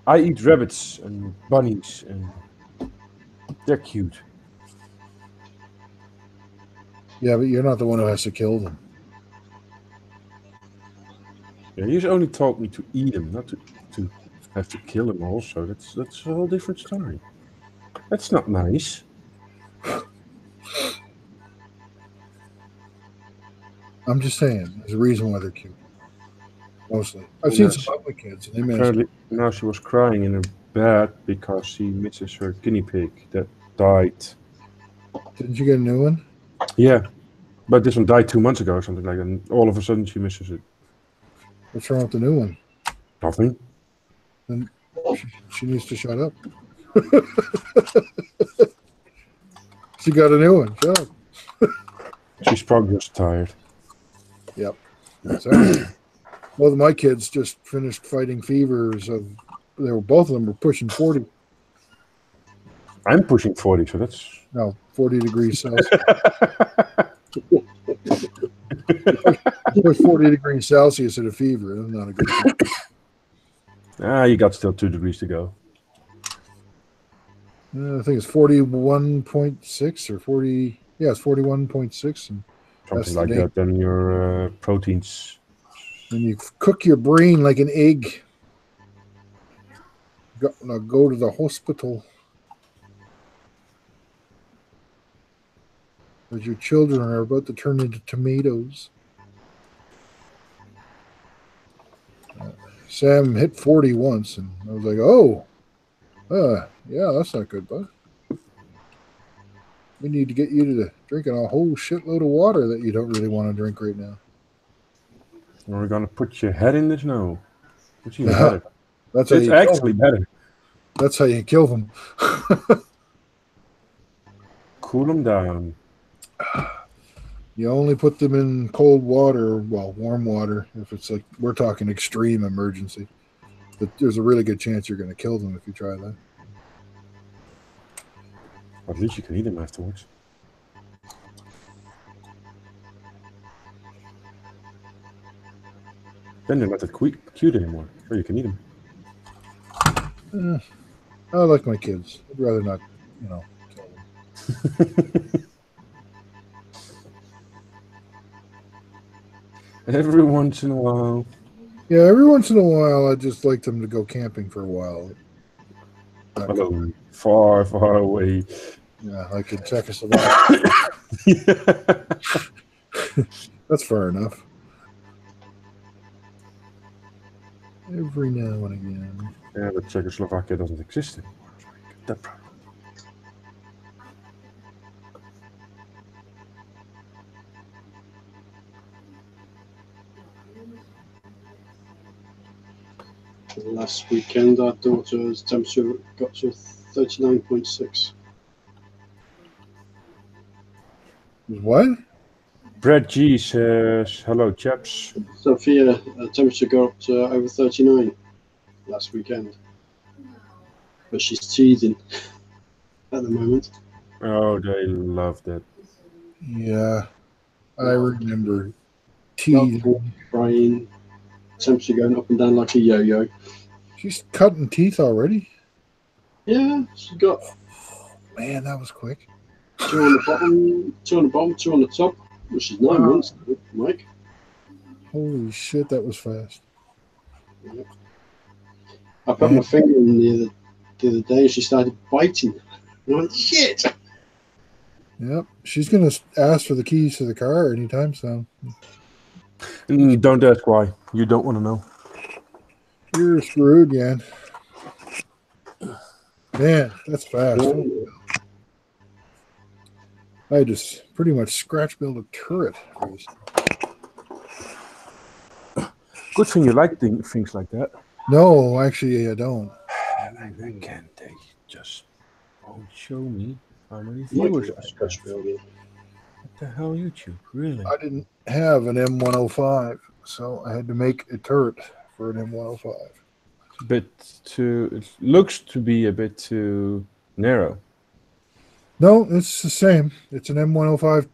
I eat rabbits and bunnies, and they're cute. Yeah, but you're not the one who has to kill them. Yeah, he's only taught me to eat them, not to have to kill them. Also, that's a whole different story. That's not nice. I'm just saying, there's a reason why they're cute. Mostly, I've And seen some ugly kids, and they manage. apparently now she was crying in her bed because she misses her guinea pig that died. Didn't you get a new one? Yeah, but this one died 2 months ago or something like that. And all of a sudden she misses it. What's wrong with the new one? Nothing. Then she needs to shut up. She got a new one. Shut up. She's probably just tired. Yep. That's right. Well, my kids just finished fighting fevers of. They were both of them were pushing 40. I'm pushing 40, so that's. No, 40 degrees Celsius. Push 40 degrees Celsius at a fever. That's not a good thing. You got still 2 degrees to go. I think it's 41.6 or 40. Yeah, it's 41.6. And Something like that. Then your proteins. And you cook your brain like an egg. Now go to the hospital. As your children are about to turn into tomatoes. Sam hit 40 once, and I was like, oh, yeah, that's not good, bud. We need to get you to drinking a whole shitload of water that you don't really want to drink right now. We're going to put your head in the snow. Which is better. That's how it's actually better. That's how you kill them. Cool them down. You only put them in cold water, well, warm water, if it's like we're talking extreme emergency. But there's a really good chance you're going to kill them if you try that. At least you can eat them afterwards. Then they're not that cute anymore, so you can eat them. I like my kids. I'd rather not, kill them. Every once in a while. Yeah, every once in a while, I'd just like them to go camping for a while. Hello, far, far away. Yeah, like in Czechoslovakia. That's far enough. Every now and again. Yeah, but Czechoslovakia doesn't exist anymore. That problem. Last weekend, our daughter's temperature got to 39.6. What? Brad G says, hello, chaps. Sophia, temperature got up to over 39 last weekend. But she's teething at the moment. Oh, they love that. Yeah, I remember teething. Crying, temperature going up and down like a yo-yo. She's cutting teeth already? Yeah, she got... Man, that was quick. 2 on the bottom, 2 on the bottom, 2 on the top, which is 9 months, Mike. Holy shit, that was fast. Yep. I put my finger in the other day and she started biting. I went, shit! Yep, she's going to ask for the keys to the car anytime soon. Don't ask why. You don't want to know. You're screwed, man. Man, that's fast. I just pretty much scratch build a turret. Good thing you like things like that. No, actually, I don't. I can't. They just won't show me how many viewers I scratch building. What the hell, YouTube? Really? I didn't have an M105, so I had to make a turret for an M105. It looks to be a bit too narrow. No, it's the same. It's an M105.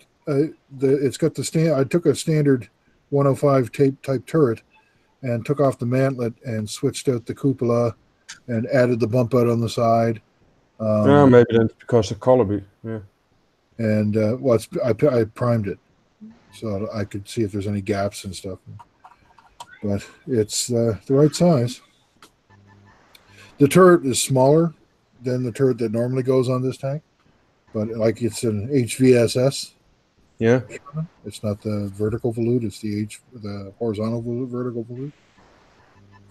It's got the I took a standard 105 type turret and took off the mantlet and switched out the cupola and added the bump out on the side. Yeah, maybe then it's because of color. Yeah. And I primed it so I could see if there's any gaps and stuff. But it's the right size. The turret is smaller than the turret that normally goes on this tank, but like it's an HVSS. Yeah. It's not the vertical volute; it's the horizontal vertical volute.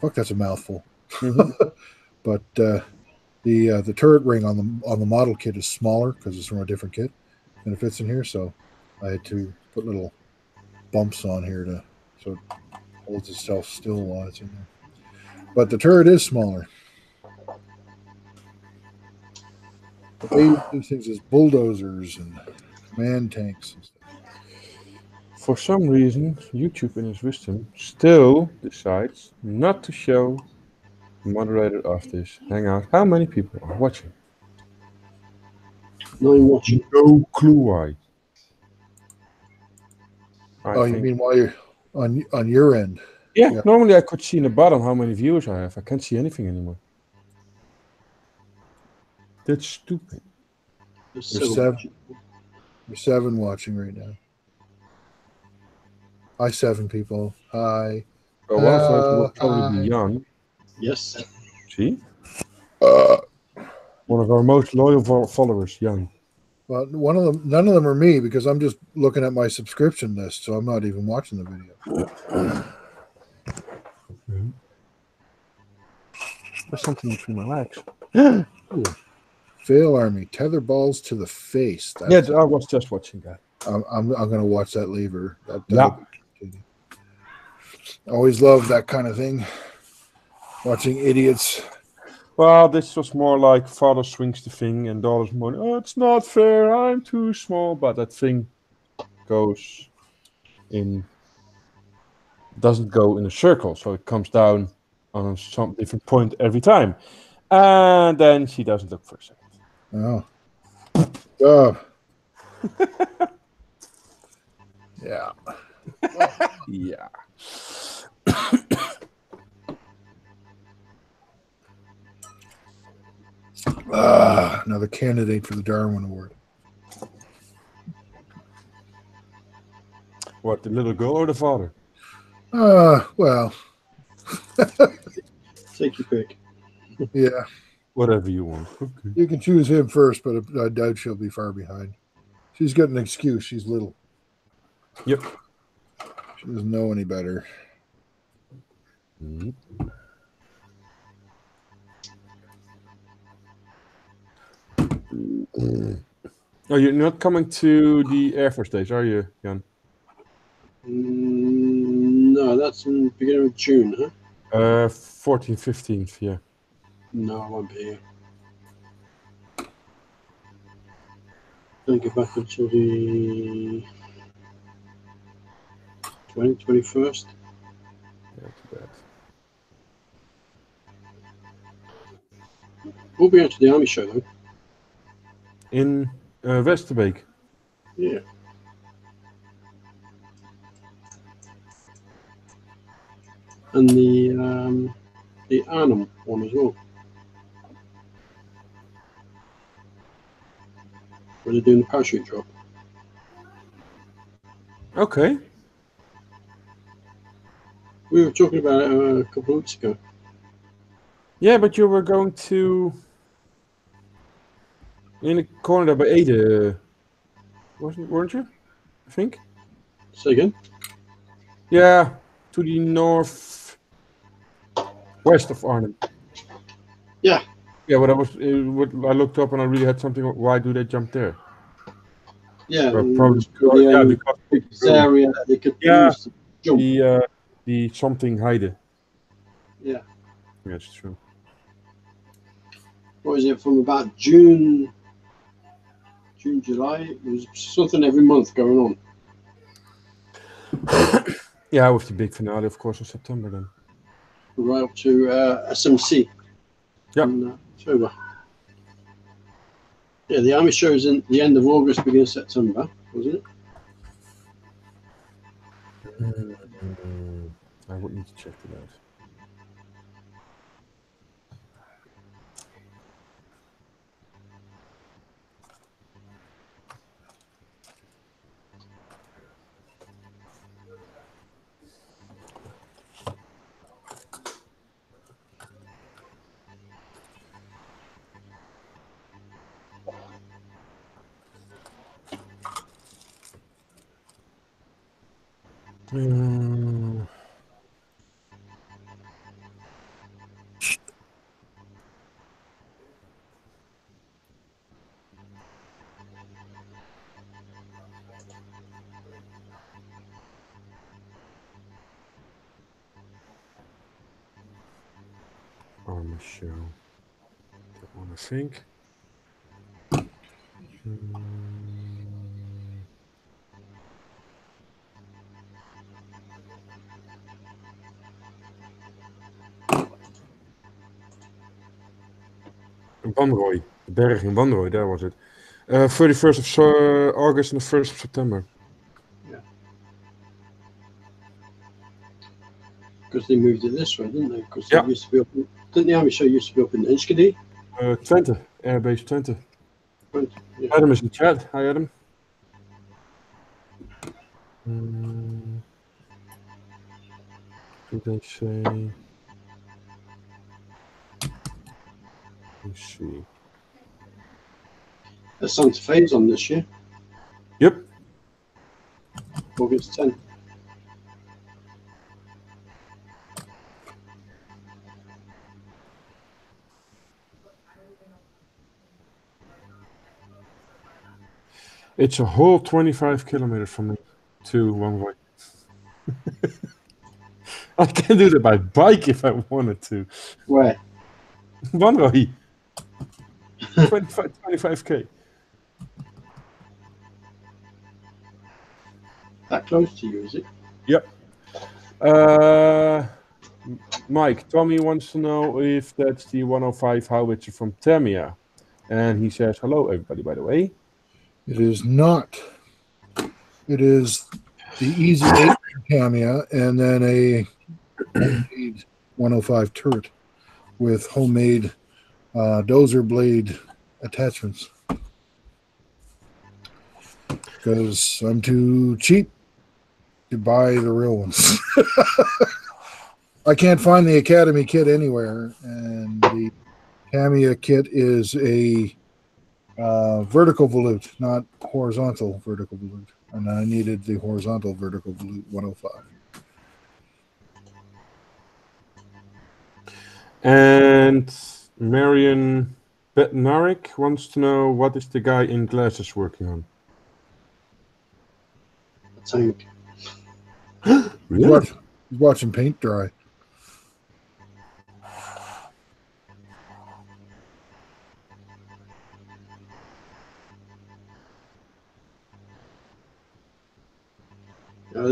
Fuck, that's a mouthful. Mm-hmm. But the turret ring on the model kit is smaller because it's from a different kit, and it fits in here. So I had to put little bumps on here so it holds itself still while it's in there. But the turret is smaller. But they use these things as bulldozers and command tanks and stuff. For some reason, YouTube in his wisdom still decides not to show the moderator of this hangout how many people are watching. 9 watching. No clue why. You mean while you're on your end? Yeah, normally I could see in the bottom how many viewers I have. I can't see anything anymore. That's stupid. There's seven watching right now. Hi, 7 people. Hi. Well, one of those will probably be Jan. Yes. See? One of our most loyal followers, Jan. Well, none of them are me because I'm just looking at my subscription list, so I'm not even watching the video. There's something between my legs. Fail Army, tether balls to the face. I was just watching that. I'm going to watch that later. I always love that kind of thing. Watching idiots. Well, this was more like father swings the thing and daughter's money. Oh, it's not fair. I'm too small. But that thing doesn't go in a circle. So it comes down on some different point every time. And then she doesn't look for a second. Oh. Yeah. Yeah. Another candidate for the Darwin Award. What, the little girl or the father? Well. Take your pick. Yeah. Whatever you want. Okay. You can choose him first, but I doubt she'll be far behind. She's got an excuse. She's little. Yep. She doesn't know any better. Mm-hmm. Oh, you're not coming to the Air Force Days, are you, Jan? No, that's in the beginning of June, huh? 14th, 15th, yeah. No, I won't be here. Don't get back until the 21st. Yeah, too bad. We'll be out to the Army show, though. In Westerbeek. Yeah. And the Arnhem one as well. Where they're doing the parachute drop. Okay. We were talking about it a couple of weeks ago. Yeah, but you were going to in the corner there by Ede, weren't you? I think. Say again? Yeah, to the north west of Arnhem. Yeah. Yeah, but I looked up and I really had something. Why do they jump there? Yeah, probably because area that they could use to jump. The something Heide. Yeah. That's true. What is it, from about June, July? There's something every month going on. Yeah, with the big finale, of course, in September then. Right up to SMC. Yeah. In October. Yeah, the Army show is in the end of August, beginning of September, wasn't it? I would need to check it out. Mm. On the show. Don't want to think. Wanrooy. De berg in Wanrooy, there was it. 31st of August and the 1st of September. Because they moved it this way, didn't they? Because Yeah. it used to be up. Didn't the army show used to be up in Enschede? Twente. Airbase Twente. Yeah. Adam is in chat. Hi, Adam. Did they say? Let's see. The Santa Fe's on this year, Yep. August 10th. It's a whole 25 kilometers from me to Wanrooy. I can do that by bike if I wanted to. Where? Wanrooy. 25k. That close to you, is it? Yep. Mike, Tommy wants to know if that's the 105 howitzer from Tamiya. And he says, hello, everybody, by the way. It is not. It is the Easy 8 Tamiya and then a homemade 105 turret with homemade dozer blade attachments. Because I'm too cheap to buy the real ones. I can't find the Academy kit anywhere, and the Tamiya kit is a vertical volute, not horizontal vertical volute, and I needed the horizontal vertical volute 105. And Marion Betnarik wants to know, what is the guy in glasses working on? A tank. Really? He's watching paint dry.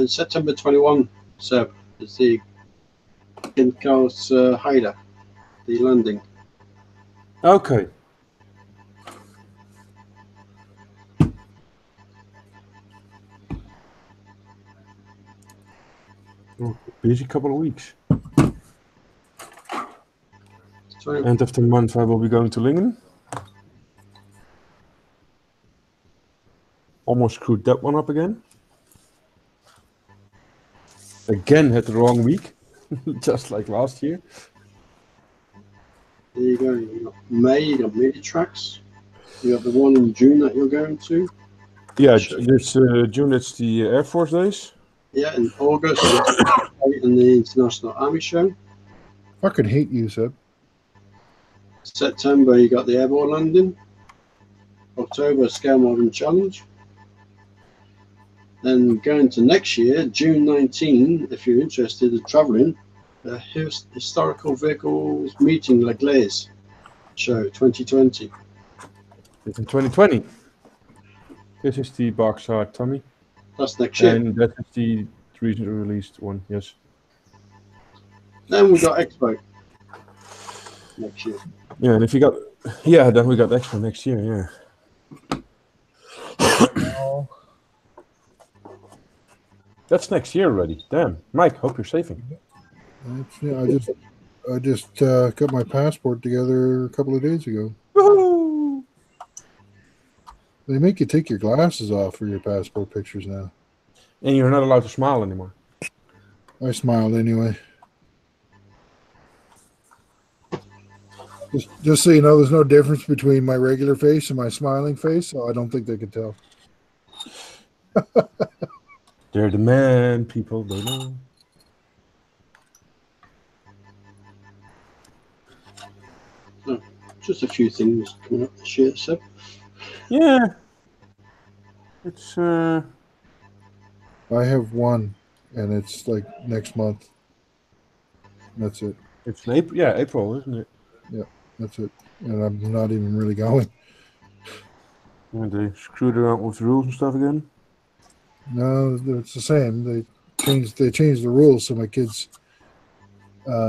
September 21, Seb, is the in-house Haida, the landing. Okay. Well, busy couple of weeks. End of the month I will be going to Lingen. Almost screwed that one up again. Again had the wrong week, just like last year. There you go. You got May, you got Meditrax. You got the one in June that you're going to. Yeah, this June it's the Air Force Days. Yeah, in August in the International Army Show. Fucking hate you, Seb. September you got the Airborne Landing. October Scale Modeling Challenge. Then going to next year, June 19, if you're interested in travelling, the Historical Vehicles Meeting La Glaise Show 2020. It's in 2020. This is the box art, Tommy. That's next year. And that is the recently released one, yes. Then we got Expo next year. Yeah, and if you got, then we got Expo next year, yeah. That's next year already. Damn, Mike, hope you're saving. Yeah, I just got my passport together a couple of days ago. Woohoo! They make you take your glasses off for your passport pictures now. And you're not allowed to smile anymore. I smiled anyway. Just so you know, there's no difference between my regular face and my smiling face, so I don't think they could tell. They're the man, people. They know. Just a few things coming up this year, so Yeah. It's I have one, and it's like next month. That's it. it's in April. Yeah, April, isn't it? Yeah, that's it. And I'm not even really going. And they screwed around with the rules and stuff again. No, it's the same. They changed the rules so my kids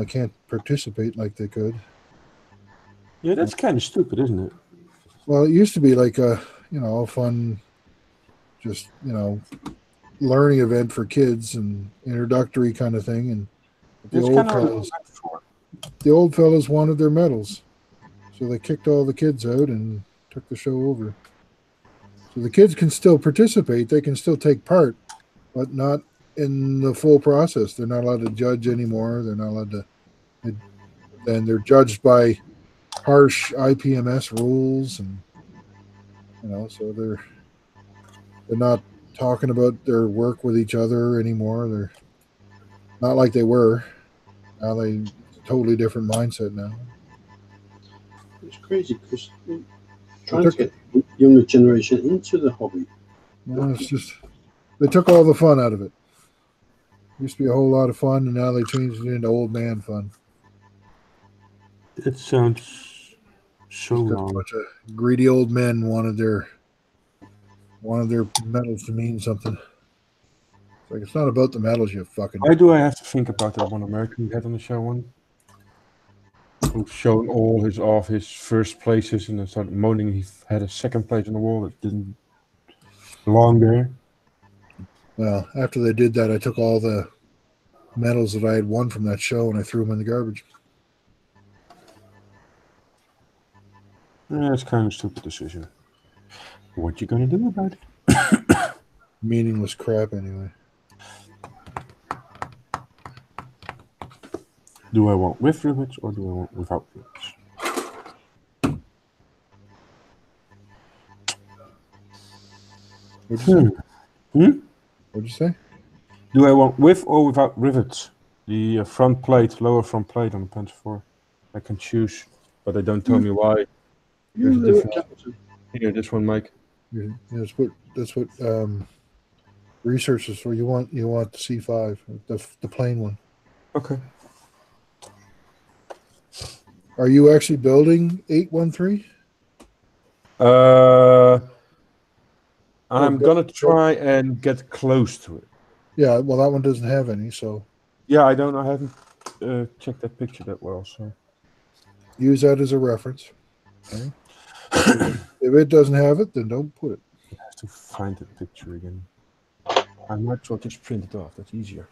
can't participate like they could. Yeah, that's kind of stupid, isn't it? Well, it used to be like a a fun, just learning event for kids and introductory kind of thing. And the It's old kind of what fellows, it's for. the old fellows wanted their medals, so they kicked all the kids out and took the show over. So the kids can still participate; they can still take part, but not in the full process. They're not allowed to judge anymore. They're not allowed to. Then they're judged by harsh IPMS rules, and so they're not talking about their work with each other anymore. They're not like they were. Now it's a totally different mindset now. it's crazy because They trying to took get the younger generation into the hobby. it's just they took all the fun out of it. Used to be a whole lot of fun, and now they changed it into old man fun. It sounds so Just because a wrong. bunch of greedy old men wanted their medals to mean something. It's like it's not about the medals, you fucking. Why do I have to think about that one American we had on the show one? Who's shown all his first places and then started moaning he had a second place on the wall that didn't belong there. Well, after they did that, I took all the medals that I had won from that show and I threw them in the garbage. Yeah, it's kind of a stupid decision. What you gonna do about it? Meaningless crap, anyway. Do I want with rivets or do I want without rivets? What'd you say? Hmm? What'd you say? Do I want with or without rivets? The front plate, lower front plate on the Panther 4. I can choose, but they don't tell me why. There's a difference. Here, this one, Mike. Yeah, that's what research is for. You want the C5, the plain one. Okay. Are you actually building 813? I'm gonna try and get close to it. Yeah, well, that one doesn't have any, so Yeah, I don't know. I haven't checked that picture that well, so use that as a reference. Okay? If it doesn't have it, then don't put it. I have to find the picture again. I might as well just print it off. That's easier.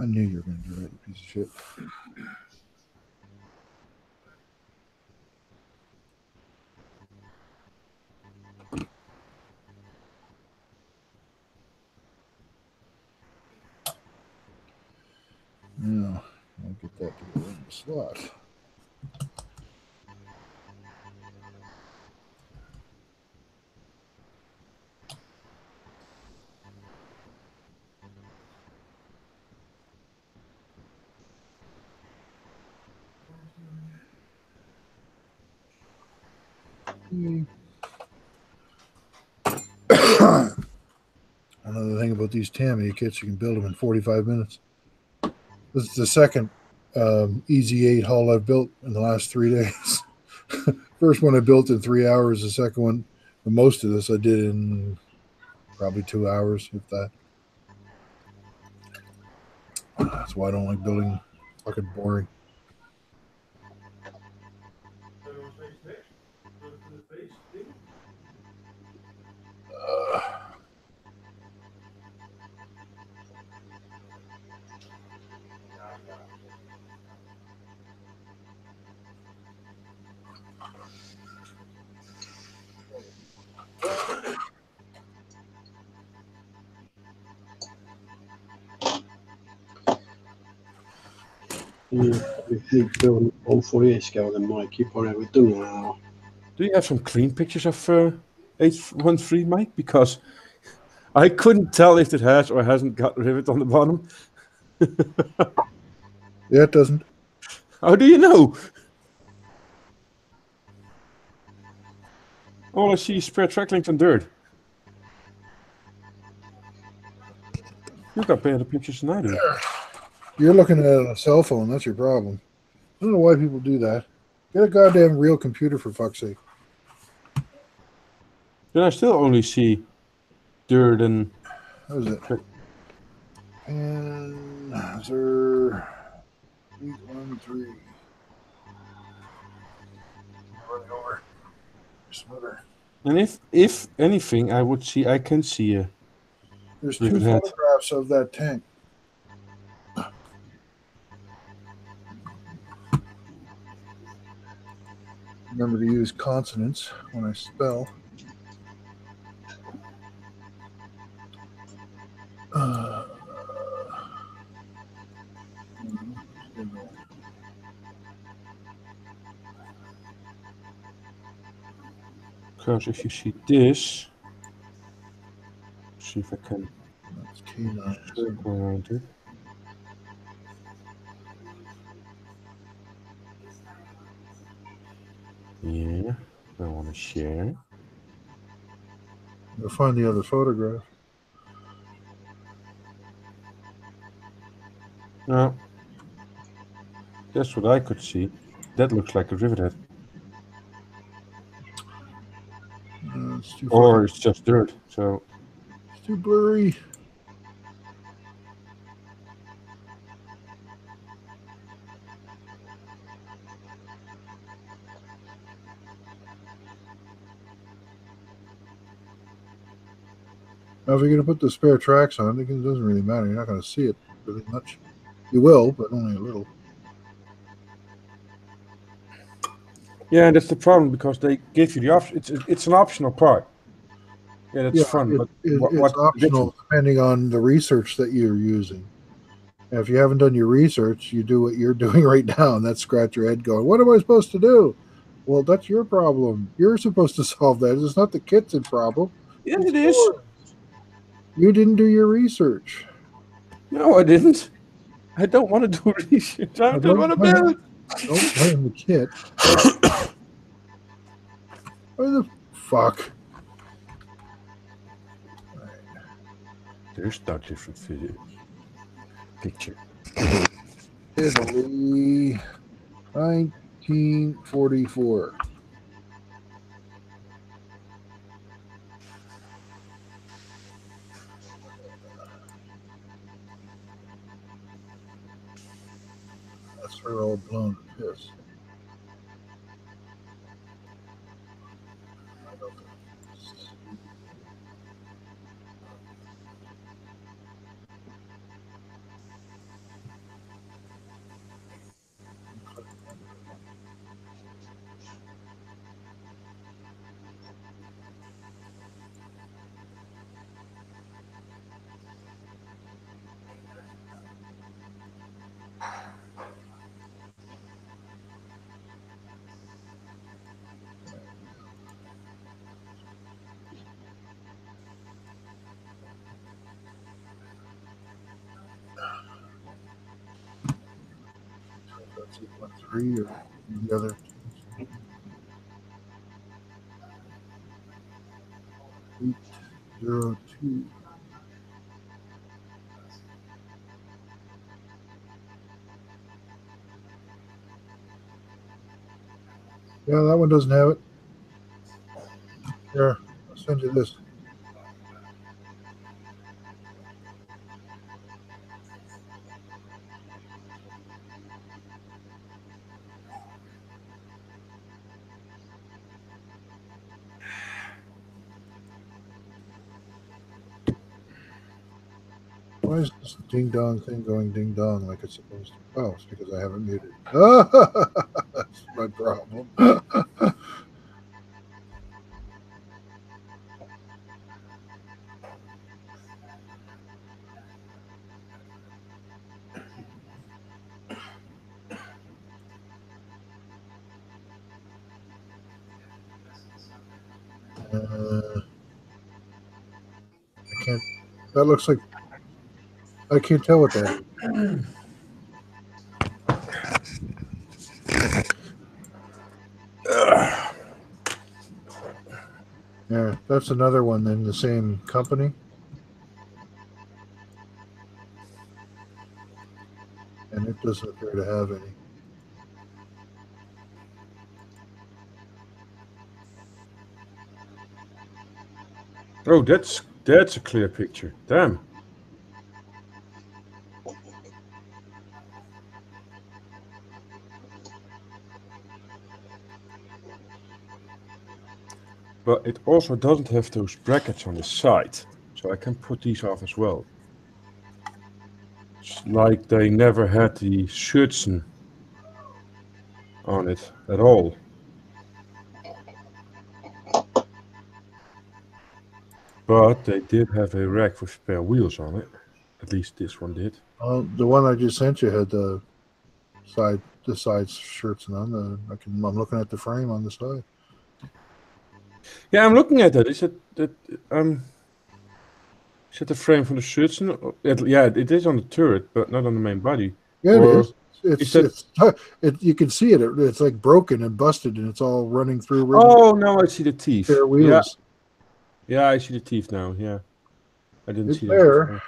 I knew you were going to do that, you piece of shit. Now, I'll get that to go in the slot. Another thing about these Tamiya kits, you can build them in 45 minutes. This is the second Easy 8 hull I've built in the last 3 days. First one I built in 3 hours. The second one, most of this I did in probably 2 hours, if that. That's why I don't like building. Fucking boring. You probably hate building 148 scale then, Mike. You probably would do now. Do you have some clean pictures of 813, Mike? Because I couldn't tell if it has or hasn't got rivet on the bottom. Yeah, it doesn't. How do you know? All I see is spare track links and dirt. You've got better pictures than I do. You're looking at a cell phone. That's your problem. I don't know why people do that. Get a goddamn real computer, for fuck's sake. Then I still only see dirt and... How's it? Panzer 813. Running over. Smoother. And if anything, I can see a... There's 2 rivet head. photographs of that tank. Remember to use consonants when I spell. Because if you see this... See if I can That's K9. circle around it. Yeah, I want to share. You'll find the other photograph. No. That's what I could see. That looks like a rivet head. It's too Or it's just dirt, so... It's too blurry. Now, if you're going to put the spare tracks on, it doesn't really matter. You're not going to see it really much. You will, but only a little. Yeah, that's the problem, because they give you the option. It's an optional part. Yeah, that's fun. But it's optional depending on the research that you're using. And if you haven't done your research, you do what you're doing right now, and that's scratch your head going, what am I supposed to do? Well, that's your problem. You're supposed to solve that. It's not the kit's problem. Yeah, it is. Yours. You didn't do your research. No, I didn't. I don't want to do research. I don't want to build. Don't blame the kit. Where the fuck? There's no different video. Picture. Italy, 1944. That's her all blown to piss. Sequence 3 or the other. Eight, 0, 2. Yeah, that one doesn't have it. Here, I'll send you this. Why is this ding dong thing going ding dong like it's supposed to? Oh, it's because I haven't muted. That's my problem. I can't. That looks like. I can't tell what that is. Yeah, that's another one in the same company. And it doesn't appear to have any. Oh, that's a clear picture. Damn. But it also doesn't have those brackets on the side, so I can put these off as well. It's like they never had the Schürzen on it at all. But they did have a rack with spare wheels on it. At least this one did. The one I just sent you had the side shirts on. I'm looking at the frame on the side. Yeah, I'm looking at that. Is it the frame from the Schürzen? Yeah, it is on the turret, but not on the main body. Yeah, or it is. You can see it. It's like broken and busted, and it's all running through. Oh, now I see the teeth. Spare wheels. Yeah, I see the teeth now. Yeah, I didn't see there. that.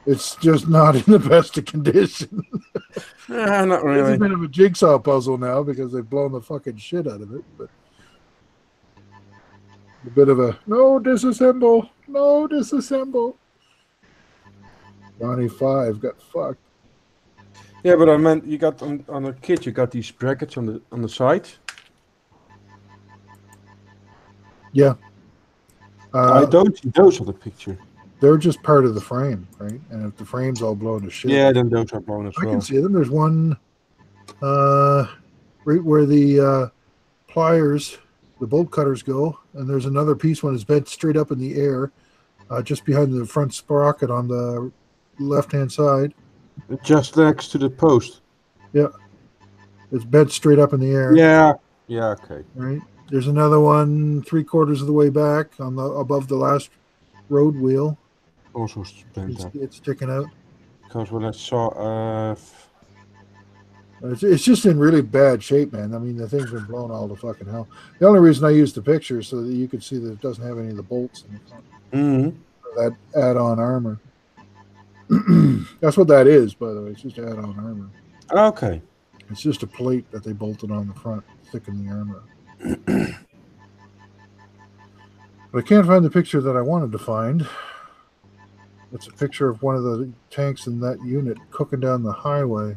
It's just not in the best of condition. Not really. It's a bit of a jigsaw puzzle now because they've blown the fucking shit out of it. But a bit of a no disassemble. Johnny 5 got fucked. Yeah, but I meant you got on a kit. You got these brackets on the side. Yeah. I don't see those on the picture. They're just part of the frame, right? And if the frame's all blown to shit, yeah, then those are blown as well. I can see them. There's one right where the pliers, the bolt cutters go, and there's another piece when it's bent straight up in the air, just behind the front sprocket on the left-hand side. Just next to the post. Yeah. It's bent straight up in the air. Yeah. Yeah, okay. Right. There's another one 3/4 of the way back on the above the last road wheel. Also bent up. It's sticking out. Because when I saw it's just in really bad shape, man. I mean, the thing's been blown all to fucking hell. The only reason I used the picture is so that you could see that it doesn't have any of the bolts in the front. Mm-hmm. That add-on armor. That's what that is, by the way. It's just add-on armor. Okay. It's just a plate that they bolted on the front, thicken the armor. But I can't find the picture that I wanted to find. It's a picture of one of the tanks in that unit cooking down the highway.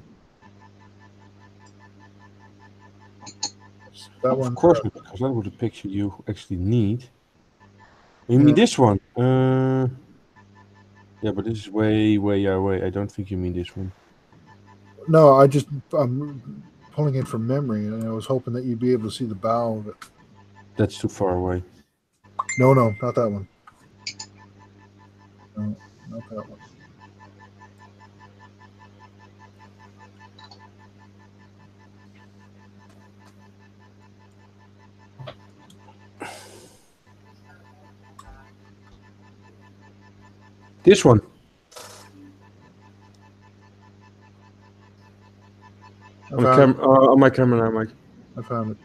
That one, of course, because that was the picture you actually need. You mean this one? Yeah, but this is way away. I don't think you mean this one. No, I'm pulling it from memory, and I was hoping that you'd be able to see the bow of it. That's too far away. No, not that one. No, not that one. This one. On my camera now, Mike. I found it.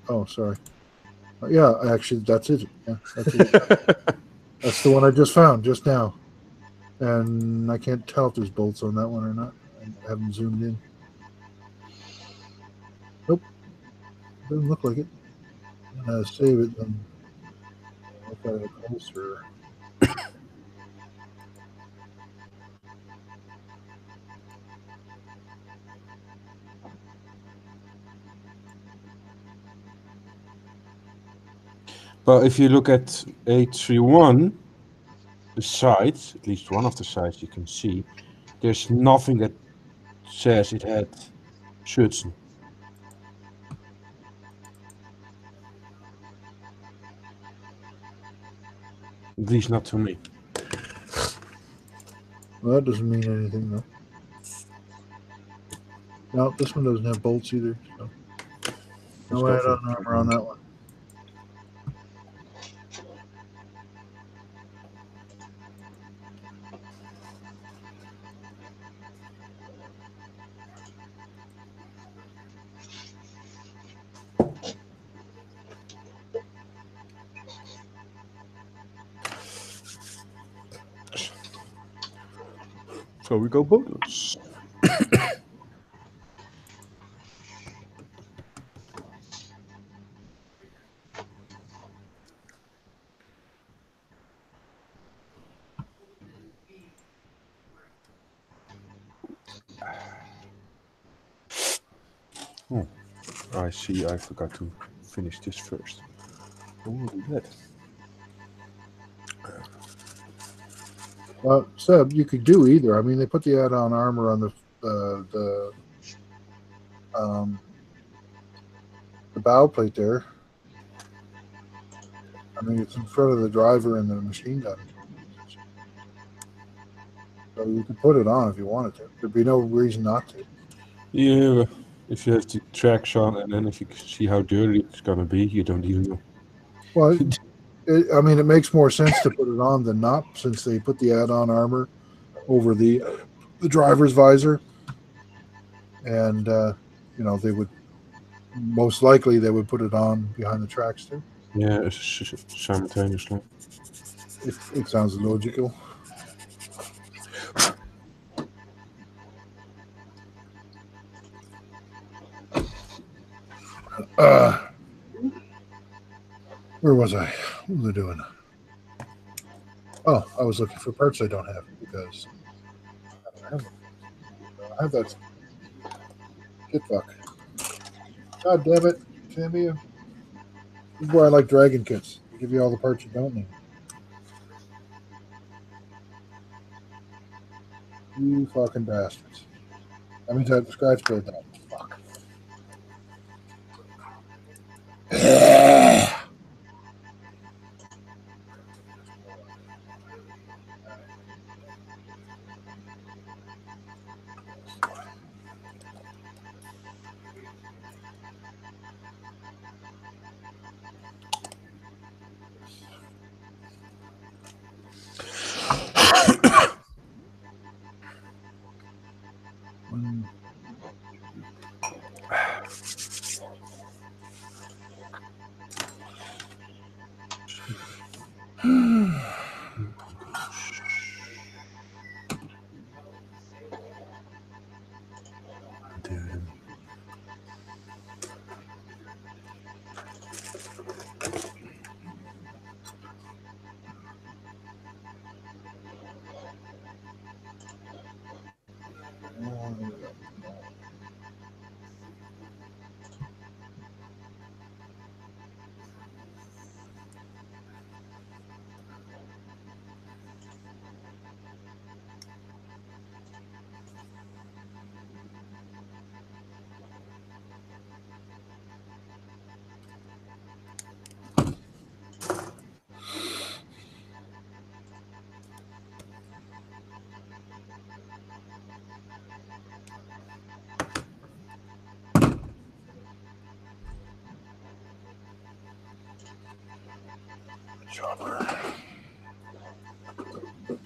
Oh, sorry. Yeah, actually, that's it. Yeah, that's it. That's the one I just found just now. And I can't tell if there's bolts on that one or not. I haven't zoomed in. Nope. Doesn't look like it. I'm going to save it and look at it closer. But if you look at 831, the sides, at least one of the sides you can see, there's nothing that says it had Schürzen. At least not to me. Well, that doesn't mean anything, though. No, this one doesn't have bolts either. So. No add-on armor on that one. So we go boatless. Oh, I see. I forgot to finish this first. I will do that. Seb, you could do either. I mean, they put the add-on armor on the bow plate there. I mean, it's in front of the driver and the machine gun. So you could put it on if you wanted to. There'd be no reason not to. Yeah, if you have the tracks on, and then if you can see how dirty it's gonna be, you don't even know. Well, I mean, it makes more sense to put it on than not, since they put the add-on armor over the driver's visor, and you know, they would most likely they would put it on behind the tracks too. Yeah, simultaneously. It sounds logical. Where was I? What was I doing? Oh, I was looking for parts I don't have because I don't have them. I have that. Get fuck. God damn it, Sammy. This is why I like Dragon Kits. They give you all the parts you don't need. You fucking bastards. That means I have to scratch build that. Fuck.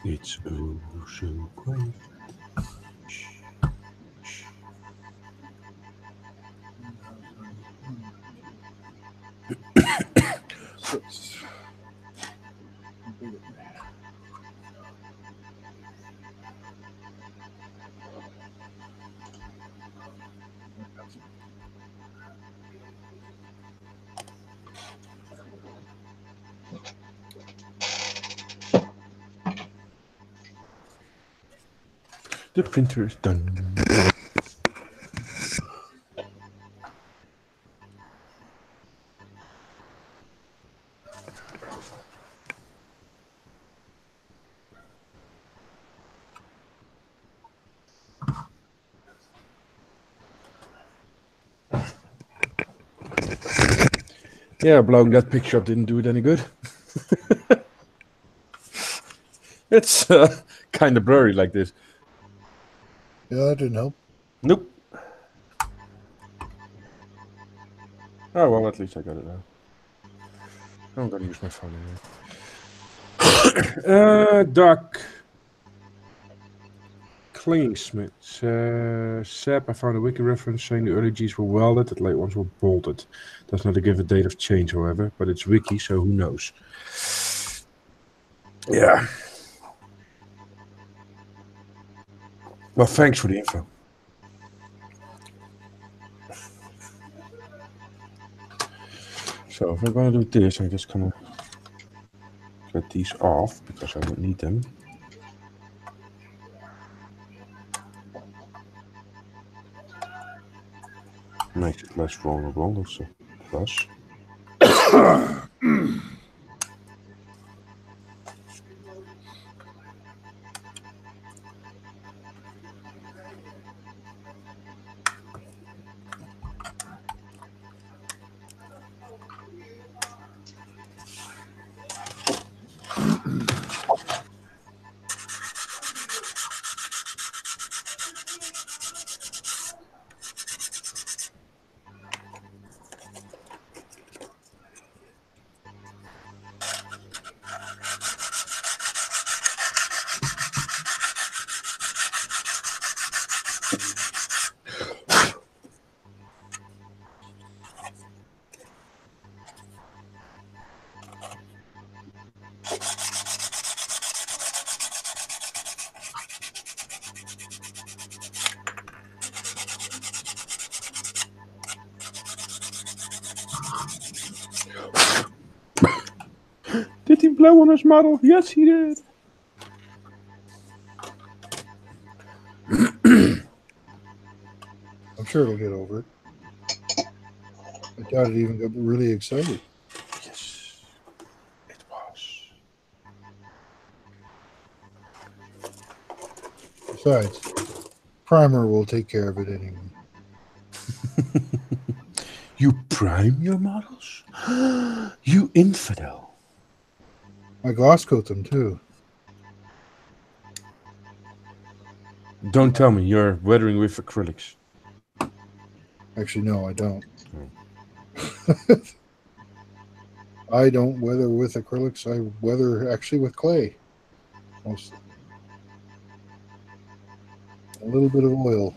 It's oh so quiet. The printer is done. Yeah, blowing that picture up didn't do it any good. It's kind of blurry like this. Yeah, that didn't help. Nope. Oh, well, at least I got it now. I'm going to use my phone anyway. Doc Klingsmith. Seb, I found a wiki reference saying the early Gs were welded, the late ones were bolted. Does not give a date of change, however, but it's wiki, so who knows? Yeah. Well, thanks for the info. So if I'm gonna do this, I'm just gonna get these off because I don't need them. Makes it less vulnerable, that's a plus. Did he blow on his model? Yes, he did. I'm sure it'll get over it. I doubt it even got really excited. Yes, it was. Besides, primer will take care of it anyway. You prime your models? You infidel. I gloss coat them too. Don't tell me you're weathering with acrylics. Actually, no, I don't. Oh. I don't weather with acrylics. I weather actually with clay. Mostly. A little bit of oil.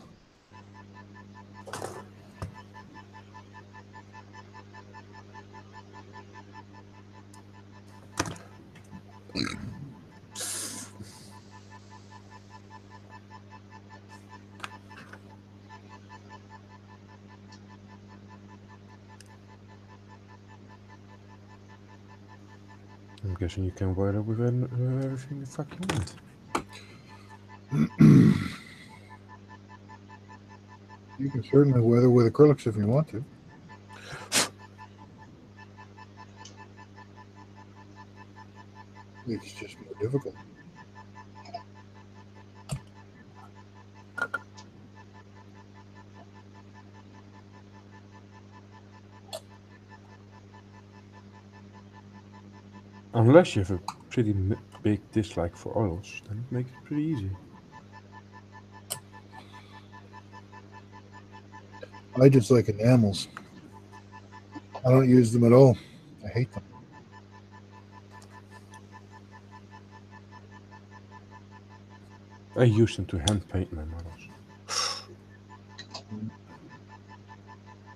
I'm guessing you can weather with everything the fuck you want. You can certainly weather with acrylics if you want to. It's just more difficult. Unless you have a pretty big dislike for oils, then it makes it pretty easy. I just like enamels. I don't use them at all. I hate them. I use them to hand paint my models.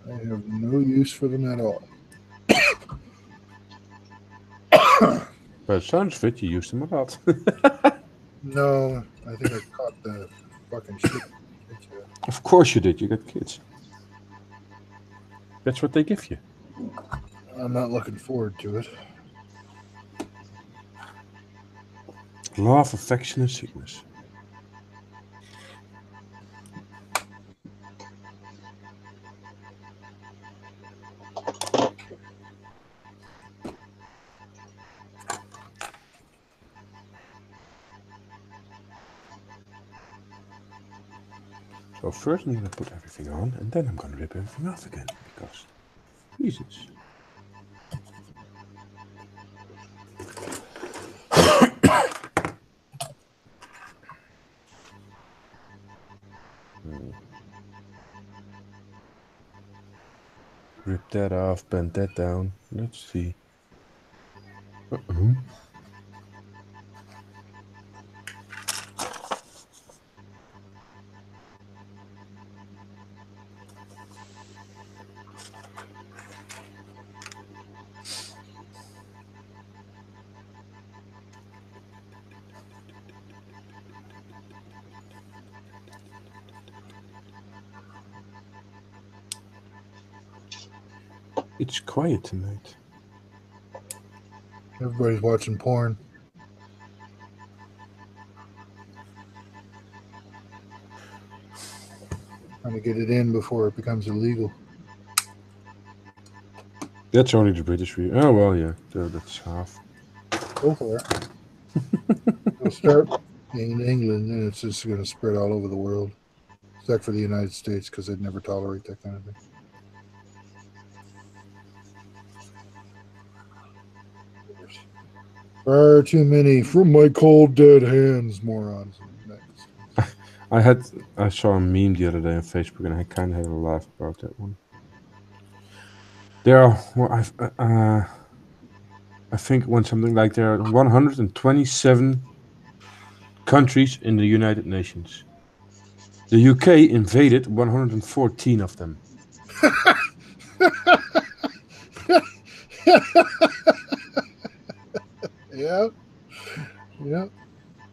I have no use for them at all. But it sounds fit, you use them a lot. No, I think I caught the fucking shit. Of course you did, you got kids. That's what they give you. I'm not looking forward to it. Love, affection, and sickness. So first I'm gonna put everything on, and then I'm gonna rip everything off again, because Jesus. Rip that off, bend that down. Let's see. Uh-oh. It's quiet tonight. Everybody's watching porn. Trying to get it in before it becomes illegal. That's only the British view. Oh, well, yeah. That's half. Go for it. It'll start in England, and it's just going to spread all over the world, except for the United States, because they'd never tolerate that kind of thing. Far too many from my cold dead hands, morons. I saw a meme the other day on Facebook, and I kind of had a laugh about that one. There are, well, I think when something like there are 127 countries in the United Nations. The UK invaded 114 of them. Yeah. Yeah.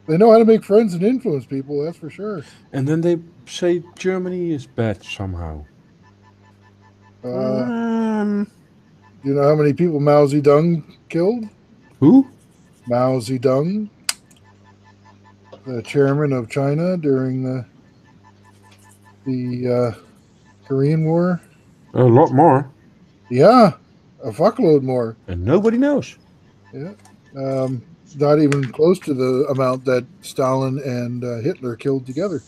They know how to make friends and influence people, that's for sure. And then they say Germany is bad somehow. Do you know how many people Mao Zedong killed? Who? Mao Zedong, the chairman of China during the Korean War. A lot more. Yeah, a fuckload more. And nobody knows. Yeah. Not even close to the amount that Stalin and Hitler killed together.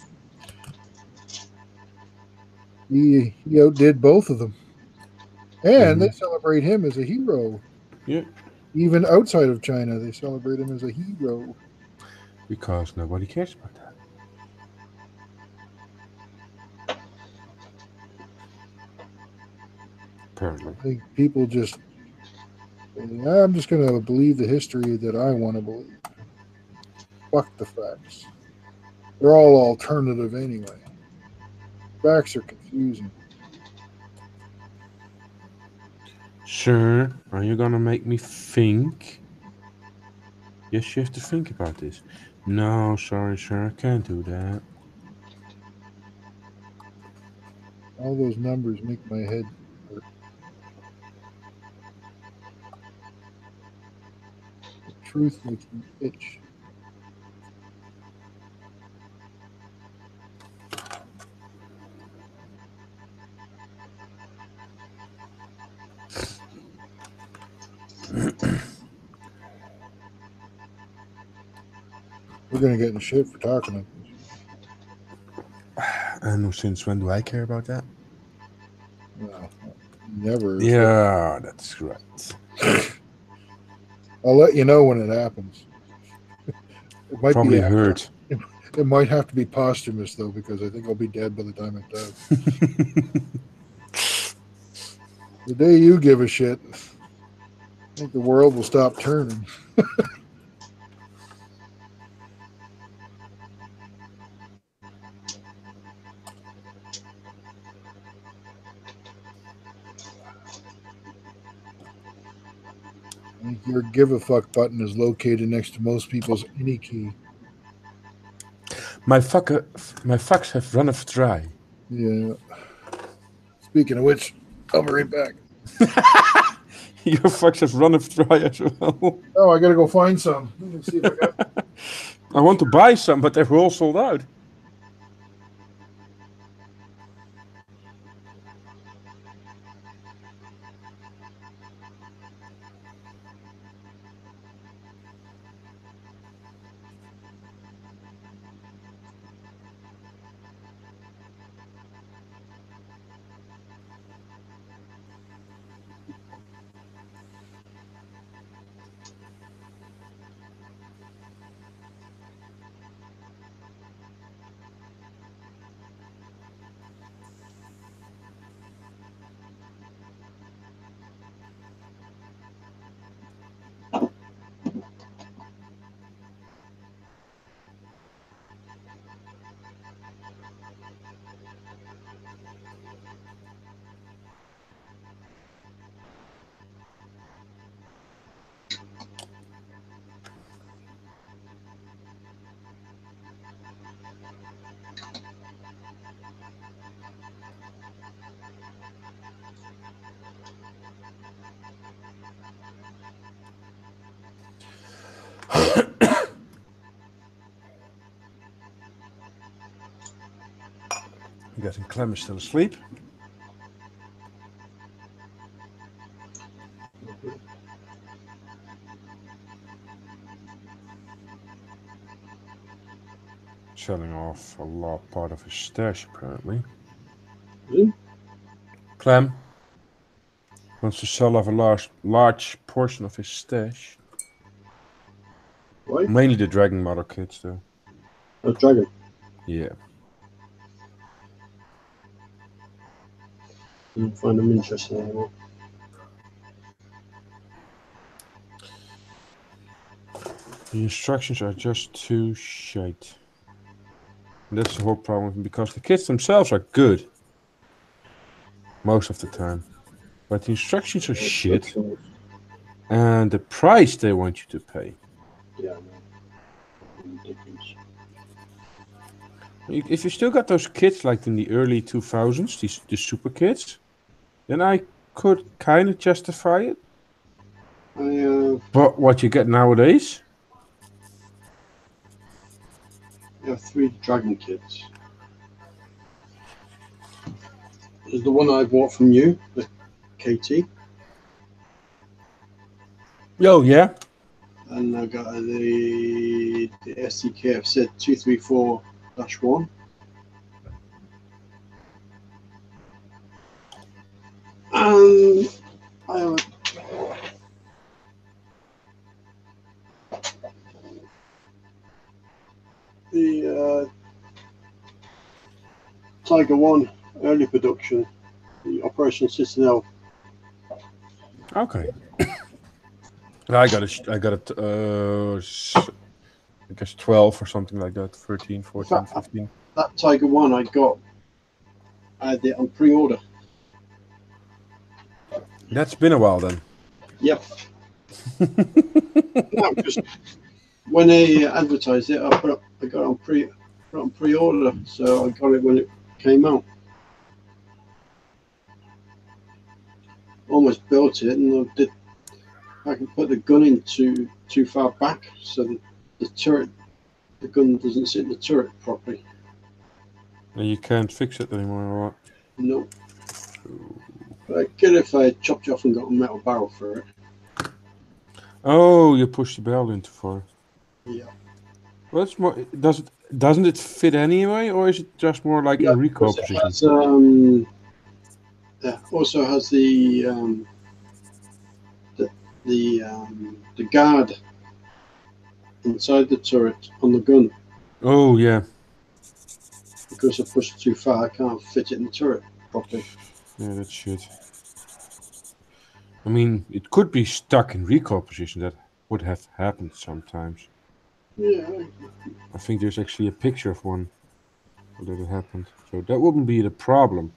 He outdid both of them. And they celebrate him as a hero. Yeah. Even outside of China, they celebrate him as a hero. Because nobody cares about that. Apparently. I think people just, I'm just going to believe the history that I want to believe. Fuck the facts. They're all alternative anyway. Facts are confusing. Sir, are you gonna make me think? Yes, you have to think about this. No, sorry, sir, I can't do that. All those numbers make my head hurt. The truth makes me itch. We're going to get in shit for talking like this. And since when do I care about that? Well, never. Yeah, that's right. I'll let you know when it happens. It might Probably be hurt. It might have to be posthumous though, because I think I'll be dead by the time it does. The day you give a shit, I think the world will stop turning. I think your give a fuck button is located next to most people's any key. My fucks have run off dry. Yeah. Speaking of which, I'll be right back. Your fucks have run off dry as well. Oh, I gotta go find some. Let me see if I got. I want to buy some, but they're all sold out. guessing Clem is still asleep. Selling off a part of his stash, apparently. Clem wants to sell off a large portion of his stash. Why? Mainly the dragon model kits, though. A dragon. Yeah. Didn't find them interesting anymore. The instructions are just too shite. And that's the whole problem, because the kits themselves are good. Most of the time. But the instructions are shit. And the price they want you to pay. Yeah, ridiculous. If you still got those kits like in the early 2000s, the super kits, then I could kind of justify it. But what you get nowadays? I have 3 dragon kits. There's the one I bought from you, the KT. Oh, yeah. And I got the SDK set 234-1. And I have the Tiger 1 early production, the Operation Citadel. Okay. I got it, I guess 12 or something like that, 13, 14, 15. That Tiger 1 I had it on pre-order. That's been a while then. Yep. No, just when they advertised it, I got it on pre-order, so I got it when it came out. Almost built it, and I can put the gun in too far back, so that the gun doesn't sit in the turret properly. And you can't fix it anymore, or what? No. But I get it if I chopped it off and got a metal barrel for it. Oh, you pushed the barrel in too far. Yeah. Well, it's more. Doesn't it fit anyway, or is it just more like in recoil position? Also has the guard inside the turret on the gun. Oh yeah. Because I pushed it too far, I can't fit it in the turret properly. Yeah, that's shit. I mean, it could be stuck in recoil position. That would have happened sometimes. Yeah. I think there's actually a picture of one that it happened. So that wouldn't be the problem.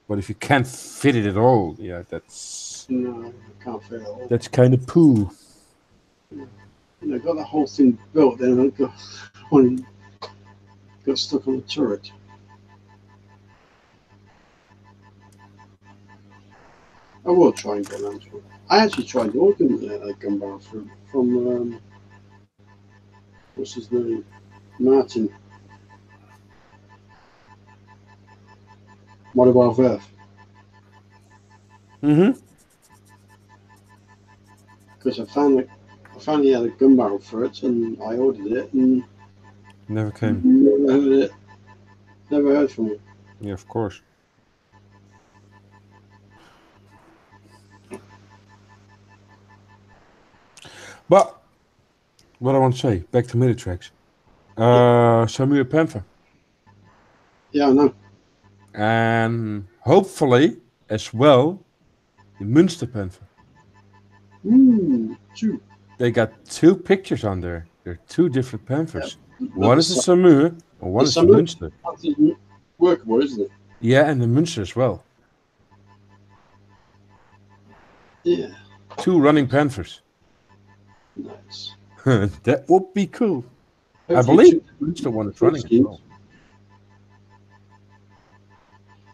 But if you can't fit it at all, yeah, that's... No, I can't fit it at all. That's kind of poo. Yeah. I got the whole thing built, then I got stuck on the turret. I will try and get around to it. I actually tried ordering a gun barrel from what's his name? Martin. Mobile Verve. Because I finally had a gun barrel for it, and I ordered it, and never came. Never heard from it. Yeah, of course. But what I want to say, back to Militrax. Samir Panther. Yeah, I know. And hopefully, as well, the Münster Panther. Two. They got 2 pictures on there. They're 2 different Panthers. Yeah. One is the Samur, and one is the Münster. That's workable, isn't it? Yeah, and the Münster as well. Yeah. 2 running Panthers. Nice. That would be cool. Hopefully I believe the Münster one is running as well.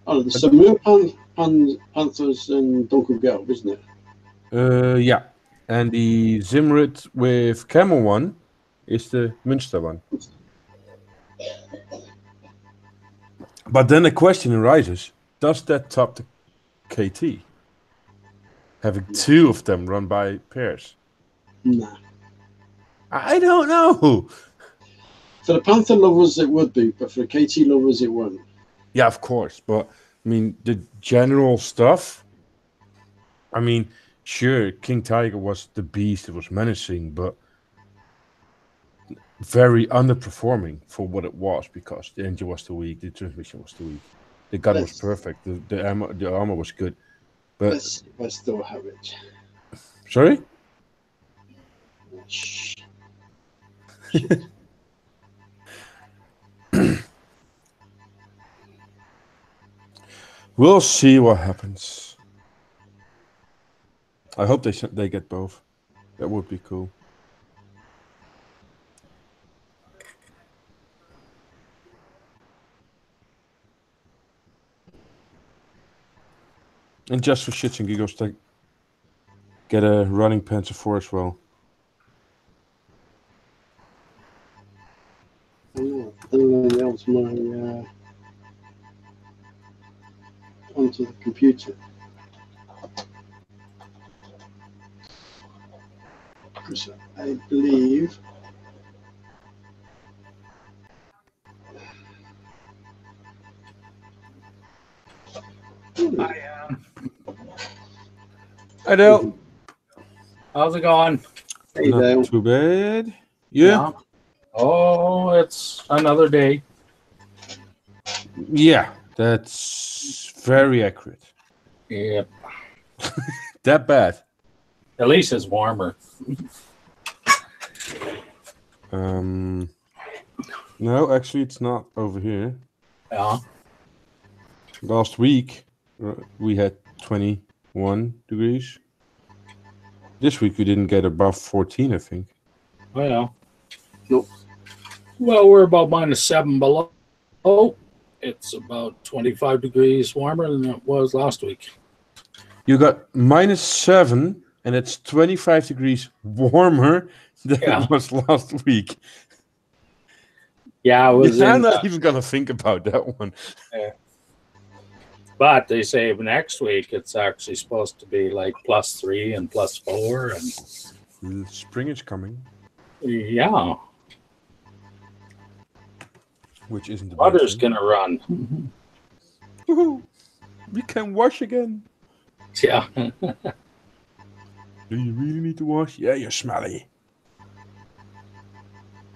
Oh, the Samur Panthers and Donkergelb, isn't it? Yeah. And the Zimrit with Camel one is the Münster one. But then the question arises: does that top the KT? Having two of them run by pairs? Nah. I don't know. For the Panther lovers, it would be, but for the KT lovers, it won't. Yeah, of course. But I mean, the general stuff. I mean, sure, King Tiger was the beast. It was menacing, but very underperforming for what it was because the engine was too weak, the transmission was too weak, the gun was perfect, the armor was good. But let's see if I still have it. Sorry? Shh. We'll see what happens. I hope they get both. That would be cool. And just for shits and giggles, get a running Panzer IV as well. Oh, that was my onto the computer. So I believe Hi, Dale. How's it going? Hey, Not Dale. too bad. Yeah. Oh, it's another day. Yeah, that's very accurate. Yep. That bad. At least it's warmer. No, actually, it's not over here. Yeah. Last week, we had 21 degrees. This week, we didn't get above 14, I think. Oh, yeah. Nope. Well, we're about -7 below. Oh, it's about 25 degrees warmer than it was last week. You got -7, and it's 25 degrees warmer than it was last week. Yeah, it was. I'm not even gonna think about that one. But they say next week it's actually supposed to be like +3 and +4, and spring is coming. Yeah. Which isn't the water's gonna run. Woohoo! We can wash again. Yeah. Do you really need to wash? Yeah, you're smelly.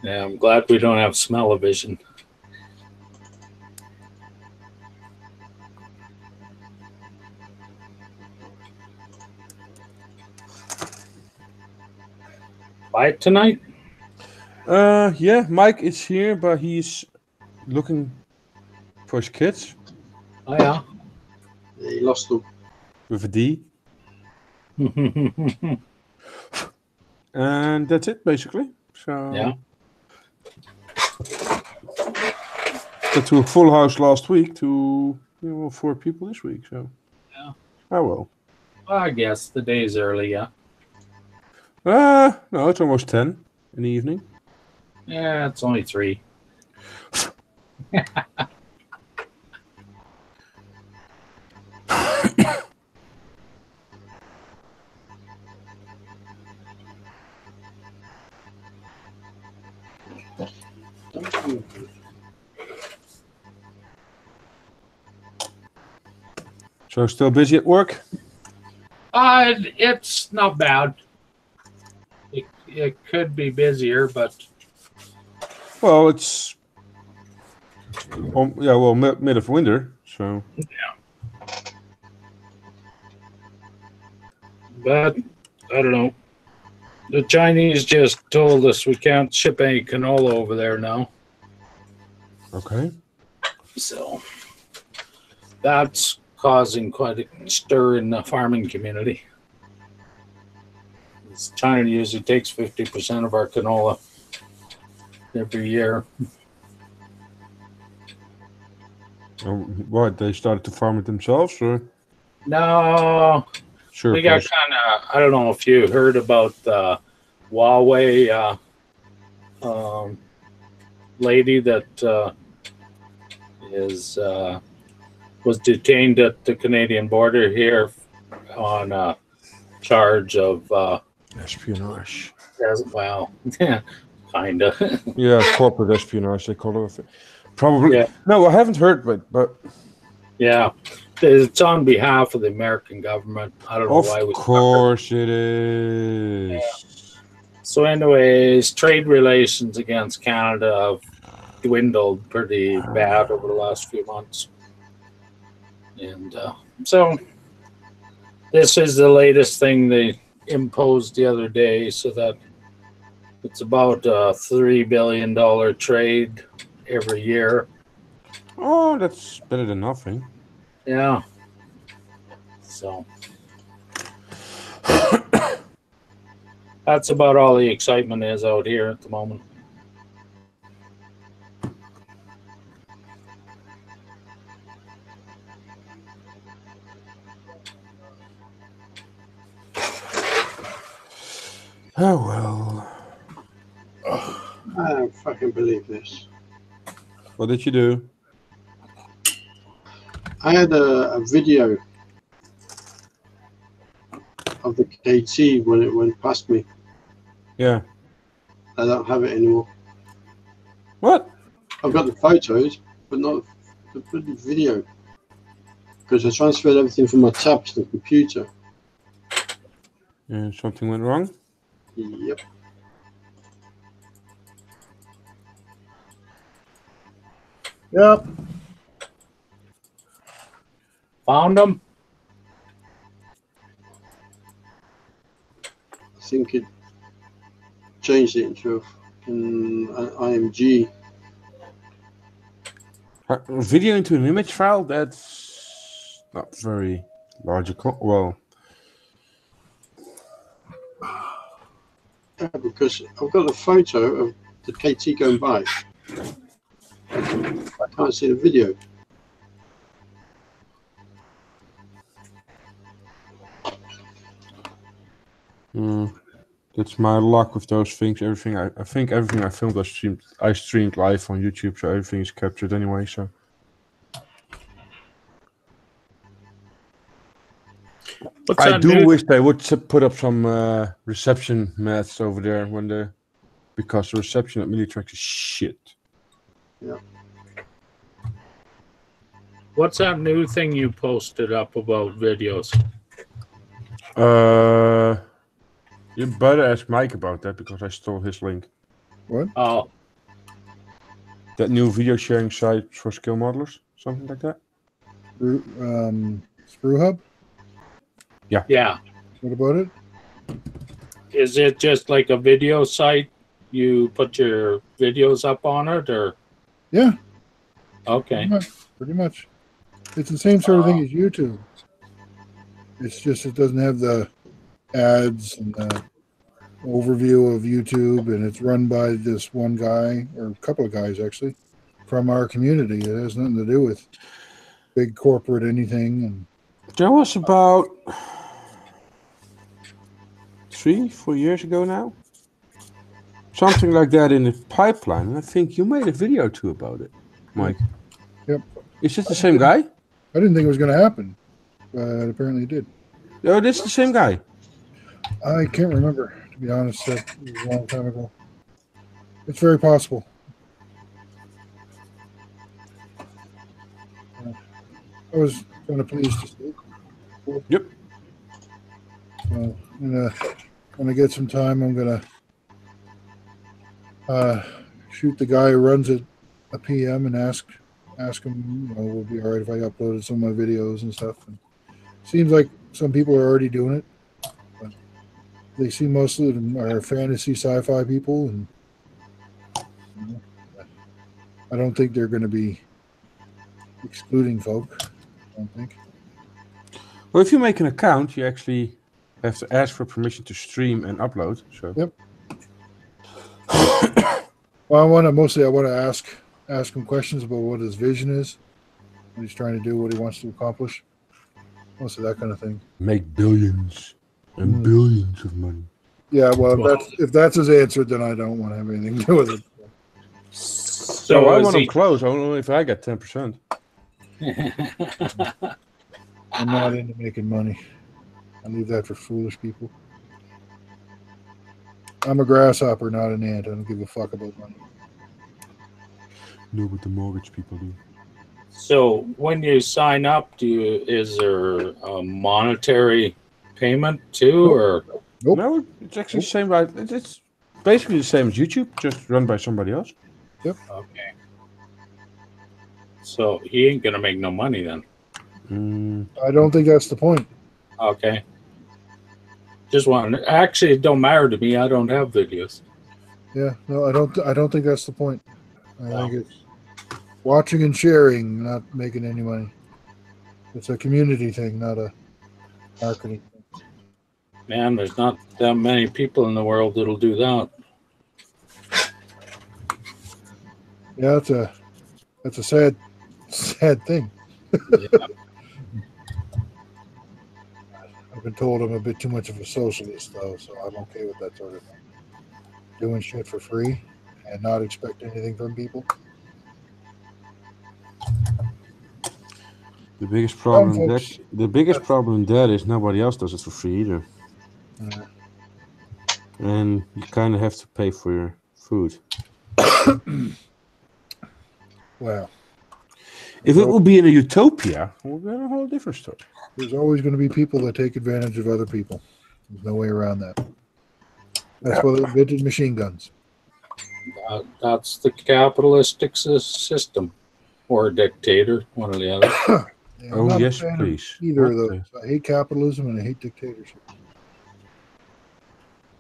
Yeah, I'm glad we don't have smell-o-vision. Bike tonight? Yeah, Mike is here, but he's looking for his kids. Oh, yeah. He lost them. With a D. And that's it, basically. So yeah. Got to a full house last week to 4 people this week. So yeah. Oh well. I guess the day's early, yeah. No, it's almost 10 in the evening. Yeah, it's only 3. So still busy at work? It's not bad. It could be busier, but well, it's mid of winter, so yeah. But I don't know. The Chinese just told us we can't ship any canola over there now. Okay. So that's causing quite a stir in the farming community. China usually takes 50% of our canola every year. What, they started to farm it themselves, or? No. Sure. We got kind of, I don't know if you heard about the Huawei lady that is was detained at the Canadian border here on a charge of Espionage. well, yeah, kinda. Yeah, corporate espionage, they call it. Probably. Yeah. No, I haven't heard, but Yeah, it's on behalf of the American government. I don't know of why we. course it is. So, anyways, trade relations against Canada have dwindled pretty bad over the last few months, and so this is the latest thing they imposed the other day. So that it's about a $3 billion trade every year. Oh, that's better than nothing. Yeah. So that's about all the excitement is out here at the moment. Oh well. I don't fucking believe this. What did you do? I had a video of the KT when it went past me. Yeah. I don't have it anymore. What? I've got the photos, but not the bloody video. Because I transferred everything from my tab to the computer. And something went wrong? Yep. Yep. Found them? I think it changed it into an IMG. A video into an image file? That's not very logical. Well, Yeah, because I've got a photo of the KT going by. I can't see the video. that's my luck with those things. Everything I think everything I filmed I streamed live on YouTube, so everything is captured anyway. So What's I that do new- wish they would put up some reception mats over there because the reception at Militrax is shit. What's that new thing you posted up about videos? You better ask Mike about that because I stole his link. What? Oh, That new video sharing site for skill modelers, something like that. Sprue Hub? yeah. What about it? Is it just like a video site? You put your videos up on it, or Yeah, okay? pretty much. It's the same sort of thing as YouTube. It's just it doesn't have the ads and the overview of YouTube, and it's run by this one guy, or a couple of guys actually, from our community. It has nothing to do with big corporate anything. And There was about 3-4 years ago now, something like that in the pipeline. And I think you made a video too about it, Mike. Yep. Is it the same guy? I didn't think it was going to happen, but apparently it did. Oh, this is the same guy. I can't remember, to be honest. That was a long time ago. It's very possible. I was kind of pleased to see. Yep. So, when I get some time, I'm gonna shoot the guy who runs it a PM and ask him, would it be all right if I uploaded some of my videos and stuff. And seems like some people are already doing it, but they seem most of them are fantasy sci-fi people, and I don't think they're going to be excluding folk. I don't think. Well, if you make an account, you actually have to ask for permission to stream and upload. So. Yep. Well, I want to ask him questions about what his vision is, what he's trying to do, what he wants to accomplish, mostly that kind of thing. Make billions and billions of money. Yeah, well, if that's his answer, then I don't want to have anything to do with it. So So I is want them he? close. Only if I get 10%. I'm not into making money. I leave that for foolish people. I'm a grasshopper, not an ant. I don't give a fuck about money. No, but the mortgage people do. So when you sign up, is there a monetary payment too, Nope. or Nope. No, it's actually the same. It's basically the same as YouTube, just run by somebody else. okay? So he ain't gonna make no money then. I don't think that's the point. Okay. Just want. Actually, it don't matter to me. I don't have videos. Yeah, no, I don't think that's the point. I Wow. think it's watching and sharing, not making any money. It's a community thing, not a marketing thing. Man, there's not that many people in the world that'll do that. Yeah, that's a sad thing. Yeah. I've been told I'm a bit too much of a socialist, though, so I'm okay with that sort of thing. Doing shit for free and not expect anything from people. The biggest problem folks. in that is nobody else does it for free either, and you kind of have to pay for your food. Well, If it would be in a utopia, it would be a whole different story. there's always going to be people that take advantage of other people. There's no way around that. That's why they invented machine guns. That's the capitalistic system, or a dictator, one or the other. Yeah, I'm Oh, not a yes, fan of please. either of Okay. those. I hate capitalism and I hate dictatorship.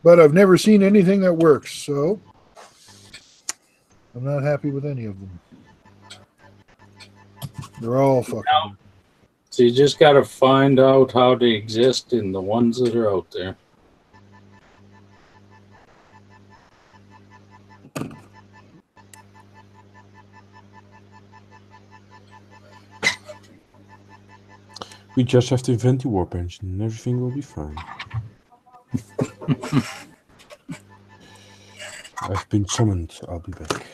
But I've never seen anything that works, so I'm not happy with any of them. They're all fucking. So you just got to find out how to exist in the ones that are out there. We just have to invent the warp engine and everything will be fine. I've been summoned. I'll be back.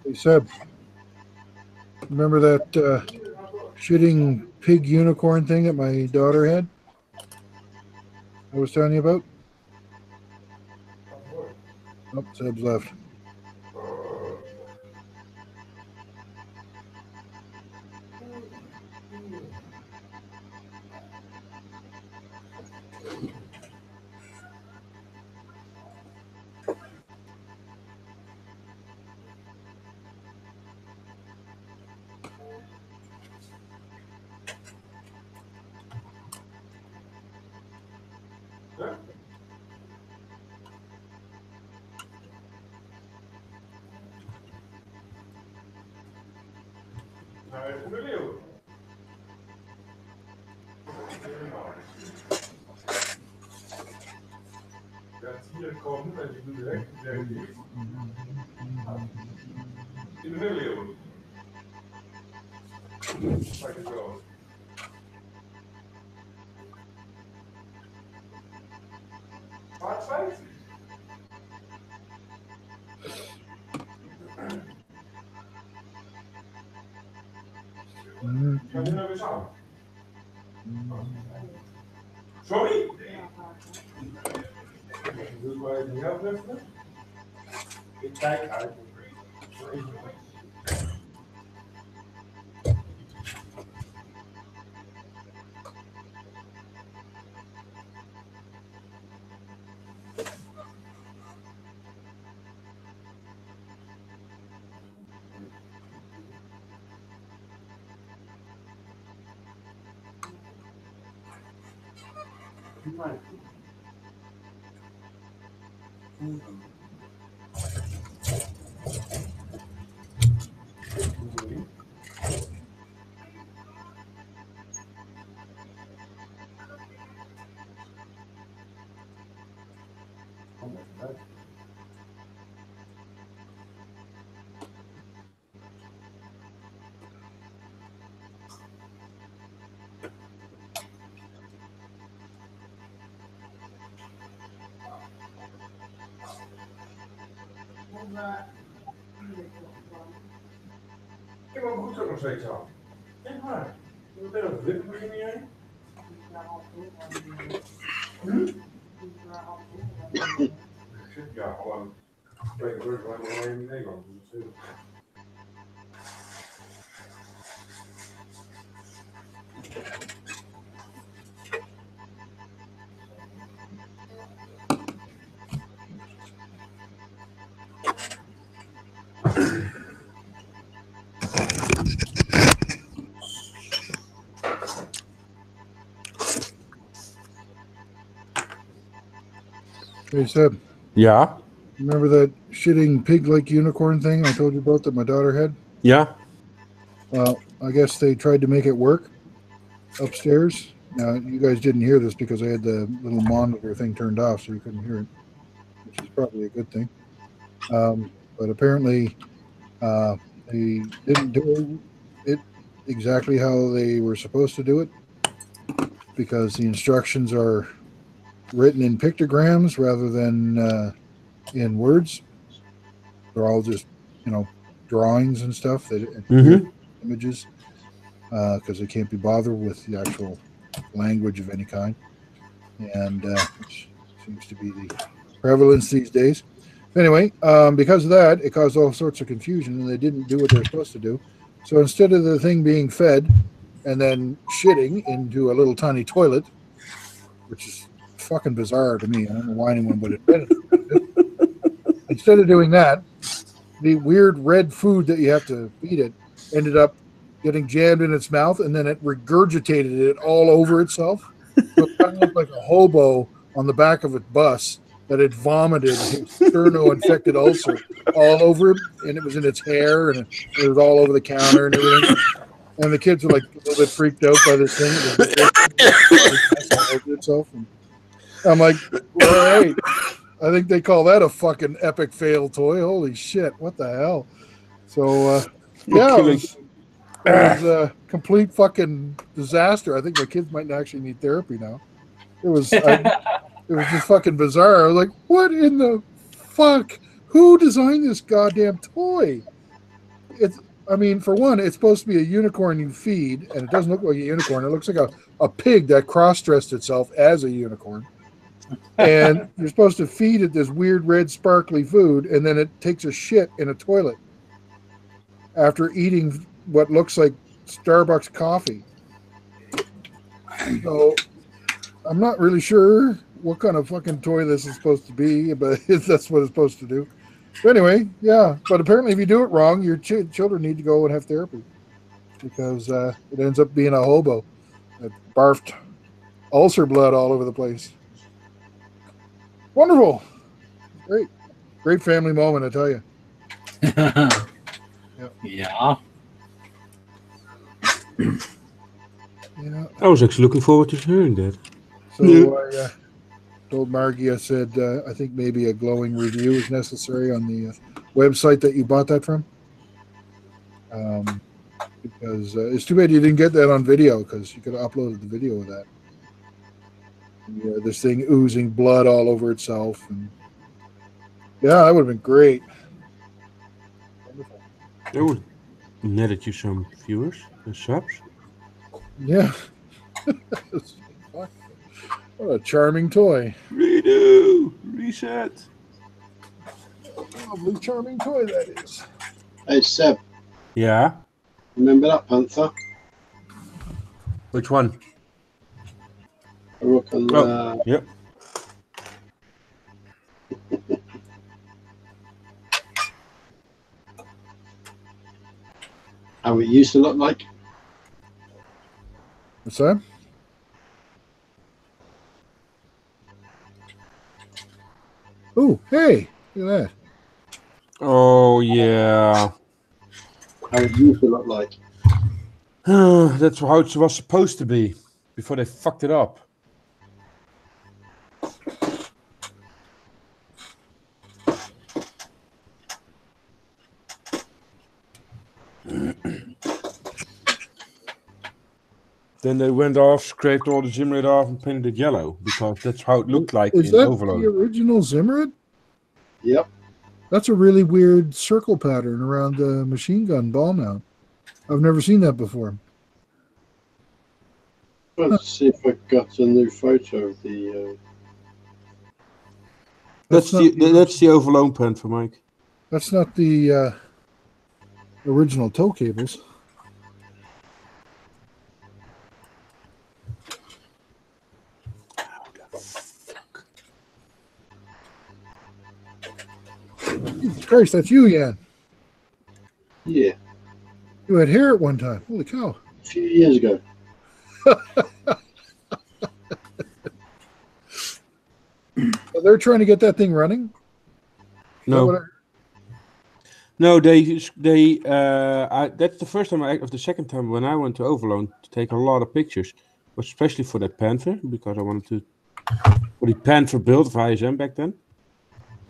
Hey, Seb, remember that shitting pig unicorn thing that my daughter had? I was telling you about? Oh, Seb's left. Hier komen en je doet direct iets. In de middeleeuwen. Pak het wel. Waar het feit? Ga je nou weer samen? Sorry? Dus waar je niet helpt, ik kijk uit. Ik heb mijn broek er nog steeds aan. Echt waar. Je bent op wippen beginnen jij? Ja, gewoon. Ik ben alleen in Nederland. Hey, Seb, Ja. remember that shitting pig-like unicorn thing I told you about that my daughter had? Ja. Well, I guess they tried to make it work upstairs. Now, you guys didn't hear this because I had the little monitor thing turned off, so you couldn't hear it, which is probably a good thing. But apparently, they didn't do it exactly how they were supposed to do it because the instructions are written in pictograms rather than in words. They're all just, drawings and stuff, images, because they can't be bothered with the actual language of any kind, and which seems to be the prevalence these days. Anyway, because of that, it caused all sorts of confusion, and they didn't do what they're supposed to do. So instead of the thing being fed and then shitting into a little tiny toilet, which is fucking bizarre to me, I don't know why anyone would invent it. Instead of doing that, the weird red food that you have to feed it ended up getting jammed in its mouth, and then it regurgitated it all over itself. So it kind of looked like a hobo on the back of a bus that had vomited his sterno-infected ulcer all over him, and it was in its hair, and it was all over the counter and everything. And the kids were like a little bit freaked out by this thing. It all over itself. And I'm like, all right. I think they call that a fucking epic fail toy. Holy shit, what the hell? So, yeah, it was a complete fucking disaster. I think my kids might actually need therapy now. It was just fucking bizarre. I was like, what in the fuck? Who designed this goddamn toy? I mean, for one, it's supposed to be a unicorn you feed, and it doesn't look like a unicorn. It looks like a pig that cross-dressed itself as a unicorn. And you're supposed to feed it this weird red sparkly food, and then it takes a shit in a toilet after eating what looks like Starbucks coffee. So I'm not really sure what kind of fucking toy this is supposed to be, but that's what it's supposed to do. But anyway, yeah. But apparently if you do it wrong, your children need to go and have therapy because it ends up being a hobo that barfed ulcer blood all over the place. Wonderful. Great family moment, I tell you. Yeah. Yeah. I was actually looking forward to hearing that. So I told Margie, I said, I think maybe a glowing review is necessary on the website that you bought that from. Because it's too bad you didn't get that on video because you could have uploaded the video of that. And, this thing oozing blood all over itself. And yeah, that would have been great. Wonderful. That would netted you some viewers and subs. Yeah. What a charming toy. Redo! Reset! Lovely, charming toy that is. Hey, Seb, Yeah? remember that panther? Which one? I reckon, Yep. how it used to look like. What's that? Oh, hey, look at that. Oh, yeah. How it used to look like. That's how it was supposed to be before they fucked it up. Then they went off, scraped all the Zimmerit off, and painted it yellow because that's how it looked like Is in that Overload. the original Zimmerit? Yep. That's a really weird circle pattern around the machine gun ball mount. I've never seen that before. Let's see if I got a new photo of the. That's the overloan pen for Mike. That's not the original tow cables. Jesus Christ, that's you, Jan. Yeah, You had hair at one time. Holy cow. a few years ago. So they're trying to get that thing running? No. No, that's the first time of the second time when I went to Overloan to take a lot of pictures, especially for that Panther, because I wanted to for the Panther build of ISM back then.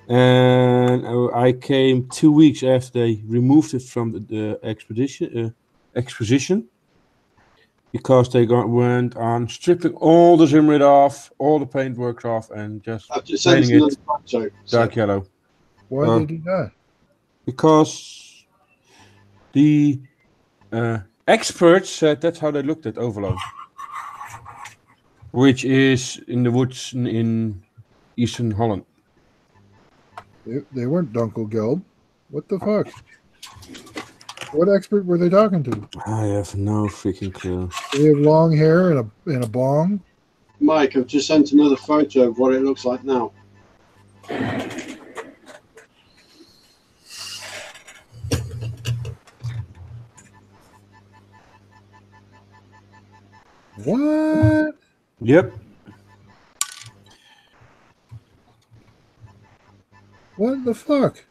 And I came 2 weeks after they removed it from the exposition because they went on stripping all the Zimrit off, all the paintworks off, and just painting it dark yellow. Why did they do that? Because the experts said that's how they looked at Overloon, which is in the woods in Eastern Holland. They weren't Dunkelgelb. What the fuck? What expert were they talking to? I have no freaking clue. They have long hair and a bong. Mike, I've just sent another photo of what it looks like now. What? Yep. What the fuck?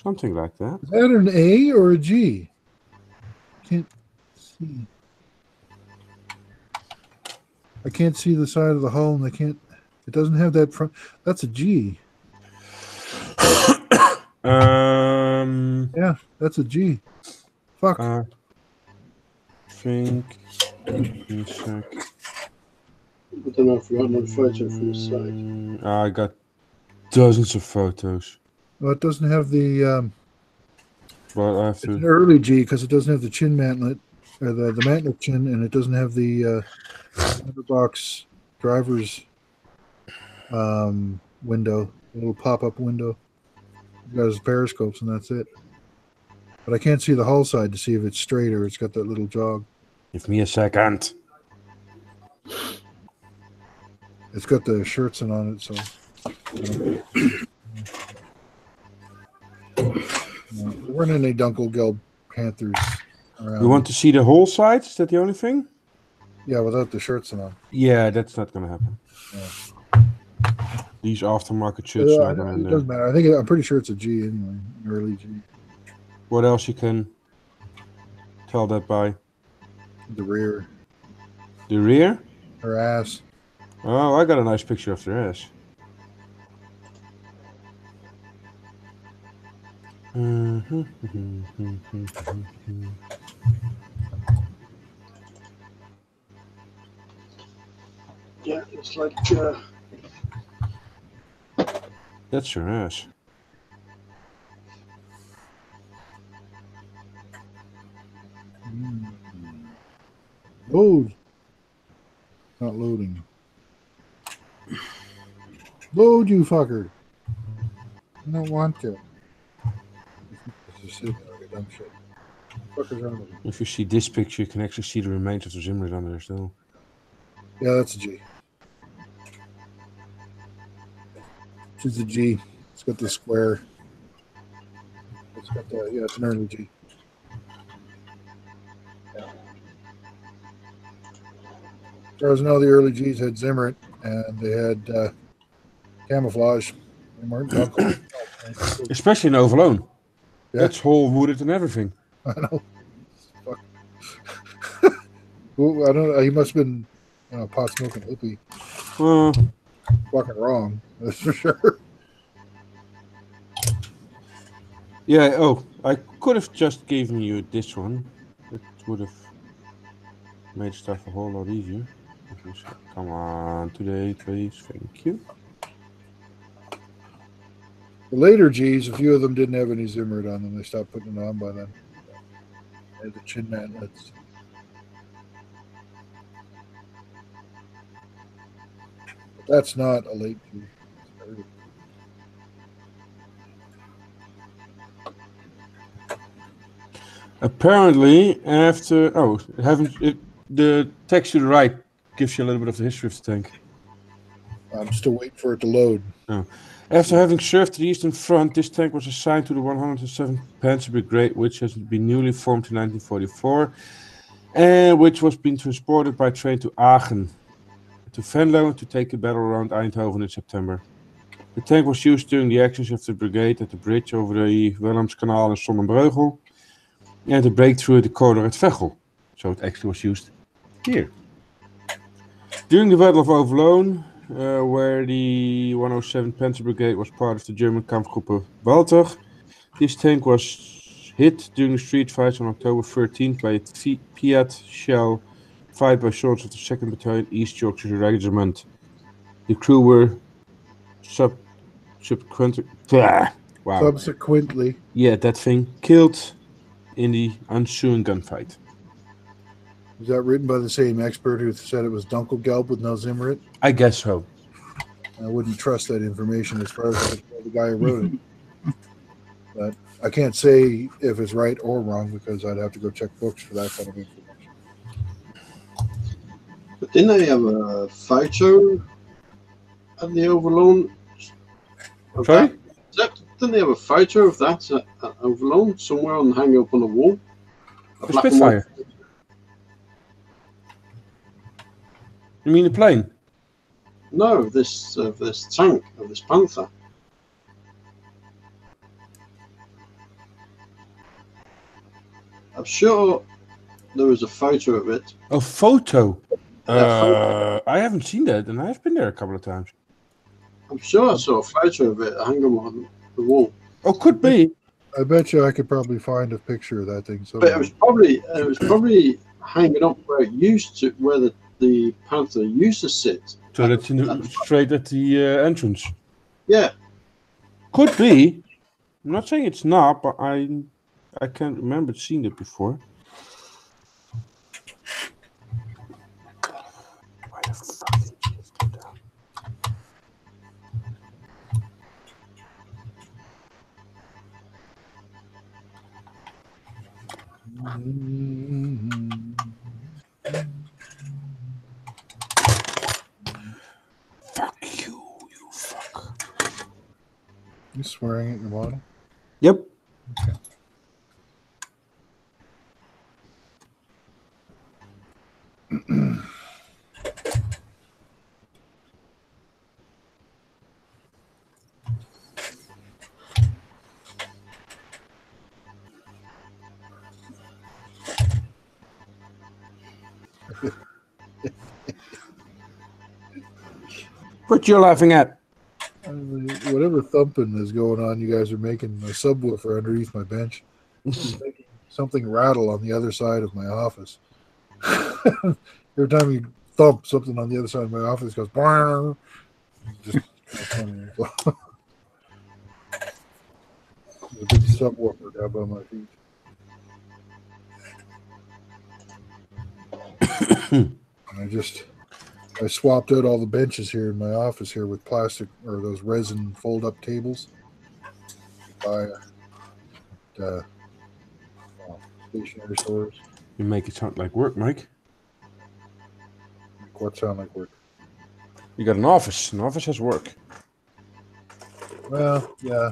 Something like that. Is that an A or a G? Can't see. I can't see the side of the hull, and it doesn't have that front. That's a G. Yeah, that's a G. Fuck. Think. I don't know if we got another photo from the side. I got dozens of photos. Well, it doesn't have the. Well, I have it's to. an early G because it doesn't have the chin mantlet, or the mantlet chin, and it doesn't have the box driver's window, a little pop-up window. It got his periscopes, and that's it. But I can't see the hull side to see if it's straight or it's got that little jog. Give me a second. It's got the Schertzen on it, so. There weren't any Dunkelgelb Panthers around. You want to see the whole side? Is that the only thing? Yeah, without the Schertzen on. Yeah, that's not going to happen. Yeah. These aftermarket shirts are not going in it there. doesn't matter. I'm pretty sure it's a G anyway, an early G. What else you can tell that by? The rear. The rear? Her ass. Oh, I got a nice picture of their ass. Yeah, it's like. That's her ass. Load. Not loading. Load, you fucker. I don't want to. It's just sitting there like a dumb shit. Fuckers wrong with me. If you see this picture, you can actually see the remains of the Zimrit on there still. Yeah, that's a G. It's a G. It's got the square. It's got the, yeah, it's an early G. Yeah. As far as I know, the early Gs had Zimrit and they had camouflage. They weren't Dunkel. Especially in Overloon. Yeah. That's whole wooded and everything. I know. Fuck. Well, I don't know. He must have been, pot smoking hippie. Fucking wrong. That's for sure. Yeah, oh, I could have just given you this one. It would have made stuff a whole lot easier. Come on, today, please. Thank you. The later G's, a few of them didn't have any Zimmerit on them. They stopped putting it on by then. They had the chin mantlets. But that's not a late G. Apparently, after the text to the right gives you a little bit of the history of the tank. I'm still waiting for it to load. After having served the Eastern Front, this tank was assigned to the 107th Panzer Brigade, which has been newly formed in 1944, and which was being transported by train to Aachen, to Venlo, to take the battle around Eindhoven in September. The tank was used during the actions of the brigade at the bridge over the Wilhelmskanaal and Sonnenbreugel, and the breakthrough at the corridor at Veghel. So it actually was used here. During the Battle of Overloon, where the 107th Panzer Brigade was part of the German Kampfgruppe Walter, this tank was hit during the street fights on October 13th by a Fiat shell fired by soldiers of the 2nd Battalion East Yorkshire Regiment. The crew were subsequently killed in the ensuing gunfight. Was that written by the same expert who said it was Dunkelgelb with no Zimmerit? I guess so. I wouldn't trust that information as far as the guy who wrote it. But I can't say if it's right or wrong because I'd have to go check books for that kind of information. But didn't they have a photo at the Overloon? Sorry? Didn't they have a photo of that at Overloon somewhere on hang up on the wall? A Spitfire. You mean the plane? No, this tank, of this Panther. I'm sure there was a photo of it. A photo? I haven't seen that, and I've been there a couple of times. I'm sure I saw a photo of it hanging on the wall. Oh, could be. I bet you I could probably find a picture of that thing. But it was probably hanging up where it used to, where the Panther used to sit. So that's straight at the entrance. Yeah. Could be. I'm not saying it's not, but I can't remember seeing it before. Why the fuck did you do that? Fuck you, you fuck. You swearing at your model? Yep. Okay. What you laughing at? Whatever thumping is going on, you guys are making a subwoofer underneath my bench. Making something rattle on the other side of my office. Every time you thump, something on the other side of my office goes. Just funny. There's a big subwoofer down by my feet. I swapped out all the benches here in my office here with plastic or those resin fold-up tables. By stationery stores. You make it sound like work, Mike. What sound like work? You got an office. An office has work. Well, yeah.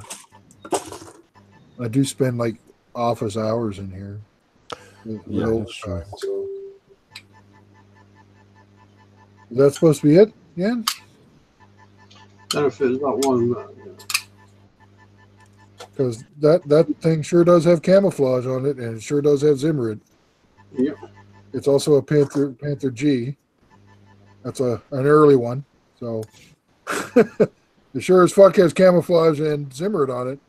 I do spend like office hours in here. Yeah, that's true. So. Is that supposed to be it, Jan? I don't know if it was that one. Because that thing sure does have camouflage on it, and it sure does have Zimmerit. Yep. It's also a Panther G. That's an early one. So it sure as fuck has camouflage and Zimmerit on it.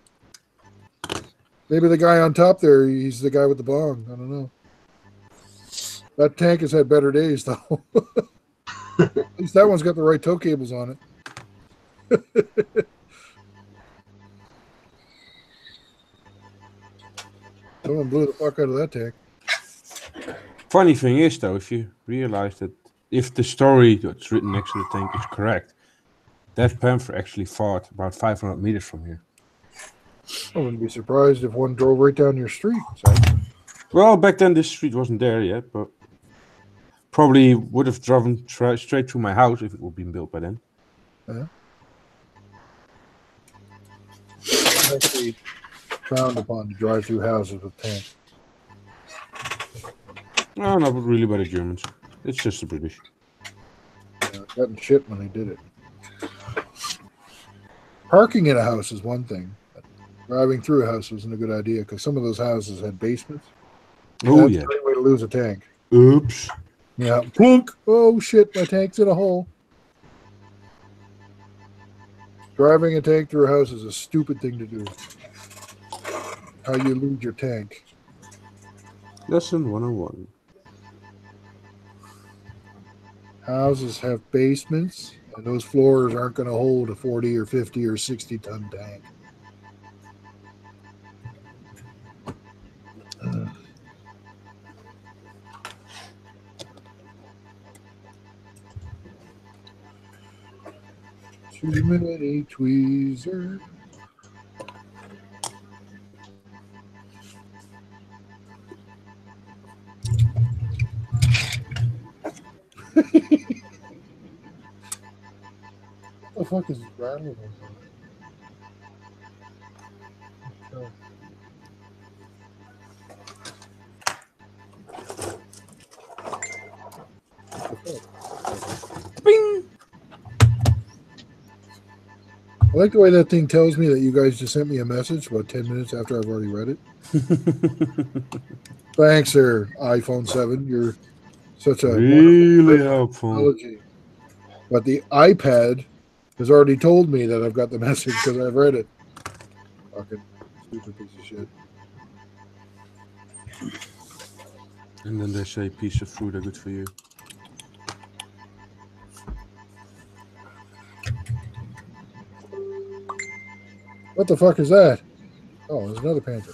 Maybe the guy on top there, he's the guy with the bong. I don't know. That tank has had better days, though. At least that one's got the right tow cables on it. Someone blew the fuck out of that tank. Funny thing is, though, if you realize that if the story that's written next to the tank is correct, that panther actually fought about 500 meters from here. I wouldn't be surprised if one drove right down your street. So. Well, back then this street wasn't there yet, but probably would have driven straight through my house if it would have been built by then. Actually frowned upon to drive through houses with tanks. No, not really by the Germans. It's just the British. Got in shit when they did it. Parking in a house is one thing. Driving through a house wasn't a good idea because some of those houses had basements. Oh, That's yeah. the only way to lose a tank. Oops. Yeah. Plunk. Oh, shit. My tank's in a hole. Driving a tank through a house is a stupid thing to do. How you lose your tank. Lesson 101. Houses have basements, and those floors aren't going to hold a 40 or 50 or 60-ton tank. Too many tweezers. What the fuck is rattling? Bing! I like the way that thing tells me that you guys just sent me a message about 10 minutes after I've already read it. Thanks, there, iPhone 7. You're such a Really helpful. technology. But the iPad has already told me that I've got the message because I've read it. Fucking stupid piece of shit. And then they say piece of fruit are good for you. What the fuck is that? Oh, there's another panther.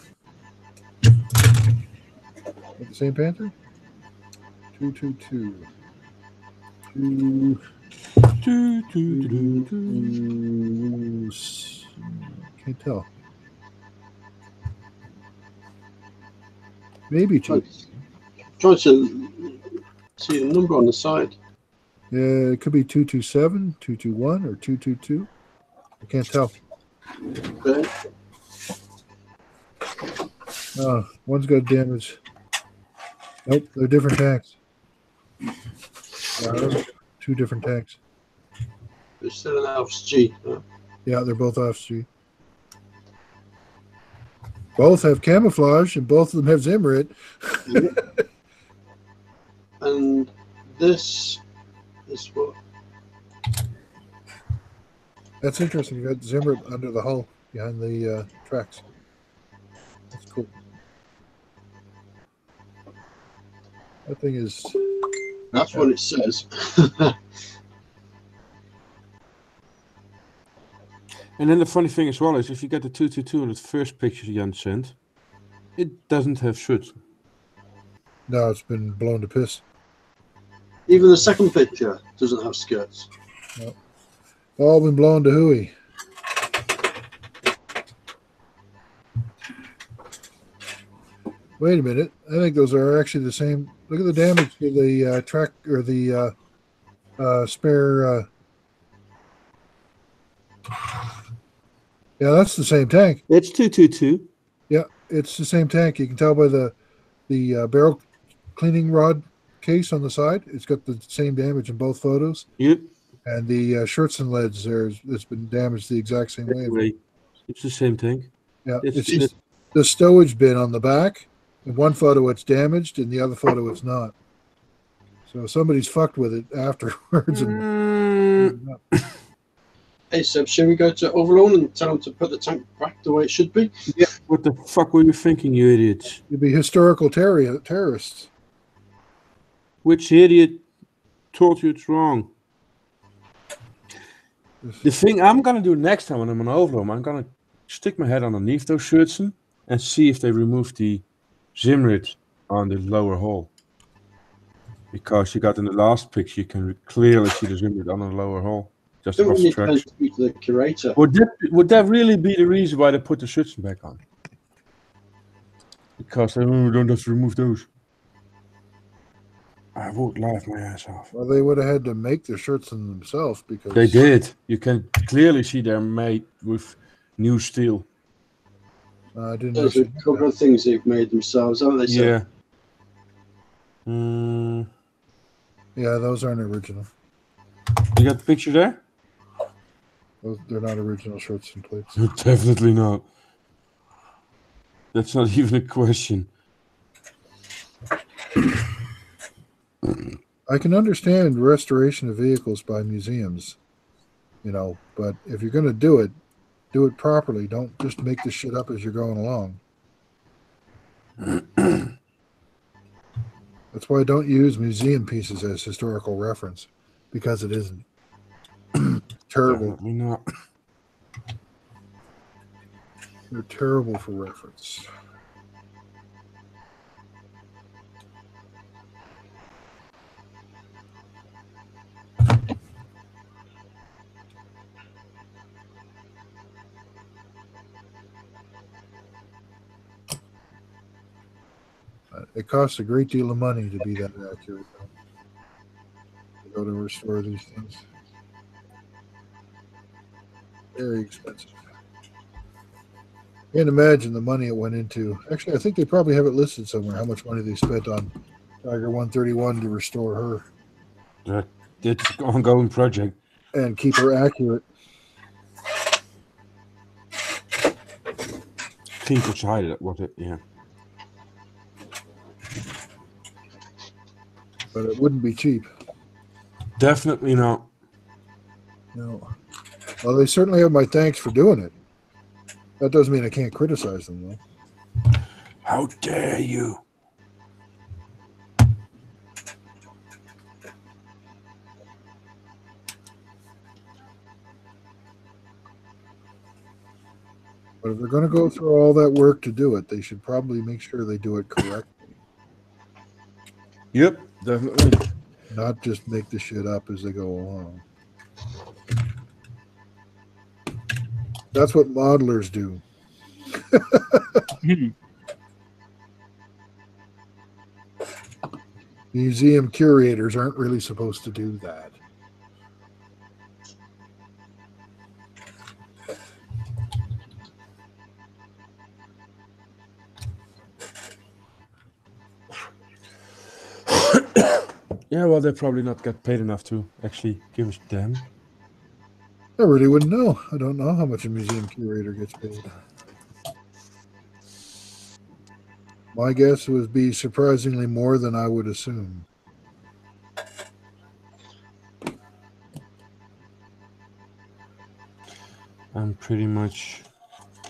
With the same panther? 222. Can't tell. Maybe two. Trying to see the number on the side. Yeah, it could be 227, 221, or 222. I can't tell. Okay. Oh, one's got damage. Nope, they're different tanks. Two different tanks. They're still an Alpha G. Huh? Yeah, they're both off-street. Both have camouflage, and both of them have Zimmerit. And this is what? That's interesting. You got Zimmerit under the hull, behind the tracks. That's cool. That thing is... That's what it says. And then the funny thing as well is if you get the 222 on the first picture Jan sent, it doesn't have shoots. No, it's been blown to piss. Even the second picture doesn't have skirts. No. All been blown to hooey. Wait a minute. I think those are actually the same. Look at the damage to the track or the spare. Yeah, that's the same tank. It's 222. Yeah, it's the same tank. You can tell by the barrel cleaning rod case on the side. It's got the same damage in both photos. Yep. And the shirts and leads there, it's been damaged the exact same way. Anyway, it's the same tank. Yeah, It's it's the stowage bin on the back. In one photo, it's damaged. In the other photo, it's not. So somebody's fucked with it afterwards. And Hey Seb, shall we go to Overloan and tell them to put the tank back the way it should be? Yeah. What the fuck were you thinking, you idiots? you'd be historical terrorists. Which idiot told you it's wrong? The thing I'm gonna do next time when I'm on Overloam, I'm gonna stick my head underneath those shirts and see if they remove the Zimrit on the lower hall. Because you got in the last picture, you can clearly see the Zimrit on the lower hall. Just Don't above we need to go and tracks. speak to the curator? Would that really be the reason why they put the Schützen back on? Because they don't have to remove those. I would laugh my ass off. Well, they would have had to make the shirts themselves because They did. You can clearly see they're made with new steel. I didn't. There's a actually know couple that. of things they've made themselves, haven't they? sir? Yeah. You Yeah, those aren't original. got the picture there? They're not original shirts and plates. Definitely not. That's not even a question. I can understand restoration of vehicles by museums, but if you're going to do it properly. Don't just make this shit up as you're going along. That's why I don't use museum pieces as historical reference, because it isn't. Terrible. Definitely not. They're terrible for reference. It costs a great deal of money to be that accurate, though, to go to restore these things. Very expensive. Can't imagine the money it went into. Actually, I think they probably have it listed somewhere, how much money they spent on Tiger 131 to restore her. It's an ongoing project. And keep her accurate. Keep it hide was it? Yeah. But it wouldn't be cheap. Definitely not. No. Well, they certainly have my thanks for doing it. That doesn't mean I can't criticize them, though. How dare you? But if they're going to go through all that work to do it, they should probably make sure they do it correctly. Yep, definitely. Not just make the shit up as they go along. That's what modelers do. Museum curators aren't really supposed to do that. Yeah, well, they probably not get paid enough to actually give us them. I really wouldn't know. I don't know how much a museum curator gets paid. My guess would be surprisingly more than I would assume. I'm pretty much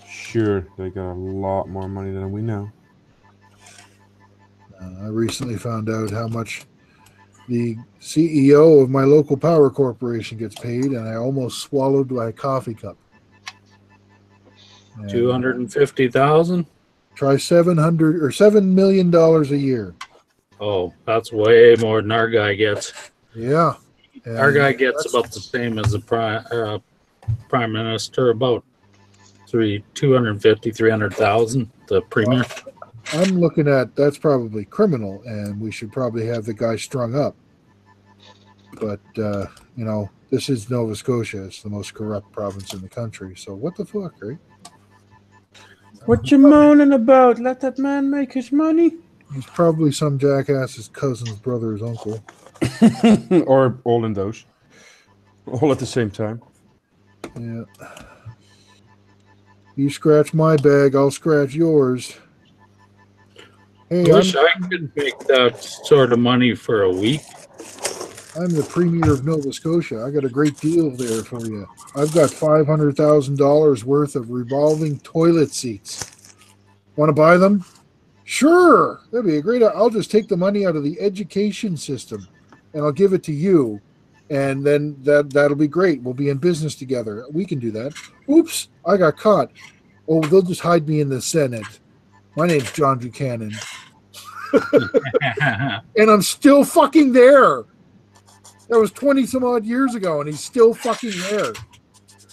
sure they got a lot more money than we know. I recently found out how much the CEO of my local power corporation gets paid, and I almost swallowed my coffee cup. 250,000. Try $7 million a year. Oh, that's way more than our guy gets. Yeah, Our guy gets about the same as the prime minister, about 250, 300,000. The premier. I'm looking at that's probably criminal, and we should probably have the guy strung up. But this is Nova Scotia. It's the most corrupt province in the country. So what the fuck, right? What you moaning about? Let that man make his money. He's probably some jackass's cousin's brother's uncle. Or all in those. All at the same time. Yeah. You scratch my bag, I'll scratch yours. Hey, I wish I could make that sort of money for a week. I'm the premier of Nova Scotia. I got a great deal there for you. I've got $500,000 worth of revolving toilet seats. Want to buy them? Sure. That'd be a great. I'll just take the money out of the education system and I'll give it to you. And then that'll be great. We'll be in business together. We can do that. Oops, I got caught. Oh, they'll just hide me in the Senate. My name's John Buchanan. And I'm still fucking there. That was 20 some odd years ago, and he's still fucking there.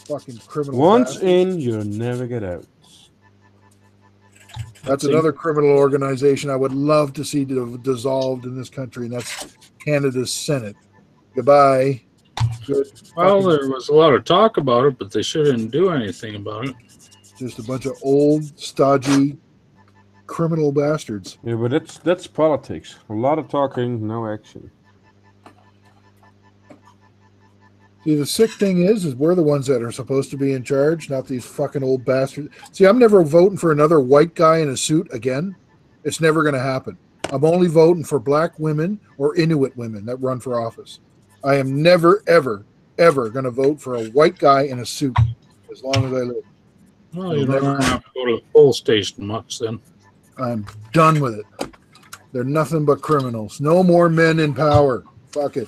Fucking criminal. Once bastard. in, you'll never get out. That's another criminal organization I would love to see dissolved in this country, and that's Canada's Senate. Goodbye. Good. Well, there was a lot of talk about it, but they shouldn't do anything about it. Just a bunch of old, stodgy, criminal bastards. Yeah, but that's politics. A lot of talking, no action. See, the sick thing is we're the ones that are supposed to be in charge, not these fucking old bastards. See, I'm never voting for another white guy in a suit again. It's never going to happen. I'm only voting for black women or Inuit women that run for office. I am never, ever, ever going to vote for a white guy in a suit as long as I live. Well, you don't have to go to the poll station much then. I'm done with it. They're nothing but criminals. No more men in power. Fuck it.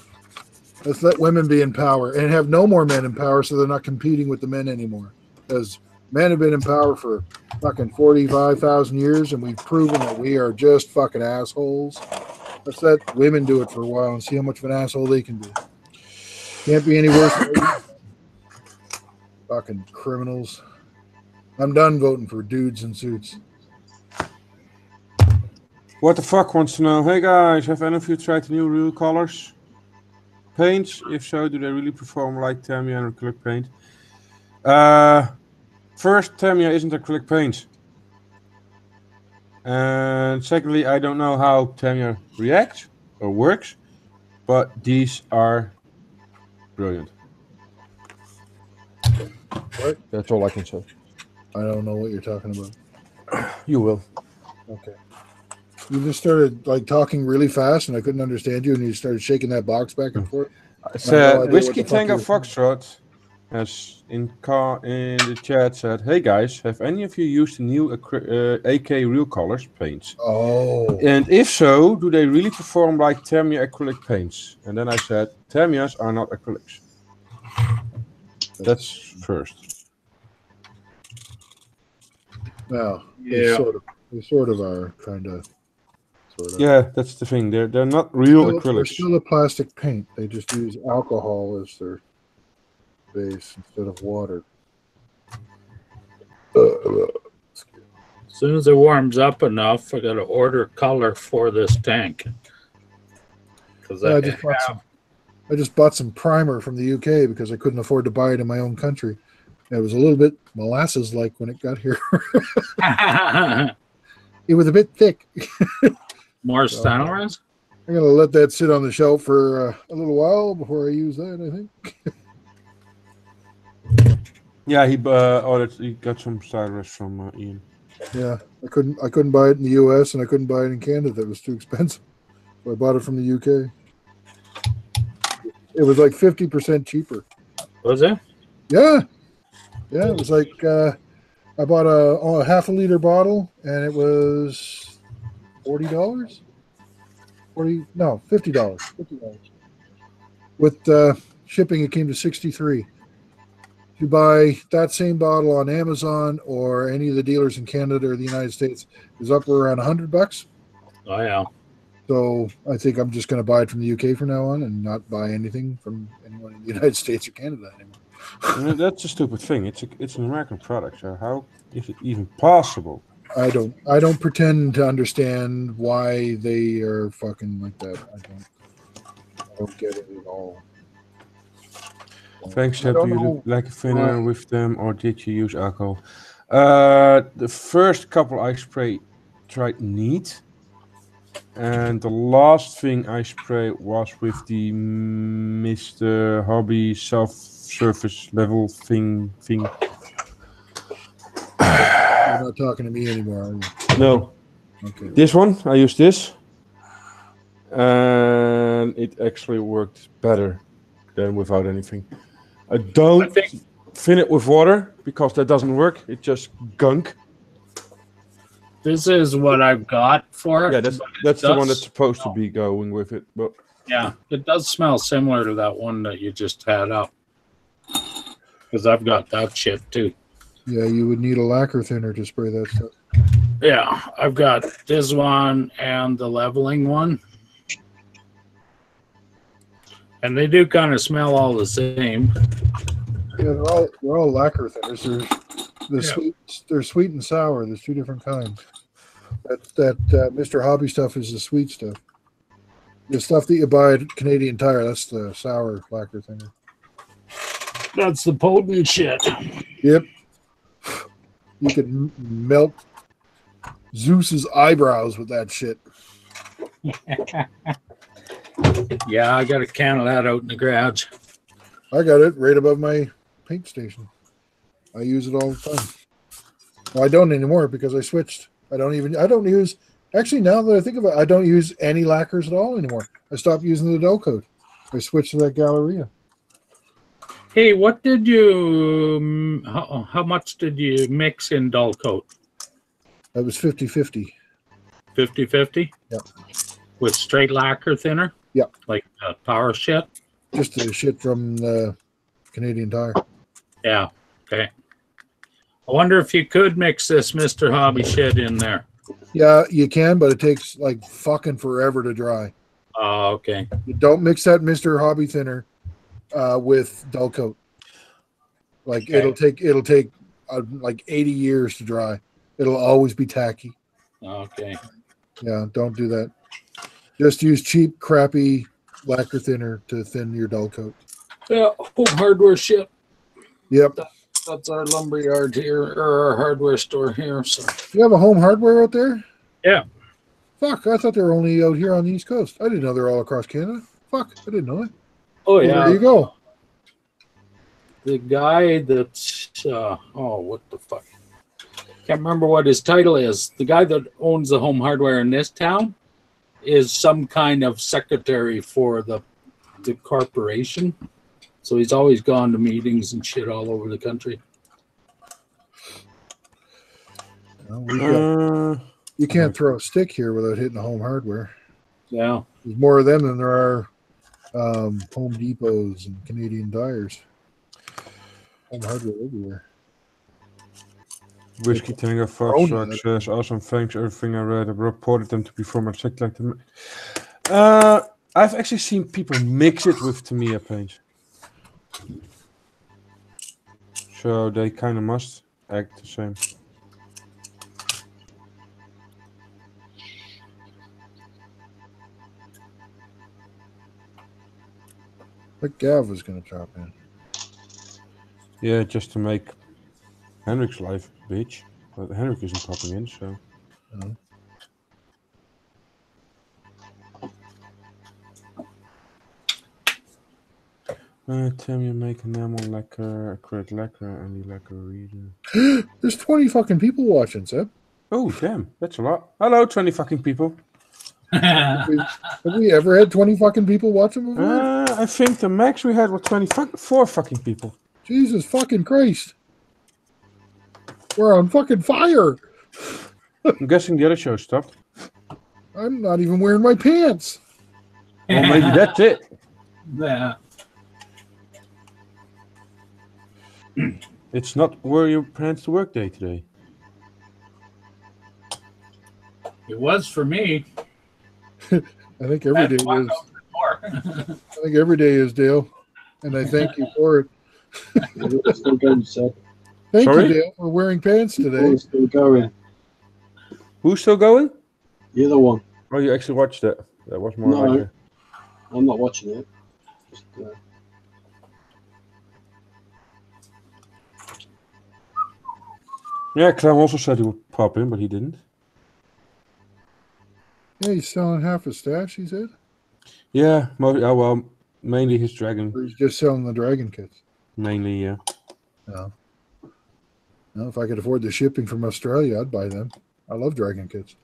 Let's let women be in power and have no more men in power so they're not competing with the men anymore. Because men have been in power for fucking 45,000 years and we've proven that we are just fucking assholes. Let's let women do it for a while and see how much of an asshole they can be. Can't be any worse than fucking criminals. I'm done voting for dudes in suits. What the fuck wants to know? Hey guys, have any of you tried the new real colors? Paints? If so, do they really perform like Tamiya and acrylic paint? First, Tamiya isn't acrylic paint. And secondly, I don't know how Tamiya reacts or works, but these are brilliant. What? That's all I can say. I don't know what you're talking about. You will. Okay. You just started like talking really fast and I couldn't understand you and you started shaking that box back and forth. So, Whiskey Tango Foxtrot has in the chat said, hey guys, have any of you used the new AK Real Colors paints? Oh. And if so, do they really perform like Tamiya acrylic paints? And then I said, Tamiyas are not acrylics. That's first. Well, Yeah. they sort of are, kind of. Sort of. Yeah, that's the thing. They're not real They're acrylics. still a plastic paint. They just use alcohol as their base instead of water. As soon as it warms up enough, I got to order color for this tank. Because I just bought some primer from the UK because I couldn't afford to buy it in my own country. It was a little bit molasses-like when it got here. It was a bit thick. More Styler's? I'm going to let that sit on the shelf for a little while before I use that, I think. Yeah, he got some stylus from Ian. Yeah, I couldn't buy it in the US and I couldn't buy it in Canada. It was too expensive. So I bought it from the UK. It was like 50% cheaper. Was it? Yeah. Yeah, it was like I bought a half a liter bottle and it was $40. $50. $50. With shipping, it came to $63. To buy that same bottle on Amazon or any of the dealers in Canada or the United States is up around $100. Oh yeah. So I think I'm just going to buy it from the UK from now on and not buy anything from anyone in the United States or Canada anymore. That's a stupid thing. It's an American product. So how is it even possible? I don't pretend to understand why they are fucking like that. I don't get it at all. Thanks, Seb. Do you look like a thinner with them, or did you use alcohol? The first couple I tried neat, and the last thing I sprayed was with the Mr. Hobby self-service level thing. You're not talking to me anymore, are you? No. Okay. This one, I used this, and it actually worked better than without anything. I don't thin it with water because that doesn't work. It's just gunk. This is what I've got for it. Yeah, that's the one that's supposed to be going with it. But yeah, it does smell similar to that one that you just had up. Because I've got that shit too. Yeah, you would need a lacquer thinner to spray that stuff. Yeah, I've got this one and the leveling one. And they do kind of smell all the same. Yeah, they're all lacquer thinners. They're sweet and sour. There's two different kinds. That Mr. Hobby stuff is the sweet stuff. The stuff that you buy at Canadian Tire, that's the sour lacquer thinner. That's the potent shit. Yep. You could melt Zeus's eyebrows with that shit. Yeah, I got a can of that out in the garage. I got it right above my paint station. I use it all the time. Well, I don't anymore because I switched. I don't use, actually, now that I think about it, I don't use any lacquers at all anymore. I stopped using the dull coat. I switched to that Galleria. Hey, what did you, how much did you mix in dull coat? That was 50-50. 50-50? Yeah. With straight lacquer thinner? Yeah. Like power shit? Just the shit from the Canadian Tire. Yeah. Okay. I wonder if you could mix this Mr. Hobby shit in there. Yeah, you can, but it takes like fucking forever to dry. Oh, okay. You don't mix that Mr. Hobby thinner with dull coat. Like Okay. it'll take like 80 years to dry. It'll always be tacky. Okay. Yeah, don't do that. Just use cheap, crappy lacquer thinner to thin your dull coat. Yeah, home hardware shit. Yep. That's our lumberyard here, or our hardware store here. So You have a home hardware out there? yeah. Fuck, I thought they were only out here on the East Coast. I didn't know they're all across Canada. Fuck, I didn't know it. Oh Well, yeah. there you go. The guy that's what the fuck? Can't remember what his title is. The guy that owns the home hardware in this town is some kind of secretary for the corporation. So he's always gone to meetings and shit all over the country. Well, you can't throw a stick here without hitting a home hardware. Yeah. There's more of them than there are Home Depots and Canadian Tires. Home hardware everywhere. Whiskey Tango Fox Rock says, awesome, thanks, everything I read. I reported them to be from a check like them. I've actually seen people mix it with Tamiya paint. So they kind of must act the same. But Gav was going to drop in. Yeah, just to make Henrik's life a bitch. But Henrik isn't popping in, so. No. Tell me, make enamel lacquer, acrylic lacquer, and the lacquer reader. There's 20 fucking people watching, Seb. Oh, damn, that's a lot. Hello, 20 fucking people. Have we ever had 20 fucking people watching before? I think the max we had was 24 fucking people. Jesus fucking Christ. We're on fucking fire. I'm guessing the other show stopped. I'm not even wearing my pants. Well, maybe that's it. Yeah. It's not where your pants to work day today. It was for me. I think every day is. I think every day is, Dale. And I thank you for it. Still going, Seb. Thank Sorry? you, Dale, for wearing pants today. Still going. Who's still going? You're the one. Oh, you actually watched it. That was more No. like a... I'm not watching it. Just, Yeah, Clem also said he would pop in, but he didn't. Yeah, he's selling half his stash, he said. Yeah, well, mainly his dragon. Or he's just selling the dragon kits. Mainly, yeah. No. No, if I could afford the shipping from Australia, I'd buy them. I love dragon kits.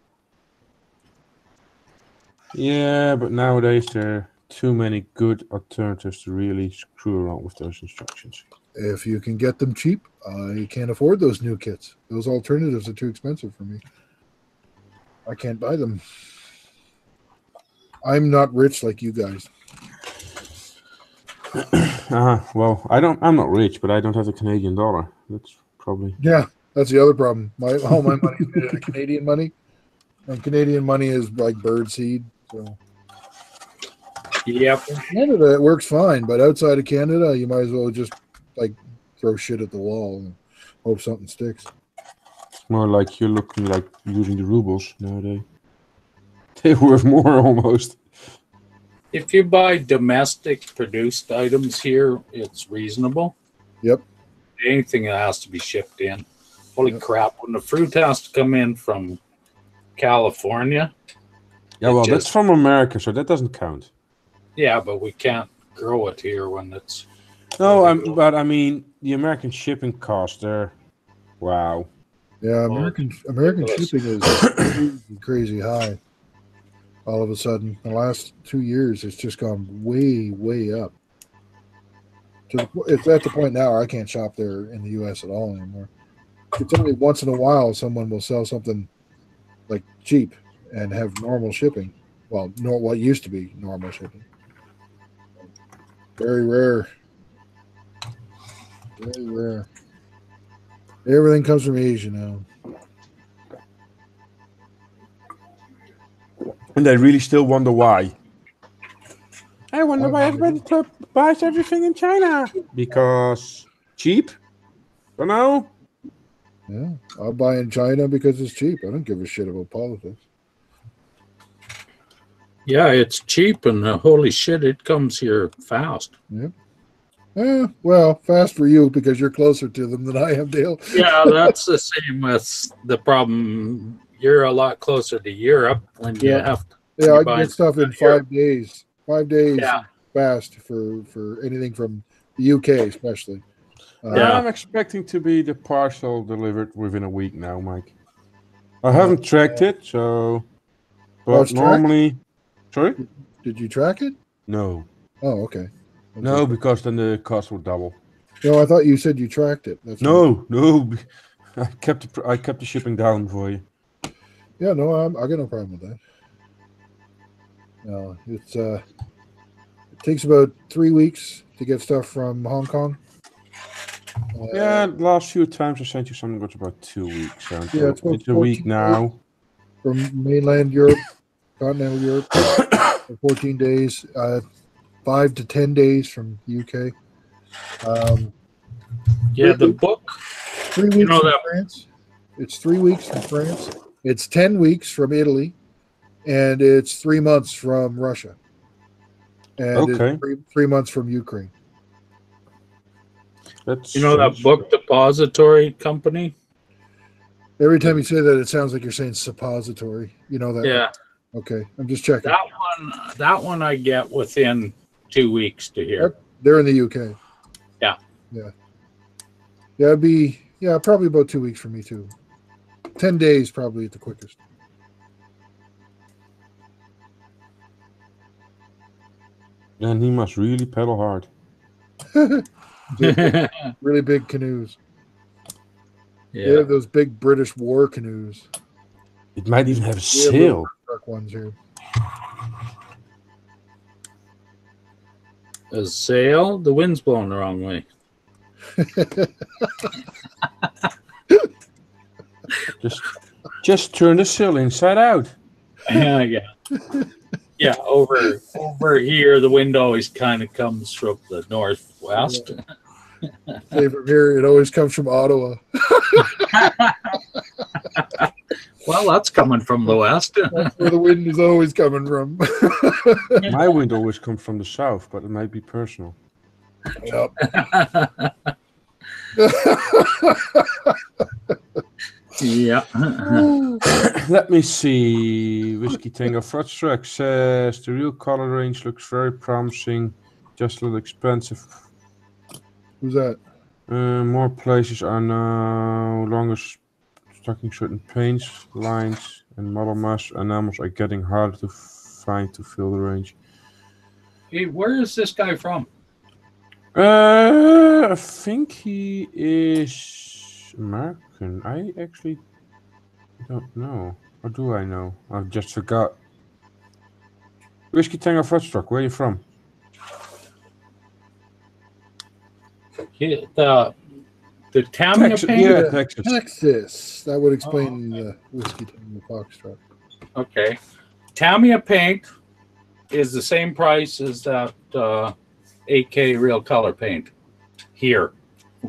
Yeah, but nowadays there are too many good alternatives to really screw around with those instructions. If you can get them cheap, I can't afford those new kits. Those alternatives are too expensive for me. I can't buy them. I'm not rich like you guys. Well, I'm not rich, but I don't have the Canadian dollar. That's probably... Yeah, That's the other problem. All my money is made in Canadian money, and Canadian money is like bird seed. So Yep. in Canada it works fine, but outside of Canada, you might as well just like throw shit at the wall and hope something sticks. It's more like you're looking like using the rubles nowadays. They're worth more almost. If you buy domestic produced items here, it's reasonable. Yep. Anything that has to be shipped in. Holy crap, when the fruit has to come in from California. Yeah, well, that's from America, so that doesn't count. Yeah, but we can't grow it here when it's... No, but I mean, the American shipping costs, they're... Wow. Yeah, American shipping is crazy high. All of a sudden, the last 2 years, it's just gone way, way up. It's at the point now I can't shop there in the U.S. at all anymore. It's only once in a while someone will sell something like cheap and have normal shipping. Well, what used to be normal shipping. Very rare. Very rare. Everything comes from Asia now. And I really still wonder why. I wonder why everybody buys everything in China. Because cheap? Don't know. Yeah, I'll buy in China because it's cheap. I don't give a shit about politics. Yeah, it's cheap, and holy shit, it comes here fast. Yep. Well, fast for you because you're closer to them than I am, Dale. Yeah, that's the same with the problem. You're a lot closer to Europe when you have to. Yeah, I can get stuff in 5 days. 5 days Yeah. fast for anything from the UK, especially. I'm expecting to be the parcel delivered within a week now, Mike. I haven't tracked it, so... But normally... Sorry? Did you track it? No. Oh, okay. No, because then the cost will double. No, I thought you said you tracked it. No. I kept the shipping down for you. Yeah, no, I got no problem with that. No, it takes about 3 weeks to get stuff from Hong Kong. Yeah, the last few times I sent you something that's about 2 weeks. So yeah, it's a week now. From mainland Europe, continental Europe, for 14 days, 5 to 10 days from the UK. The book. 3 weeks from France. It's 3 weeks from France. It's 10 weeks from Italy, and it's 3 months from Russia. And it's 3 months from Ukraine. That book depository company? Every time you say that, it sounds like you're saying suppository. You know that? Yeah. Okay, I'm just checking. That one I get within 2 weeks to here. They're in the UK. Yeah. Yeah. Yeah, it'd be probably about 2 weeks for me too. 10 days probably at the quickest. And he must really pedal hard. Really big canoes. Yeah. They have those big British war canoes. It might even have a sail. Dark ones here. A sail? The wind's blowing the wrong way. Just turn the sail inside out. Yeah. Yeah, over here, the wind always kind of comes from the northwest. Hey, from here, it always comes from Ottawa. Well, that's coming from the west. That's where the wind is always coming from. My wind always comes from the south, but it might be personal. Yep. Yeah. Let me see. Whiskey Tango Fruitstruck says the real color range looks very promising, just a little expensive. Who's that? More places are no longer stocking certain paints, lines, and model mass enamels are getting harder to find to fill the range. Hey, where is this guy from? I think he is American. I actually don't know. Or do I know? I've just forgot. Whiskey Tango Fruitstruck, where are you from? The Tamiya Texas, paint? yeah, Texas. Texas. That would explain the whiskey Tango Foxtrot. Okay. Tamiya paint is the same price as that 8K real color paint here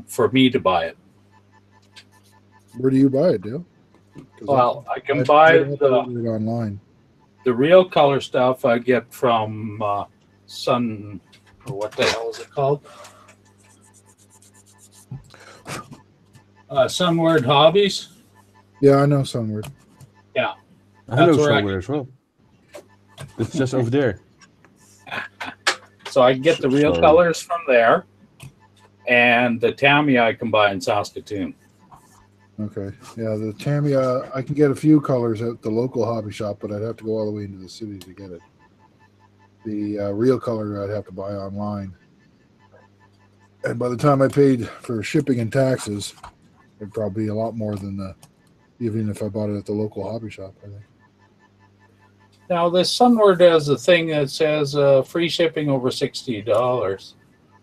for me to buy it. Where do you buy it, Dale? Well, I can buy have to order it online. the real color stuff I get from Sun, or what the hell is it called? Sunward Hobbies. Yeah, I know somewhere. Yeah. I know That's where somewhere as well. It's just over there. So I can get the real Sorry. colors from there, and the Tamiya I can buy in Saskatoon. Okay. Yeah, the Tamiya, I can get a few colors at the local hobby shop, but I'd have to go all the way into the city to get it. The real color I'd have to buy online. And by the time I paid for shipping and taxes, it'd probably be a lot more than even if I bought it at the local hobby shop, I think. Now, this Sunward has a thing that says free shipping over $60.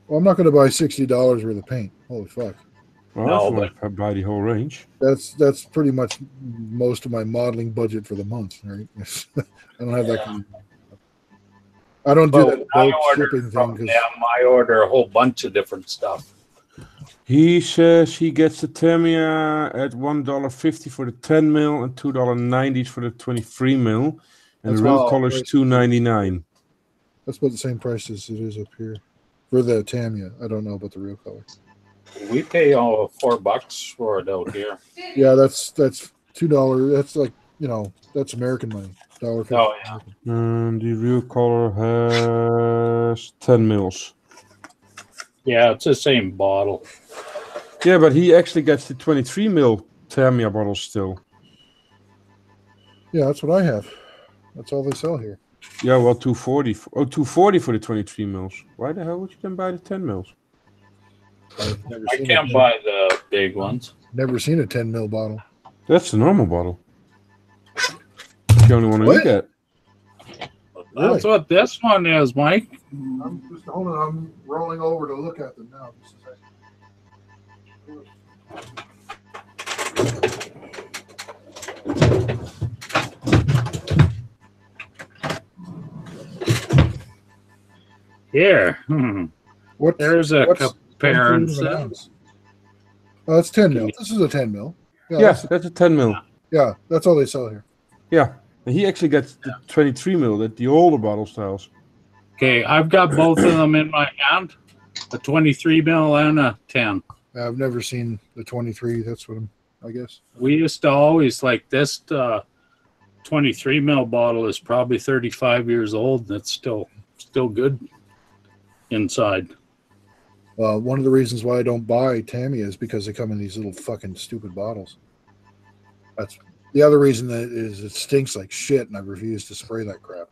Well, I'm not going to buy $60 worth of paint. Holy fuck. Well, No, if you want to buy the whole range. That's pretty much most of my modeling budget for the month, right? I don't have that kind of, I don't do that bulk shipping thing because I order a whole bunch of different stuff. He says he gets the Tamiya at $1.50 for the 10 mil and $2.90 for the 23 mil, and That's the real what- color is $2.99. that's about the same price as it is up here for the Tamiya. I don't know about the real color. We pay all $4 for it out here. Yeah, that's $2. That's like, that's American money. $1.50. Oh, yeah. The real color has 10 mils. Yeah, it's the same bottle. Yeah, but he actually gets the 23 mil Tamiya bottles still. Yeah, that's what I have. That's all they sell here. Yeah, well, $2.40 for the 23 mils. Why the hell would you then buy the 10 mils? I've never I seen can't buy the big ones. Never seen a 10 mil bottle. That's the normal bottle. It's the only one you What? get. That's what this one is, Mike. I'm just hold on. I'm rolling over to look at them now. Just a Here. What? There's a What's- comparison. Oh, that's 10 mil. This is a 10 mil. Yeah, that's a 10 mil. Yeah, that's all they sell here. Yeah. And he actually gets the 23 mil, the older bottle styles. Okay, I've got both of them in my hand, a 23 mil and a 10. I've never seen the 23. That's what I guess. We used to always like this 23 mil bottle is probably 35 years old and it's still good inside. One of the reasons why I don't buy Tamiya is because they come in these little fucking stupid bottles. That's the other reason that is it stinks like shit, and I refuse to spray that crap.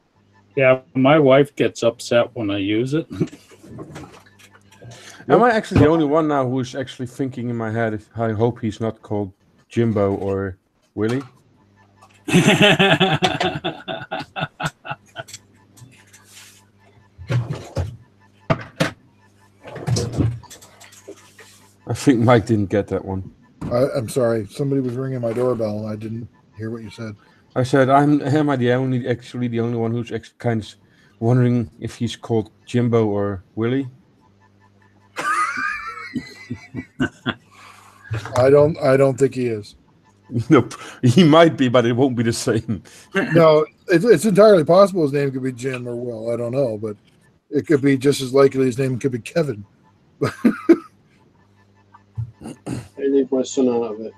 Yeah, my wife gets upset when I use it. Am I actually the only one now who's actually thinking in my head, I hope he's not called Jimbo or Willie? I think Mike didn't get that one. I'm sorry. Somebody was ringing my doorbell. I didn't hear what you said. I said, am I the only one who's kind of wondering if he's called Jimbo or Willie? I don't think he is. No, he might be, but it won't be the same. No, it's entirely possible his name could be Jim or Will. I don't know, but it could be just as likely his name could be Kevin. I leave my son out of it.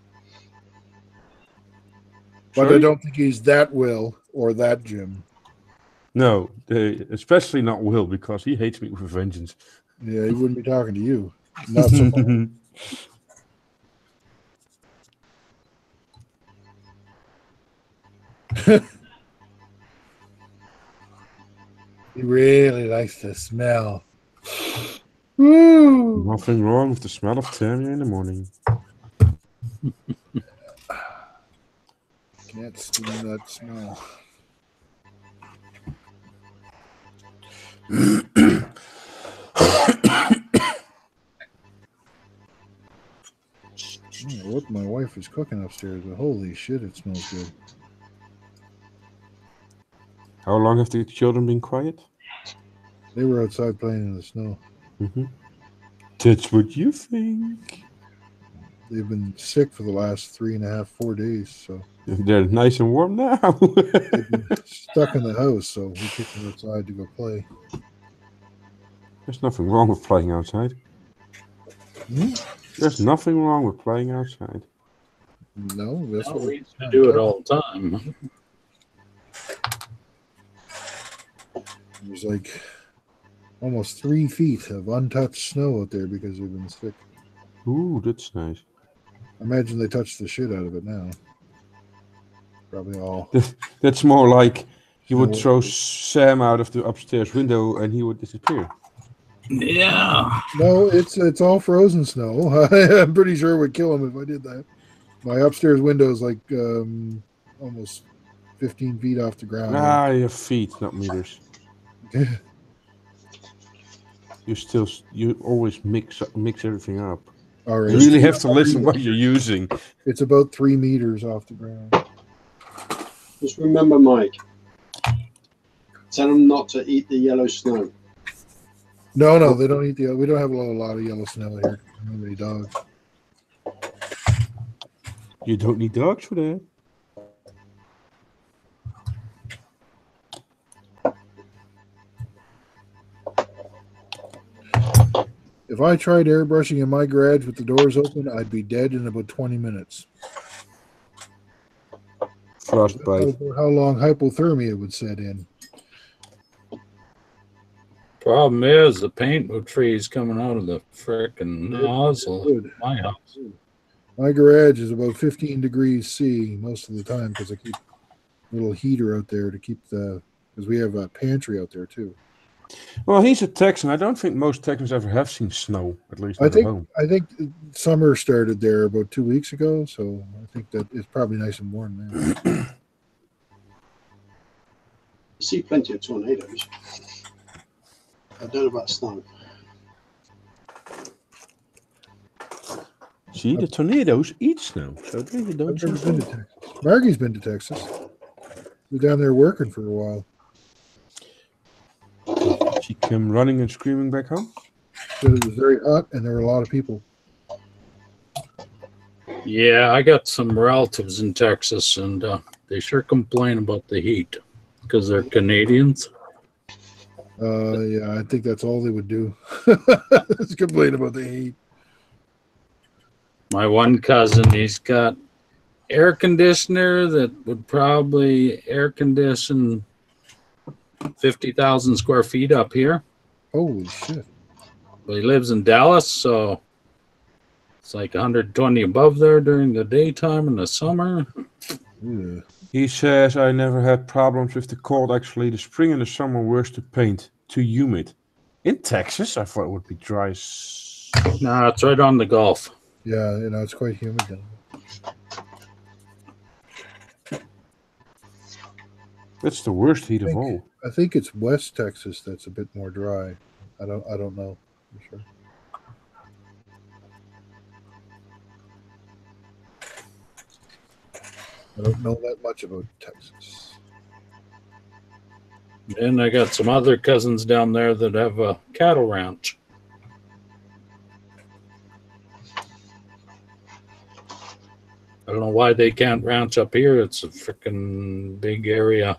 But Sorry? I don't think he's that Will or that Jim. No, especially not Will, because he hates me with a vengeance. Yeah, he wouldn't be talking to you. Not so much. He really likes the smell. Woo! Nothing wrong with the smell of Tamiya in the morning. Can't stand that smell. don't know what my wife is cooking upstairs, but holy shit, it smells good. How long have the children been quiet? They were outside playing in the snow. Mm-hmm. That's what you think. They've been sick for the last 3.5, 4 days, so They're nice and warm now. they've been stuck in the house, so we kicked them outside to go play. There's nothing wrong with playing outside. Hmm? There's nothing wrong with playing outside. No, that's what We used to do it all the time. There's like almost 3 feet of untouched snow out there because they've been sick. Ooh, that's nice. I imagine they touched the shit out of it now. Probably all. That's more like you would No. throw Sam out of the upstairs window and he would disappear. Yeah. No, it's all frozen snow. I'm pretty sure it would kill him if I did that. My upstairs window is like almost 15 feet off the ground. Ah, your feet, not meters. You always mix everything up. All right. You really have to listen what you're using. It's about 3 meters off the ground. Just remember, Mike. Tell them not to eat the yellow snow. No, they don't eat we don't have a lot of yellow snow here. I don't have any dogs. You don't need dogs for that. If I tried airbrushing in my garage with the doors open, I'd be dead in about 20 minutes. Frostbite. How long hypothermia would set in. Problem is, the paint would freeze coming out of the frickin' nozzle. Good. My house. My garage is about 15 degrees C most of the time because I keep a little heater out there to keep because we have a pantry out there too. Well, he's a Texan. I don't think most Texans ever have seen snow, at least not at home. I think summer started there about 2 weeks ago, so I think that it's probably nice and warm there. You see plenty of tornadoes. I don't know about snow. See, the tornadoes eat snow, so they don't. I've never been to Texas. Margie's been to Texas. We're down there working for a while. She came running and screaming back home. But it was very hot, and there were a lot of people. Yeah, I got some relatives in Texas, and they sure complain about the heat because they're Canadians. Yeah, I think that's all they would do. Is complain about the heat. My one cousin, he's got air conditioner that would probably air condition 50,000 square feet up here. Holy shit. But he lives in Dallas, so it's like 120 above there during the daytime in the summer. Yeah. He says, I never had problems with the cold. Actually, the spring and the summer worse to paint, too humid. In Texas, I thought it would be dry. No, it's right on the Gulf. Yeah, it's quite humid down there. That's the worst heat of all. I think it's West Texas that's a bit more dry. I don't know for sure. I don't know that much about Texas. And I got some other cousins down there that have a cattle ranch. I don't know why they can't ranch up here. It's a freaking big area.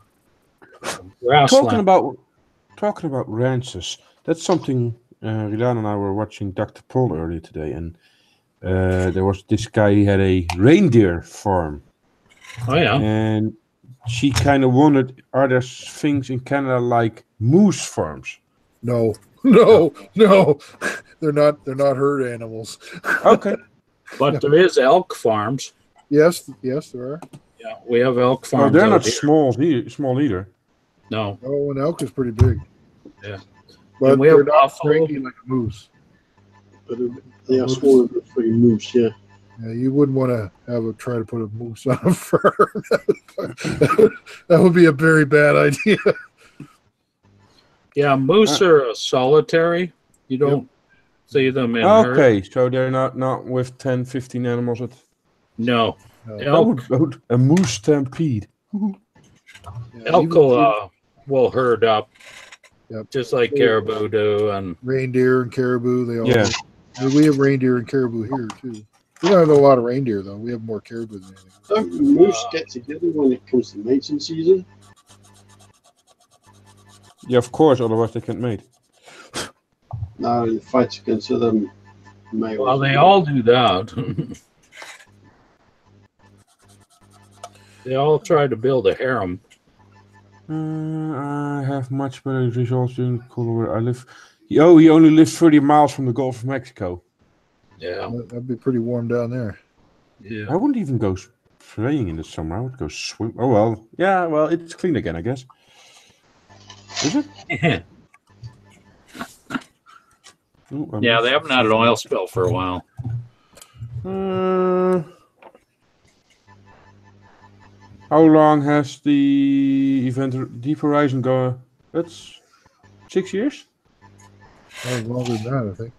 Talking about ranches, that's something Rilan and I were watching Dr. Paul earlier today, and there was this guy, he had a reindeer farm. Oh, yeah. And she kind of wondered, are there things in Canada like moose farms? No. They're not herd animals. Okay. But there is elk farms. Yes, there are. Yeah, we have elk Well, farms. they're out not here. small either. No. Oh, an elk is pretty big. Yeah. But And we have they're not buffalo. cranky like a moose. But they are smaller than freaking moose, yeah. Yeah, you wouldn't want to try to put a moose on a farm. That would be a very bad idea. Yeah, moose are solitary. You don't see them in herd. Okay, so they're not with 10, 15 animals. No. No. That Elk, would a moose stampede. Yeah, elk will herd up, Yep. just like caribou do. And Reindeer and caribou, they all Yeah. do. I mean, we have reindeer and caribou here too. We don't have a lot of reindeer though. We have more caribou than anything. Don't moose get together when it comes to mating season? Yeah, of course. Otherwise, they can't mate. No, in fights against other males. well, they all do that. They all try to build a harem. I have much better results during colder weather. I live. He only lives 30 miles from the Gulf of Mexico. Yeah. That'd be pretty warm down there. Yeah. I wouldn't even go playing in the summer. I would go swim. Oh well, yeah. Well, it's clean again, I guess. Is it? Ooh, Yeah, they haven't had an oil spill for a while. How long has the event Deep Horizon go? That's 6 years. That was longer than that, I think.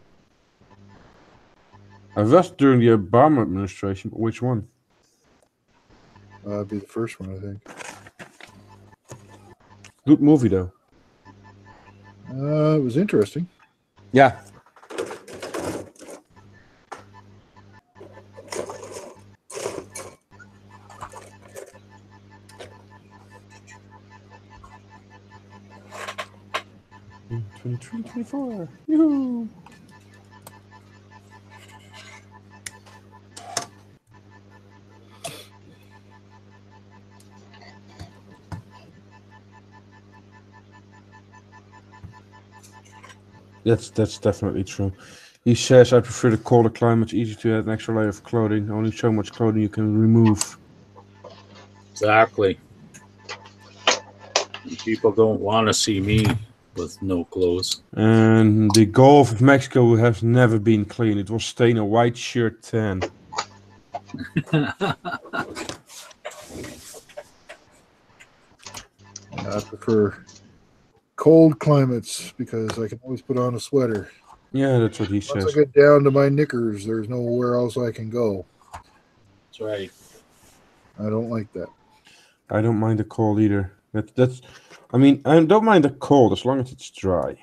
I was during the Obama administration, but which one? That'd be the first one, I think. Good movie though. It was interesting. Yeah. In 23, 24. Yoo-hoo. That's definitely true. He says, I prefer the colder climate. It's easy to add an extra layer of clothing. Only so much clothing you can remove. Exactly. People don't want to see me with no clothes. And the Gulf of Mexico has never been clean. It will stain a white shirt tan. I prefer cold climates because I can always put on a sweater. Yeah, that's what he Once I says. get down to my knickers, there's nowhere else I can go. That's right. I don't like that. I don't mind the cold either. I mean, I don't mind the cold as long as it's dry.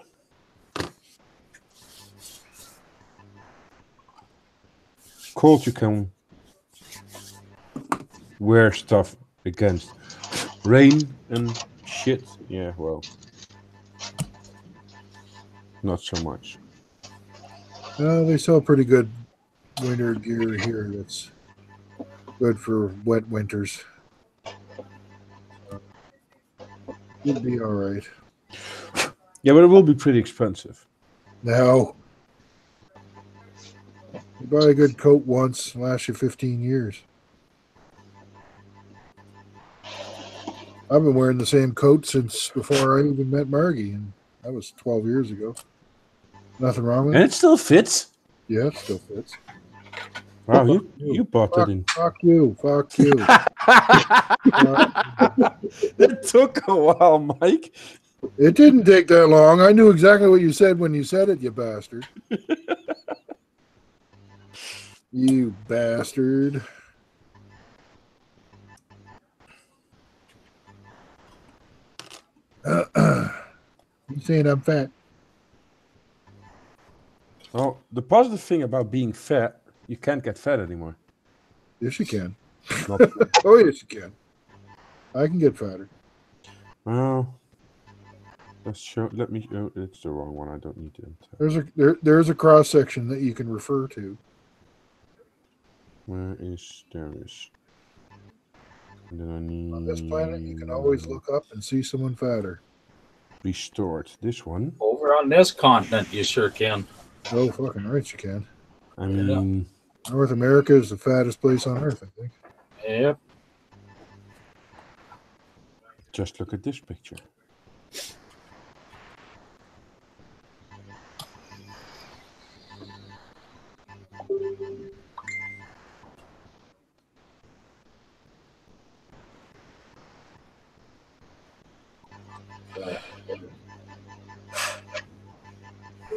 Cold you can wear stuff against. Rain and shit, yeah, well, not so much. They sell pretty good winter gear here that's good for wet winters. It'd be all right. Yeah, but it will be pretty expensive. Now, you buy a good coat once, lasts you 15 years. I've been wearing the same coat since before I even met Margie, and that was 12 years ago. Nothing wrong with And it? it still fits. Yeah, it still fits. Wow, you bought that in. Fuck you. Fuck you. That took a while, Mike. It didn't take that long. I knew exactly what you said when you said it, you bastard. You bastard. You saying I'm fat? Well, the positive thing about being fat, you can't get fat anymore. Yes, you can. Not, Oh, yes, you can. I can get fatter. well, let's show. Let me. Oh, it's the wrong one. I don't need to. There's a cross section that you can refer to. Where is there is? And then I need. On this planet, you can always look up and see someone fatter. Restored. This one. Over on this continent, you sure can. Oh, fucking right, you can. I mean, North America is the fattest place on earth, I think. Yep. just look at this picture.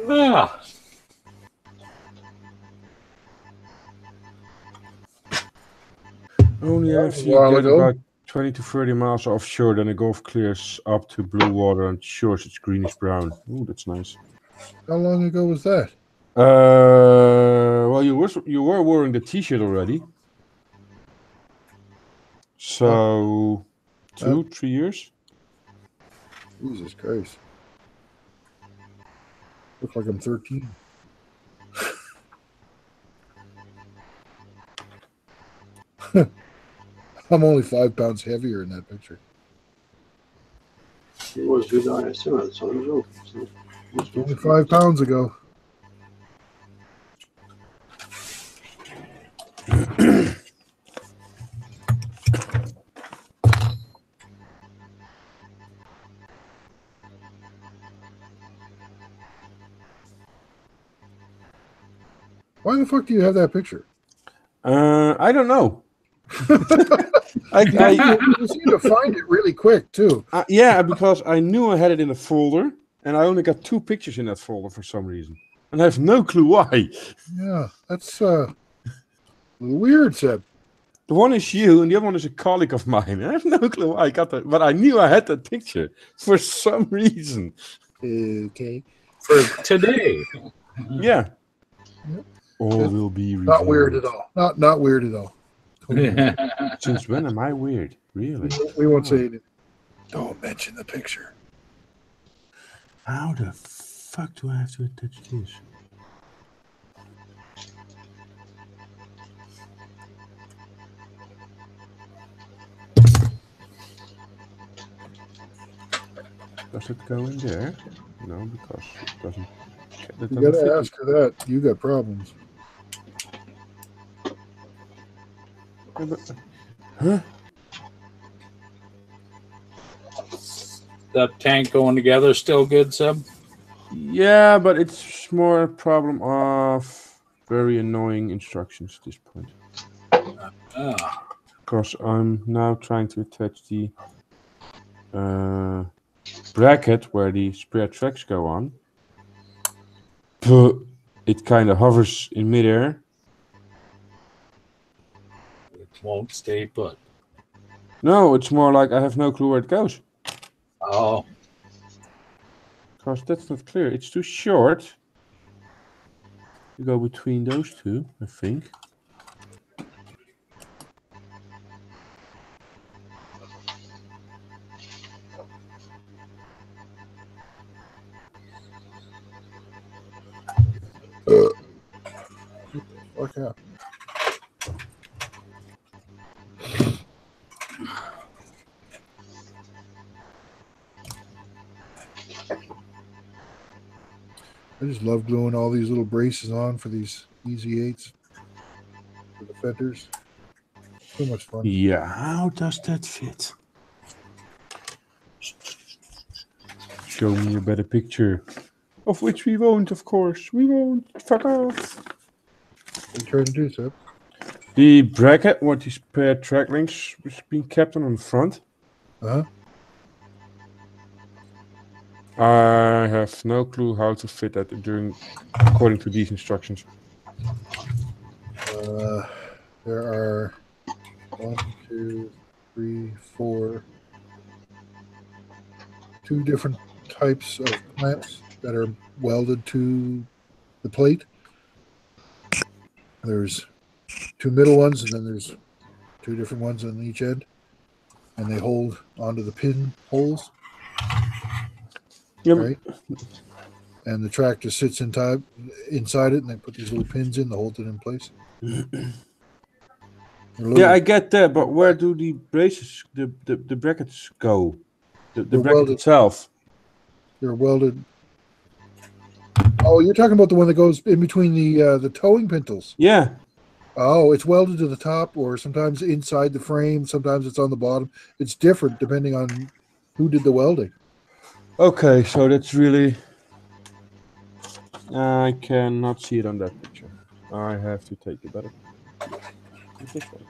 Ah, Only That was after a you while get ago. about 20 to 30 miles offshore, then the Gulf clears up to blue water and shores it's greenish brown. Ooh, that's nice. How long ago was that? Well, you were wearing the T-shirt already, so 2-3 years. Jesus Christ. Look like I'm 13. I'm only 5 pounds heavier in that picture. It was with ISO at the time as well. So must be Only 5 pounds ago. Why the fuck do you have that picture? I don't know. You seem to find it really quick, too. Yeah, because I knew I had it in a folder, and I only got 2 pictures in that folder for some reason, and I have no clue why. Yeah, that's a little weird, Seb. The one is you, and the other one is a colleague of mine. I have no clue why I got that, but I knew I had that picture for some reason. Okay. For today. Yeah. Yep. All will be revealed. Not weird at all. Not weird at all. Totally. Since when am I weird? Really? We won't say anything. Don't mention the picture. How the fuck do I have to attach this? Does it go in there? No, because it doesn't. You gotta ask her that. You got problems. Huh? That tank going together still good, Seb? Yeah, but it's more a problem of very annoying instructions at this point. Because I'm now trying to attach the bracket where the spare tracks go on. But it kind of hovers in midair. It won't stay put. No, it's more like I have no clue where it goes. Oh. Because that's not clear. It's too short. You go between those two, I think. Fuck yeah. I just love gluing all these little braces on for these Easy 8s. For the fenders. So much fun. Yeah, how does that fit? Show me a better picture. Of which we won't, of course. We won't. Fuck off. What are you trying to do, Seb? The bracket, what these spare track links was being kept on the front. Uh-huh. I have no clue how to fit that according to these instructions. There are 1, 2, 3, 4, 2 different types of clamps that are welded to the plate. There's 2 middle ones, and then there's 2 different ones on each end, and they hold onto the pin holes. Yeah, right? And the track just sits inside it, and they put these little pins in to hold it in place. Yeah, I get that, but where do the braces, the brackets go? The bracket welded. itself. They're welded. Oh, you're talking about the one that goes in between the towing pintles. Yeah. Oh, it's welded to the top, or sometimes inside the frame. Sometimes it's on the bottom. It's different depending on who did the welding. Okay, so that's really... I cannot see it on that picture. I have to take a better... This way.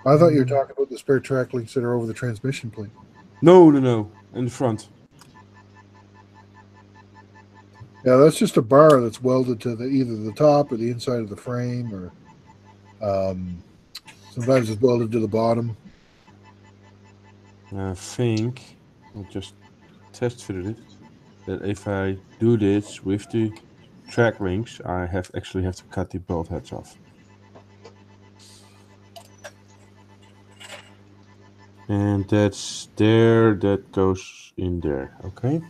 I thought you were talking about the spare track links that are over the transmission plate. No, in the front. Yeah, that's just a bar that's welded to either the top or the inside of the frame, or Sometimes it's welded to the bottom. I think I'll just test fit it. That if I do this with the track rings, I actually have to cut the bolt heads off. And that's there, that goes in there, okay?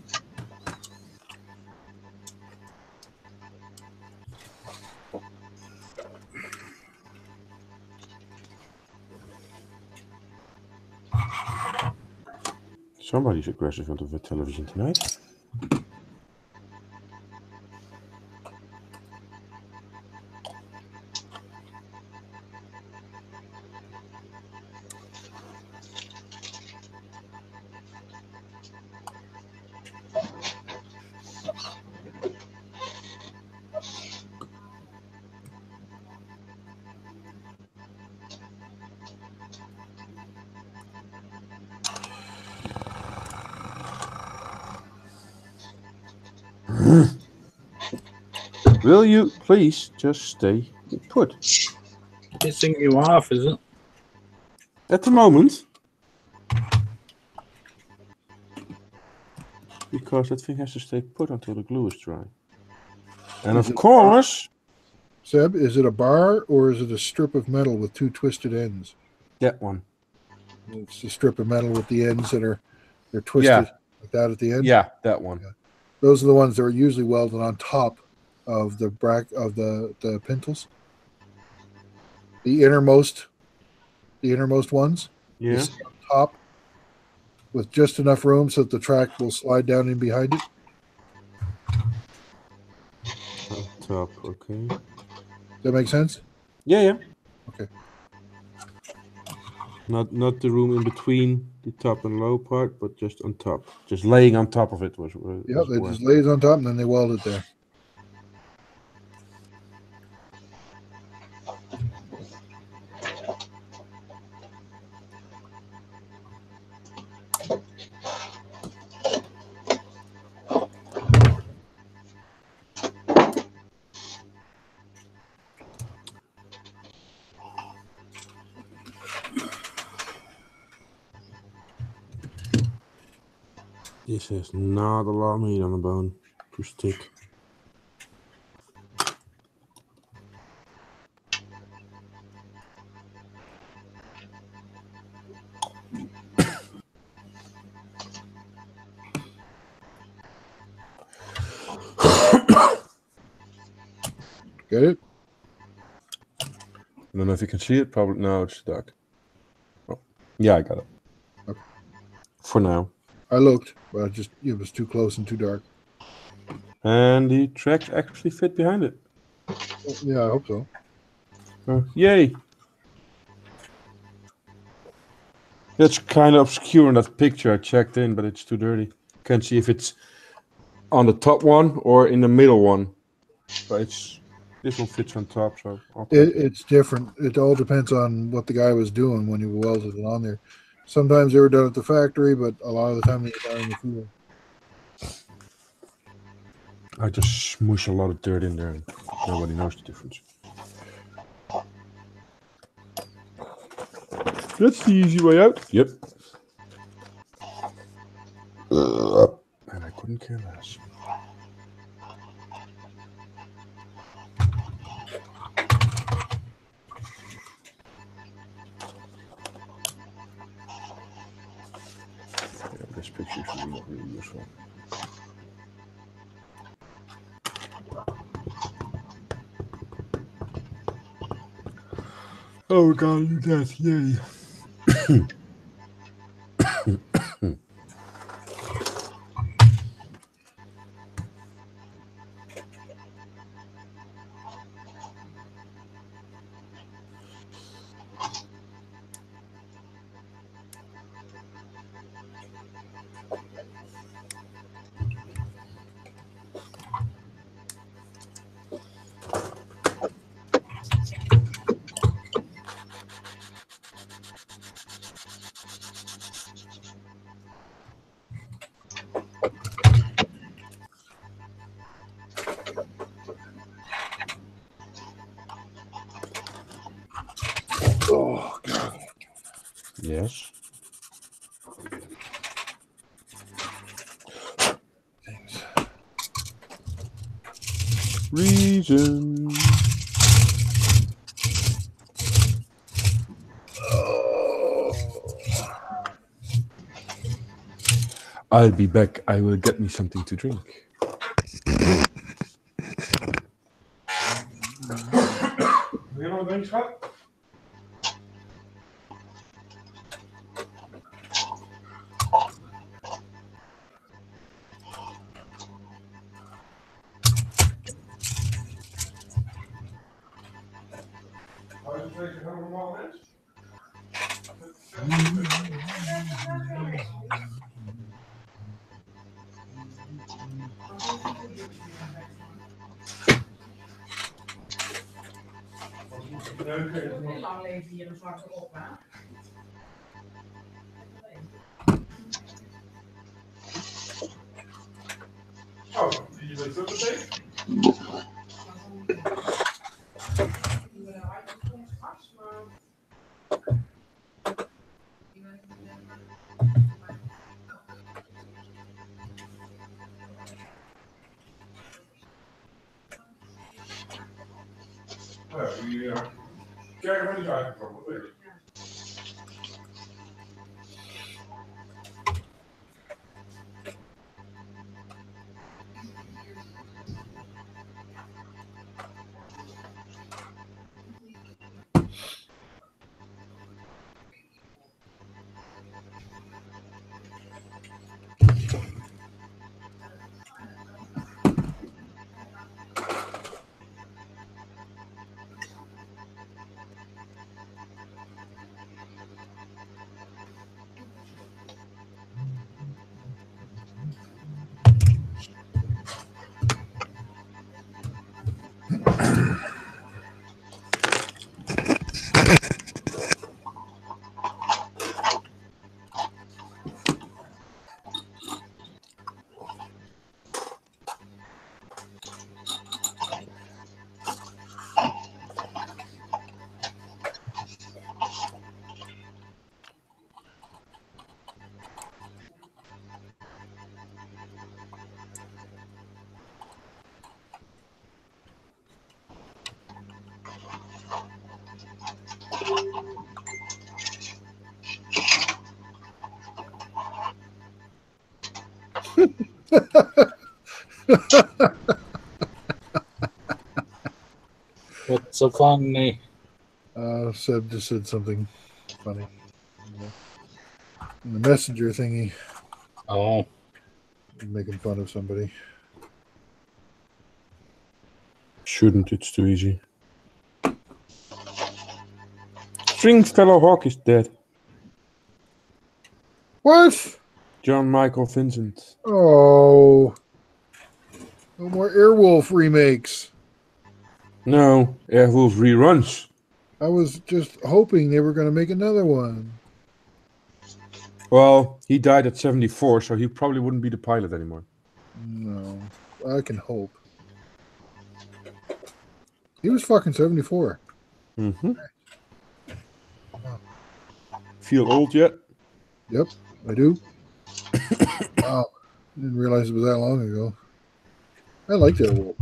Somebody's aggressive on the television tonight. Will you please just stay put? Pissing you off, is it? At the moment. Because that thing has to stay put until the glue is dry. And of course... Seb, is it a bar or is it a strip of metal with two twisted ends? That one. It's a strip of metal with the ends that they're twisted like that at the end? Yeah, that one. Yeah. Those are the ones that are usually welded on top of the the pintles. The innermost ones. Yeah. On top with just enough room so that the track will slide down in behind it. On top, okay. Does that make sense? Yeah. Okay. Not the room in between the top and low part, but just on top. Just laying on top of it was they just lay it on top and then they weld it there. This has not a lot of meat on the bone. Too thick. Get it? I don't know if you can see it. Probably no, it's dark. Oh, yeah, I got it. Okay. For now. I looked, but it was too close and too dark. And the tracks actually fit behind it. Yeah, I hope so. Yay! That's kind of obscure in that picture I checked in, but it's too dirty. Can't see if it's on the top one or in the middle one. But this one fits on top, so it's different. It all depends on what the guy was doing when he welded it on there. Sometimes they were done at the factory, but a lot of the time they were done in the field. I just smoosh a lot of dirt in there and nobody knows the difference. That's the easy way out. Yep. And I couldn't care less. Yeah, this picture is really useful. Oh, we're gonna do that, yay. Yes. Things. Reason. I'll be back. I will get me something to drink. Wil je nog een drankje, schat? Heel lang leven hier een zwarte op, hè? Oh, je weet wat dat betekent? Ja, kijk maar niet uitgekomen. What's so funny? Seb just said something funny. In the messenger thingy, Oh, making fun of somebody. Shouldn't, it's too easy. Stringfellow Hawk is dead. What? John Michael Vincent. Oh. No more Airwolf remakes. No, Airwolf reruns. I was just hoping they were going to make another one. Well, he died at 74, so he probably wouldn't be the pilot anymore. No. I can hope. He was fucking 74. Mm-hmm. Feel old yet? Yep, I do. Wow. Didn't realize it was that long ago. I liked Airwolf.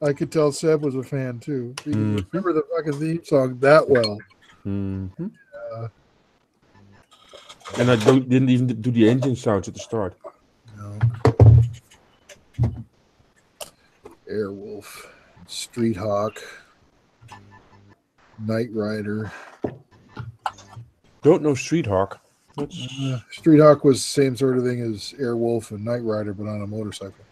I could tell Seb was a fan too. He didn't remember the fucking theme song that well. Mm-hmm. And I didn't even do the engine sounds at the start. No. Airwolf, Street Hawk, Knight Rider. Don't know Street Hawk. Street Hawk was the same sort of thing as Airwolf and Knight Rider, but on a motorcycle.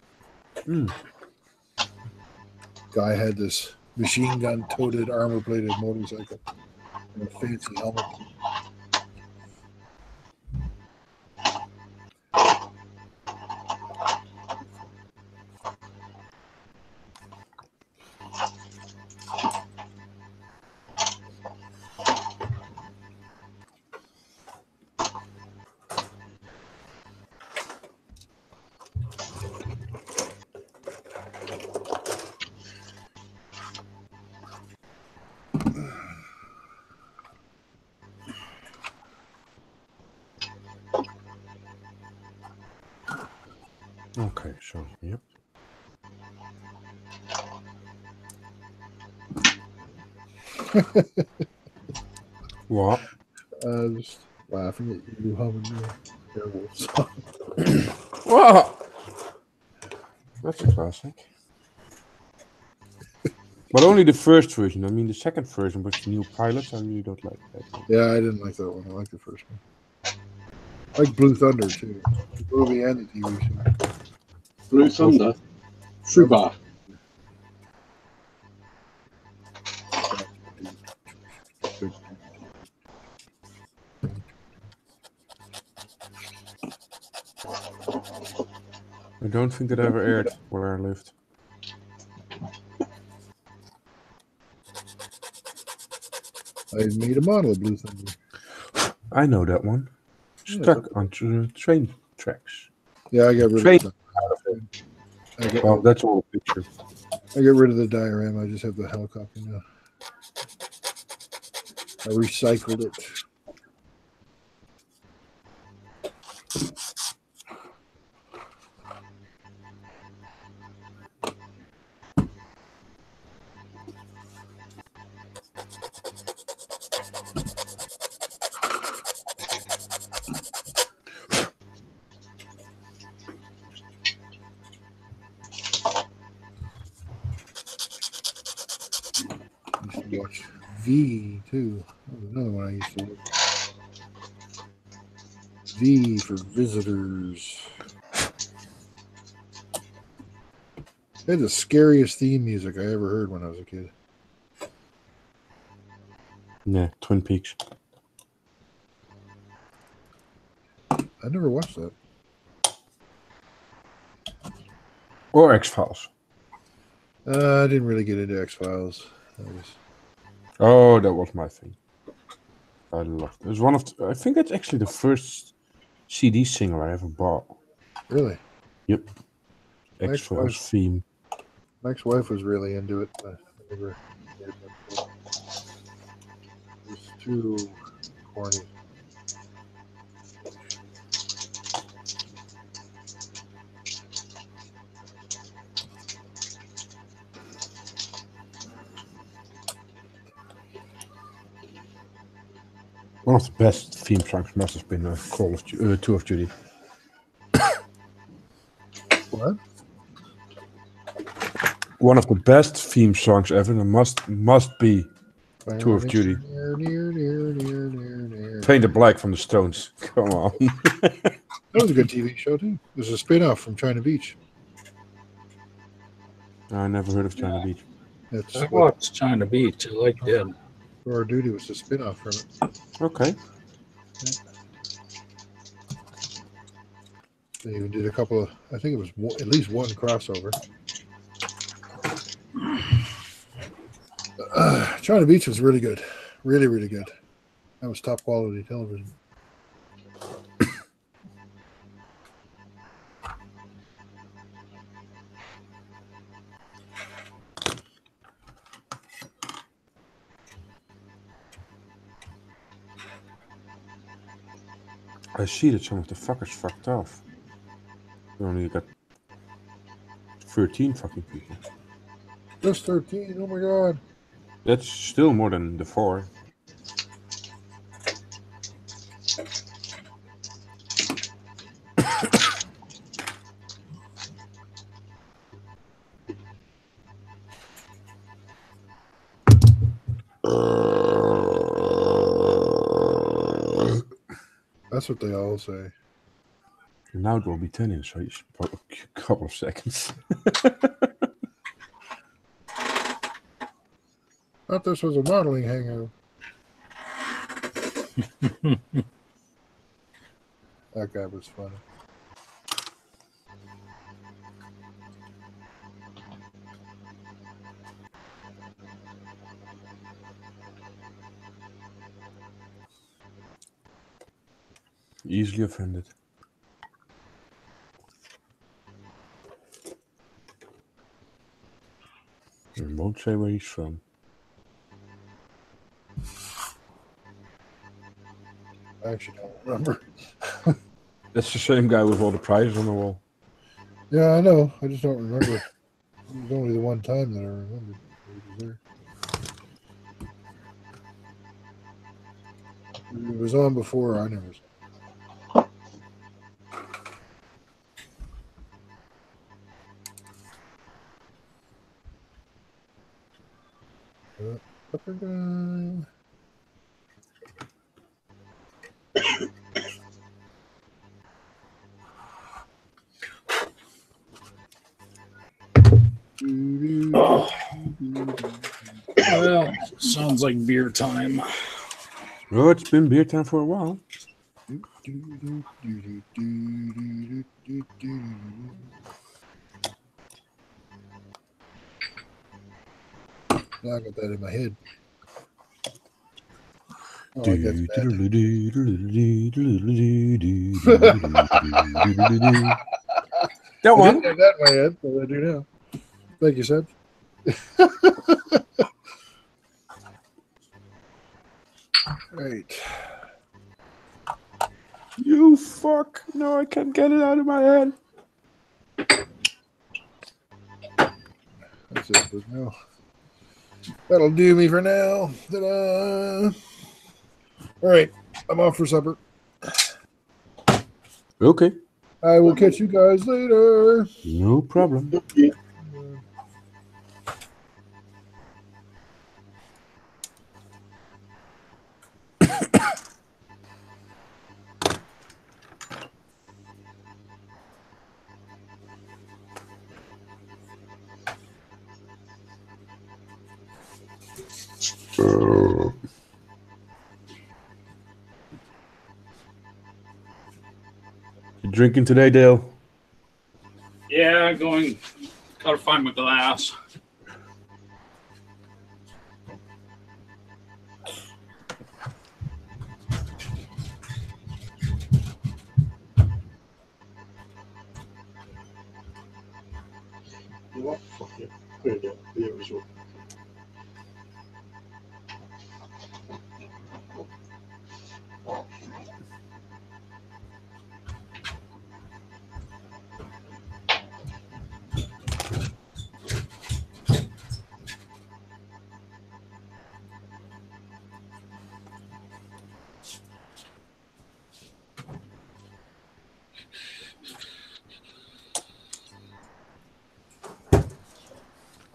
Guy had this machine gun toted armor plated motorcycle and a fancy helmet. Okay, so, yep. What? Just laughing at you humming the Airwolf song. What? That's a classic. But only the first version. I mean, the second version with the new pilots, I really don't like that one. Yeah, I didn't like that one. I like the first one. I like Blue Thunder too. The movie and the TV show. Blue Thunder. Fubar. I don't think it ever aired where I lived. I made a model of Blue Thunder. I know that one. Yeah, Stuck on train tracks. Yeah, I got rid Train. of it. Well, that's all a picture. I get rid of the diorama. I just have the helicopter now. I recycled it. I used to watch V too. That was another one I used to watch. V for visitors. It had the scariest theme music I ever heard when I was a kid. Yeah, Twin Peaks. I never watched that. Or X-Files. I didn't really get into X-Files. Oh, that was my thing. I loved it. It was one of I think that's actually the first CD single I ever bought. Really? Yep. X-Files theme. My ex-wife was really into it. But I never did it. It was too corny. One of the best theme songs must have been Call of Tour of Duty. What? One of the best theme songs ever. And must be Tour of Duty. Painted Black from the Stones. Come on. That was a good TV show too. There's a spin-off from China Beach. I never heard of China Beach. It's I watched China Beach. I liked it. Tour of Duty was a spin-off from it. Okay. They even did a couple of, I think it was at least one crossover. China Beach was really good. Really, really good. That was top quality television. I see that some of the fuckers fucked off. We only got 13 fucking people. Just 13, oh my god. That's still more than the 4. That's what they all say. Now it will be 10 in, so it's a couple of seconds. Thought this was a modeling hangout. That guy was funny. Easily offended. I won't say where he's from. I actually don't remember. That's the same guy with all the prizes on the wall. Yeah, I know. I just don't remember. It was only the one time that I remembered that he was there. It was on before. I never saw it. Upper guy. Oh, well, sounds like beer time. Oh, it's been beer time for a while. Now I got that in my head. Oh, I guess that. That I one. didn't have that in my head, but I do now. Thank you, Seb. Right. You fuck. No, I can't get it out of my head. That's it for now. That'll do me for now. Ta-da! All right. I'm off for supper. Okay. I will catch you guys later. No problem. You drinking today, Dale? Yeah, going. Gotta find my glass. You know what? Fuck it. I'm going to get beer as well.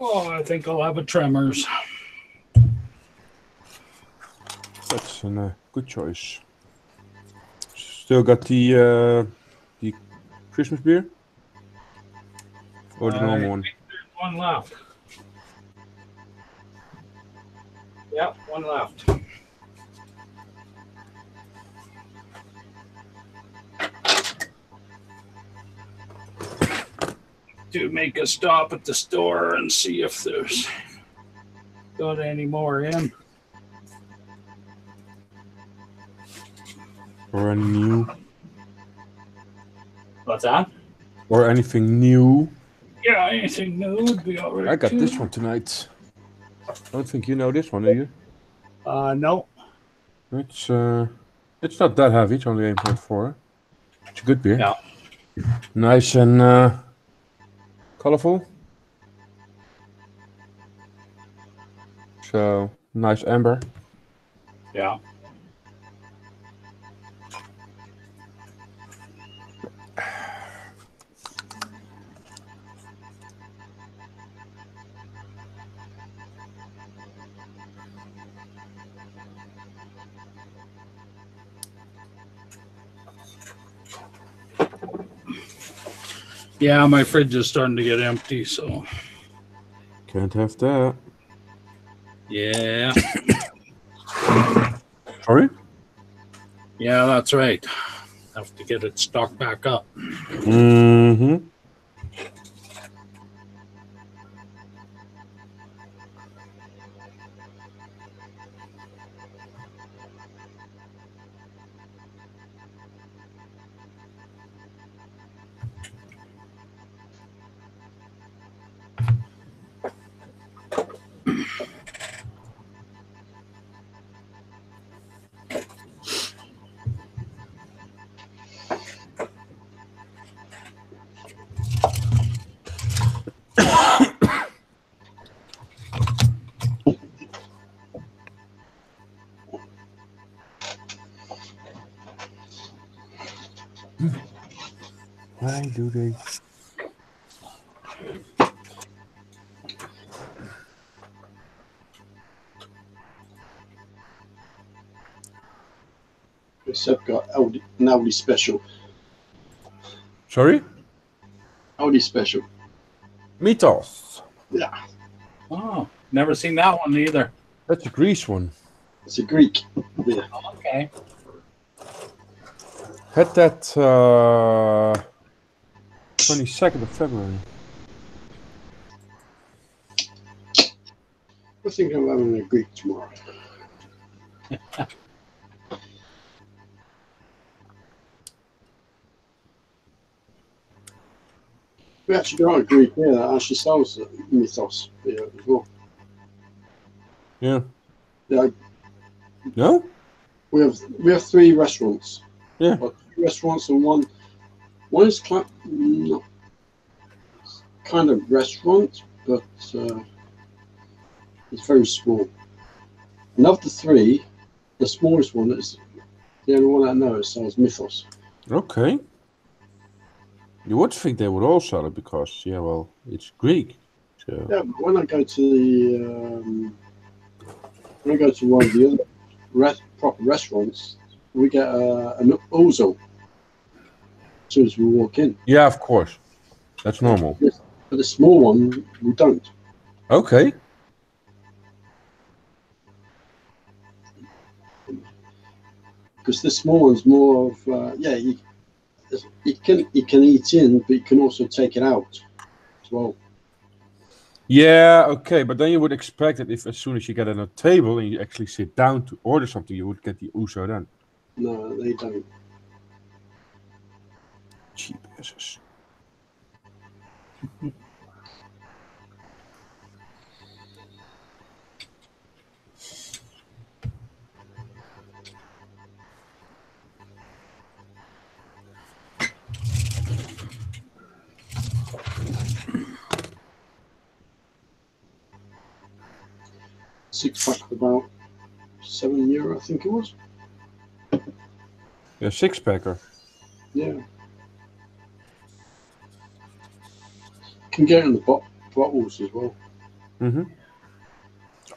Oh, I think I'll have a Tremors. That's a good choice. Still got the Christmas beer? Or the normal one? One left. Yep, one left. To make a stop at the store and see if there's got any more in. Or any new? What's that? Or anything new? Yeah, anything new would be all right. I got too. this one tonight. I don't think you know this one, do you? No. It's not that heavy. It's only 8.4. It's a good beer. Yeah. Nice and colorful. So nice amber. Yeah. Yeah, my fridge is starting to get empty, so Can't have that. yeah. Sorry? Yeah, that's right. Have to get it stocked back up. Mm-hmm. Why do they? Seb got an Aldi special. Sorry? Aldi special. Mythos. Yeah, Oh, never seen that one either. That's a Greece one. it's a Greek beer. Okay. Had that 22nd of February. I think I'm having a Greek tomorrow. We actually got a Greek beer that actually sells Mythos beer as well. Yeah. Yeah, No? we have 3 restaurants. Yeah. But 2 restaurants and one is not kind of restaurant, but it's very small. And of the 3, the smallest one is the only one I know sells Mythos. Okay. You would think they would all sell it because, yeah, well, it's Greek. So. Yeah, but when I go to one of the other proper restaurants, we get an ouzo as soon as we walk in. Yeah, of course. That's normal. But the small one, we don't. Okay. Because the small one's more of you can eat in, but you can also take it out as well. Yeah, okay, but then you would expect that if as soon as you get on a table and you actually sit down to order something, you would get the ouzo then. No, they don't. Cheap asses. Six-pack about €7, I think it was. Yeah, 6-packer. Yeah. Can get it in the bottles as well. Mm-hmm.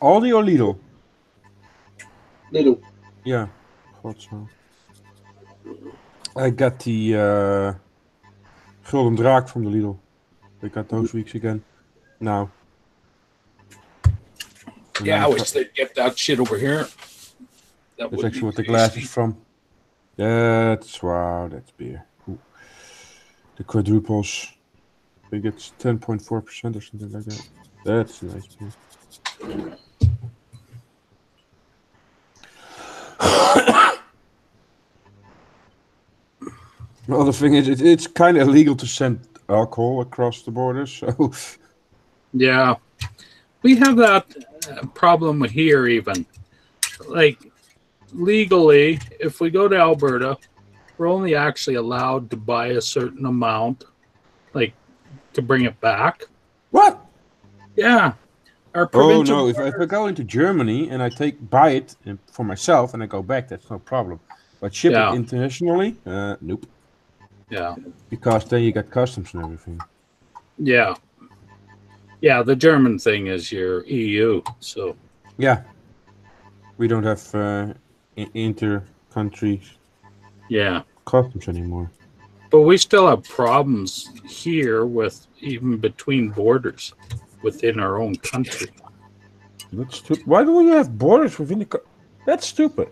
Aldi or Lidl? Little. Yeah, thought so. I got the Gulden Draak from the Lidl. They got those weeks again. Now. And Yeah, I then wish they'd get that shit over here. That that's would actually be what the glass tasty. is from. That's wow, that's beer. Ooh. The quadruples. I think it's 10.4% or something like that. That's nice beer. Well, the thing is, it's kind of illegal to send alcohol across the border, so Yeah. We have that problem here even. Like, legally, if we go to Alberta, we're only actually allowed to buy a certain amount, like, to bring it back. what? Yeah. Our Oh provincial no! If I go into Germany and I buy it for myself and I go back, that's no problem. But ship Yeah. it internationally, nope. Yeah. Because then you got customs and everything. Yeah. Yeah, the German thing is your EU, so Yeah, we don't have inter-country yeah. customs anymore. But we still have problems here with even between borders within our own country. That's stupid. Why do we have borders within the? That's stupid.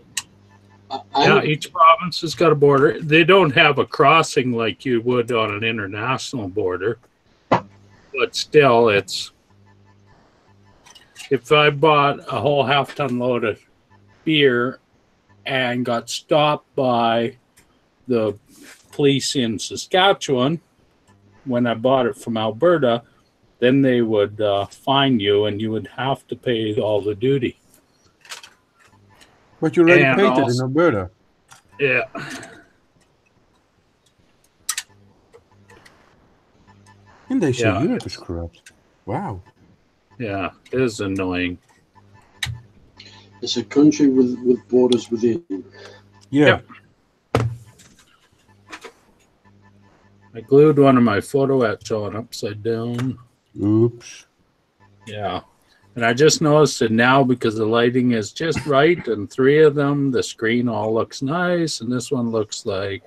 Yeah, each province has got a border. They don't have a crossing like you would on an international border. But still, it's... If I bought a whole half-ton load of beer and got stopped by the police in Saskatchewan when I bought it from Alberta, then they would fine you and you would have to pay all the duty. But you already And paid that in also- Alberta. Yeah. And they say Yeah, Europe is corrupt. Wow. Yeah, it is annoying. It's a country with borders within. Yeah. Yep. I glued one of my photo etch on upside down. Oops. Yeah. And I just noticed it now because the lighting is just right, and 3 of them, the screen all looks nice, and this one looks like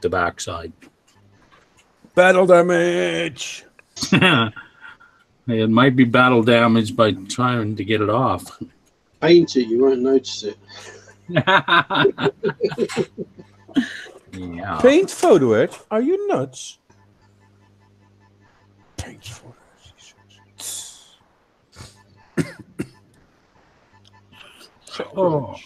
the backside. Battle damage. It might be battle damage by trying to get it off. Paint it, you won't notice it. Yeah. Paint photo etch? Are you nuts? Paint photo etch. Oh.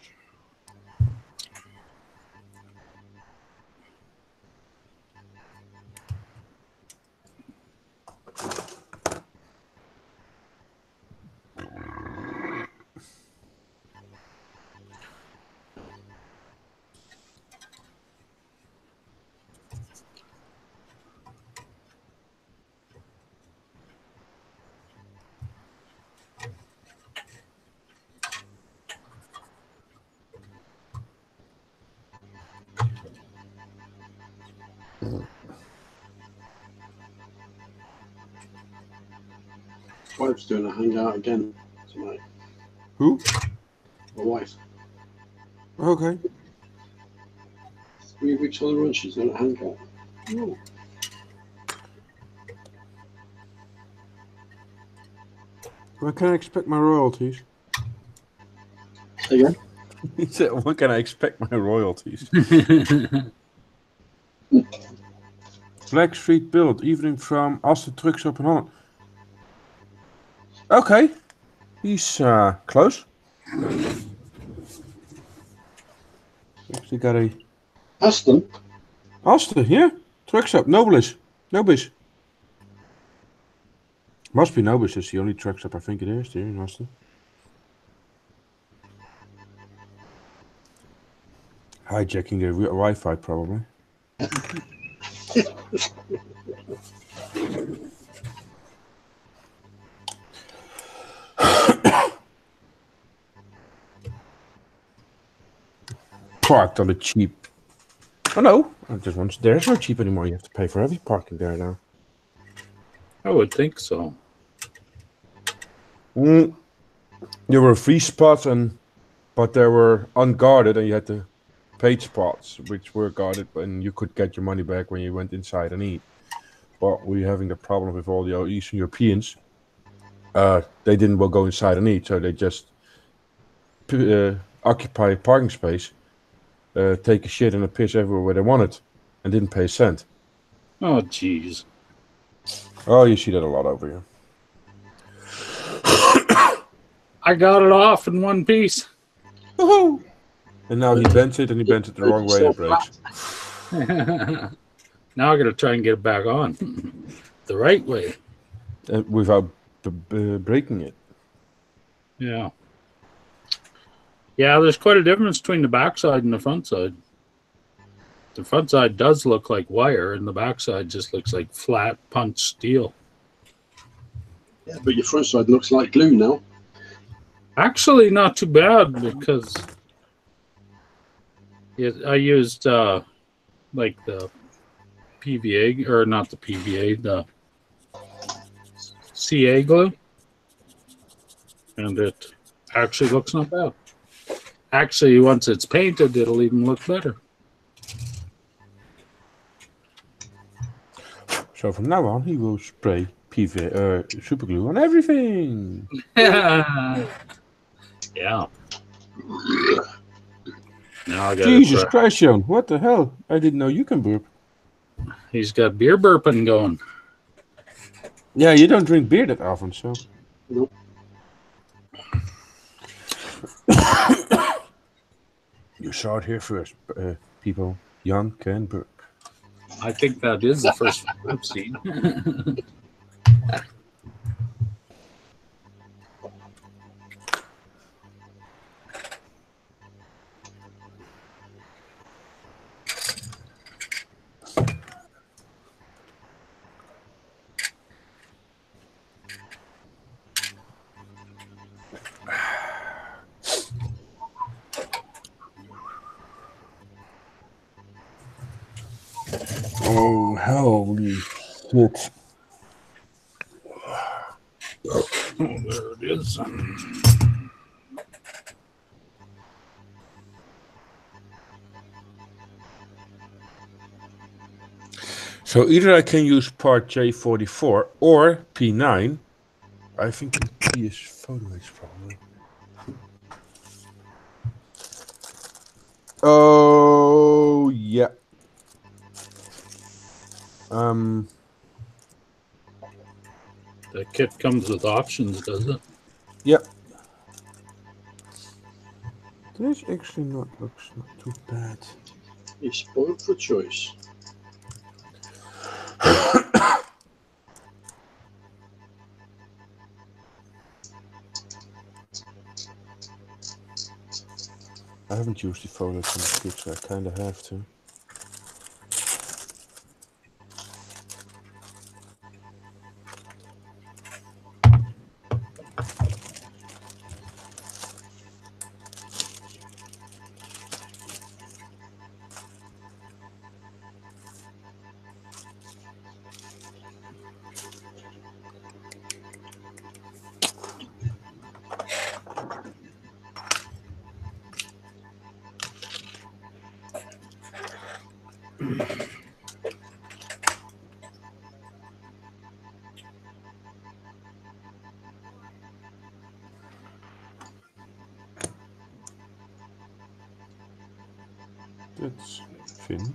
Wife's doing a hangout again tonight. Who? My wife. Okay. 3 weeks on the run, she's doing a hangout. Oh. When can I expect my royalties? Say again? He said, when can I expect my royalties? Black Street build, evening from Austin Trucks Up in Holland. Okay. He's close. Actually got a Aston? Austin, yeah. Trucks Up, Nobilis. Nobis. Must be Nobis, it's the only Trucks Up I think it is here in Austin. Hijacking the Wi-Fi probably. Parked on the cheap. Oh no, I just want. There's no cheap anymore. You have to pay for every parking there now. I would think so. There were free spots, but they were unguarded, and you had the paid spots, which were guarded, and you could get your money back when you went inside and eat. But we're having the problem with all the Eastern Europeans. They didn't go inside and eat, so they just occupy a parking space, take a shit and a piss everywhere where they wanted, and didn't pay a cent. Oh, jeez. Oh, you see that a lot over here. I got it off in one piece. Woohoo! And now he bends it, and he bends it the wrong way and it breaks. Now I got to try and get it back on the right way. Without breaking it. Yeah. Yeah, there's quite a difference between the backside and the front side. The front side does look like wire, and the backside just looks like flat punch steel. Yeah, but your front side looks like glue now. Actually, not too bad because I used like the PVA, or not the PVA, the CA glue, and it actually looks not bad. Actually, once it's painted, it'll even look better. So from now on, he will spray PVA super glue on everything. Yeah. Now I got Jesus Christ, Sean! What the hell? I didn't know you can burp. He's got beer burping going. Yeah, you don't drink beer that often, so. Nope. You saw it here first, people. Jan can burp. I think that is the first one I've seen. Oh, holy shit. Oh, there it is. So either I can use part J44 or P9. I think the P is photo age probably. Oh, yeah. The kit comes with options, does it? Yep. This actually looks not too bad. He's spoiled for choice. I haven't used the photos in the kit, so I kind of have to. That's Finn.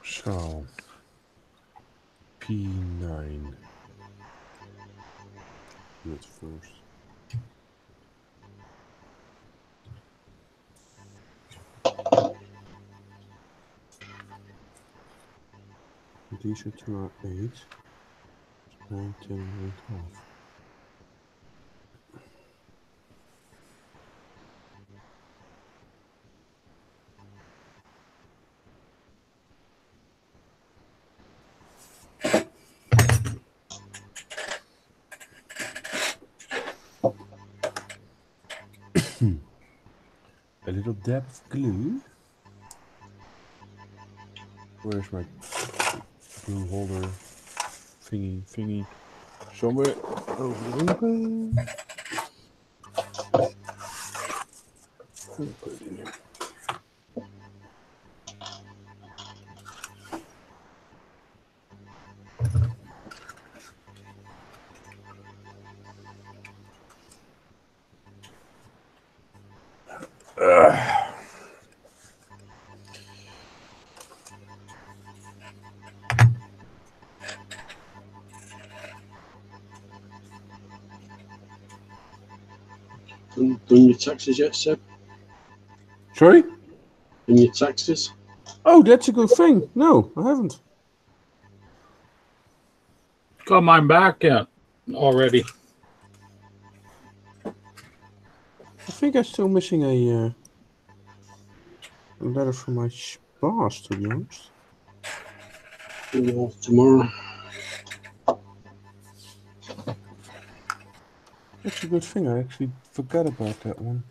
So, P9. Do it first. These are 2 are 8. 9, 10, 11, 12. A little dab of glue. Where's my glue holder thingy? Somewhere over the window. Put it in here. Done your taxes yet, Seb? Sorry? Done your taxes? Oh, that's a good thing. No, I haven't. Got mine back yet already. I think I'm still missing a letter from my boss, to be honest. Yeah, tomorrow. That's a good thing. I actually forgot about that one.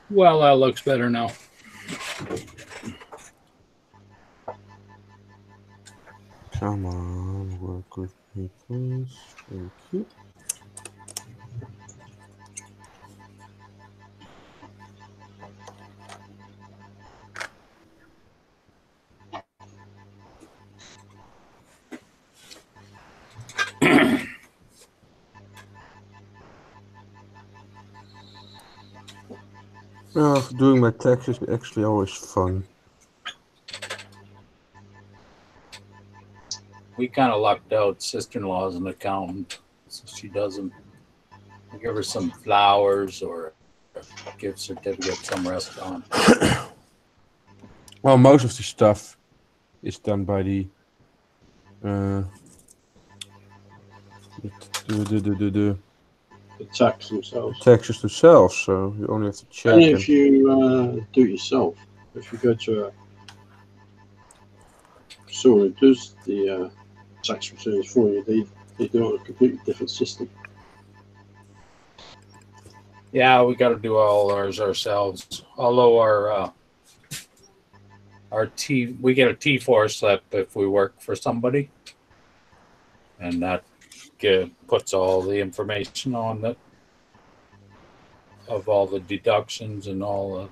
Well, that looks better now. Come on, work with me, please. Thank you. Doing my taxes is actually always fun. We kind of lucked out. Sister-in-law's an accountant, so she doesn't give her some flowers or a gift certificate, some restaurant. Well, most of the stuff is done by the the tax themselves. taxes themselves, so you only have to check. Only if you do it yourself. If you go to a someone who does the tax returns for you, they do it on a completely different system. Yeah, we got to do all ours ourselves. Although we get a T4 slip if we work for somebody, and that puts all the information on it of all the deductions and all of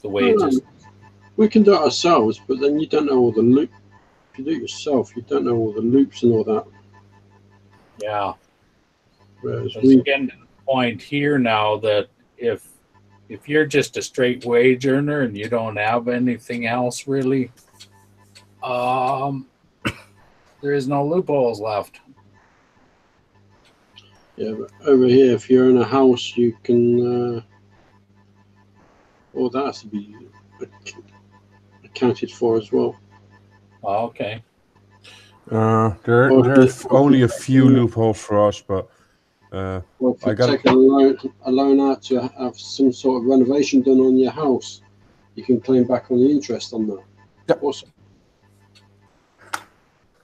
the wages. We can do it ourselves, but then you don't know all the loop. If you do it yourself, you don't know all the loops and all that. Yeah. Whereas It's getting to the point here now that if you're just a straight wage earner and you don't have anything else really, there is no loopholes left. yeah, but over here, if you're in a house, you can. All that has to be accounted for as well. Oh, okay. There are only a few loopholes for us, but well, if you take a loan out to have some sort of renovation done on your house, you can claim back on the interest on that. Yeah. Awesome.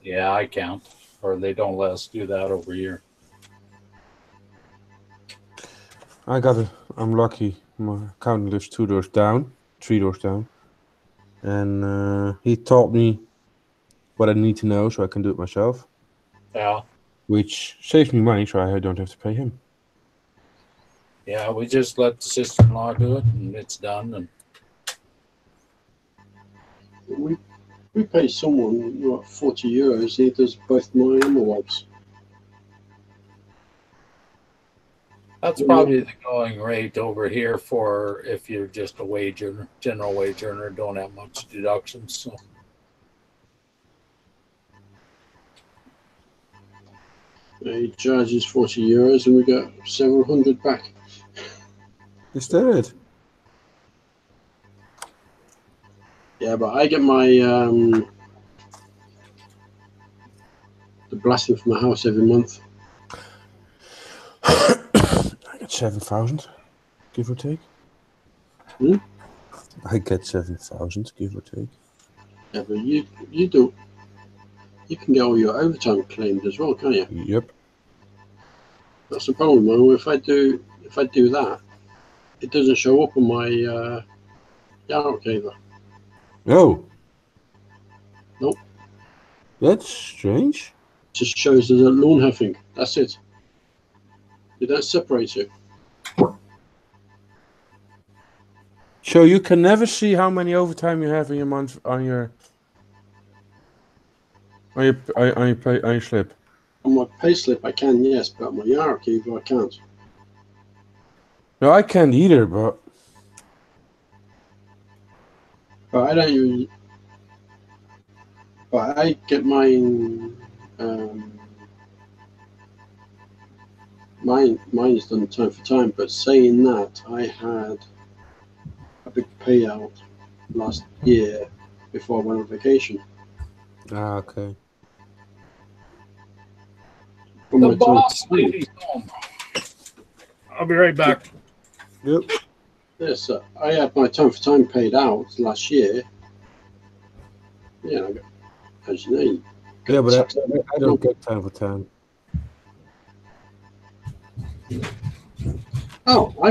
Yeah, I count, or they don't let us do that over here. I'm lucky. My accountant lives 3 doors down, and he taught me what I need to know so I can do it myself. Yeah. Which saves me money, so I don't have to pay him. Yeah, we just let the sister-in-law do it, and it's done. And we pay someone what, €40. He does both mine and my wife's. that's probably the going rate over here for if you're just a wage earner, general wage earner, don't have much deductions. So. He charges €40 and we get several hundred back. Is that it? Yeah, but I get my the blasting from my house every month. I get 7,000, give or take. I get 7,000, give or take. Yeah, but you can get all your overtime claimed as well, can't you? Yep. That's the problem, though. If I do that, it doesn't show up on my Yarrow caver. Oh. Nope. That's strange. It just shows as a loan heffing. That's it. You don't separate it. So you can never see how many overtime you have in your month on your slip. On my payslip, I can, yes, but on my Yarrow caver, I can't. No, I can't either, but But I don't use. But I get mine. Mine is done time for time. But saying that, I had a big payout last year before I went on vacation. okay. From The my boss time. lady's home. I'll be right back. Yep. Yes, I had my time for time paid out last year. Yeah, as you know. Yeah, but I don't get time for time. Oh, I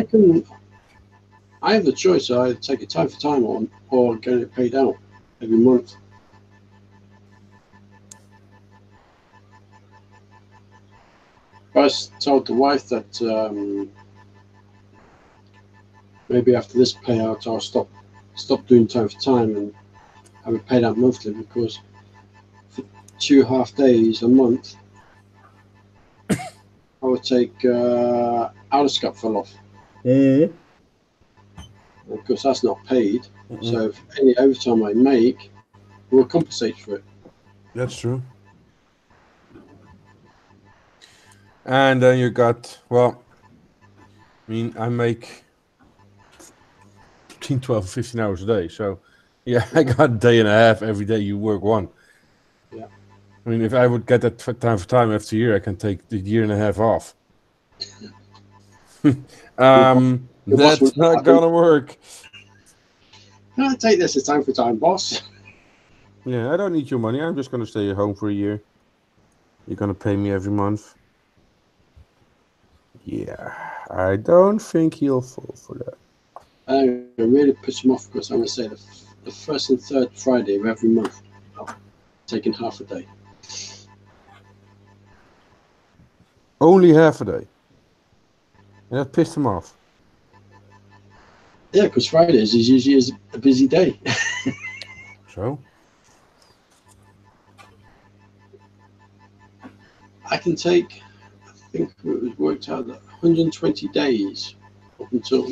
have the choice. I either take a time for time on or get it paid out every month. I told the wife that maybe after this payout I'll stop doing time for time and have it paid out monthly, because for 2 half days a month I would take outer scup fell off. Of course, that's not paid. So if any overtime I make will compensate for it. That's true. And then you got, well, I mean, I make between 12 and 15 hours a day. So, yeah, I got a day and a half every day you work one. Yeah. I mean, if I would get that time for time after a year, I can take the year and a half off. Your boss That's would not gonna work. Can I take this as time for time, boss? Yeah, I don't need your money. I'm just gonna stay at home for a year. You're gonna pay me every month. Yeah, I don't think he'll fall for that. I really piss him off because I'm going to say the first and third Friday of every month, I'm taking half a day. Only half a day. And that pissed him off. Yeah, because Fridays is usually a busy day. So? I can take, I think it was worked out that 120 days up until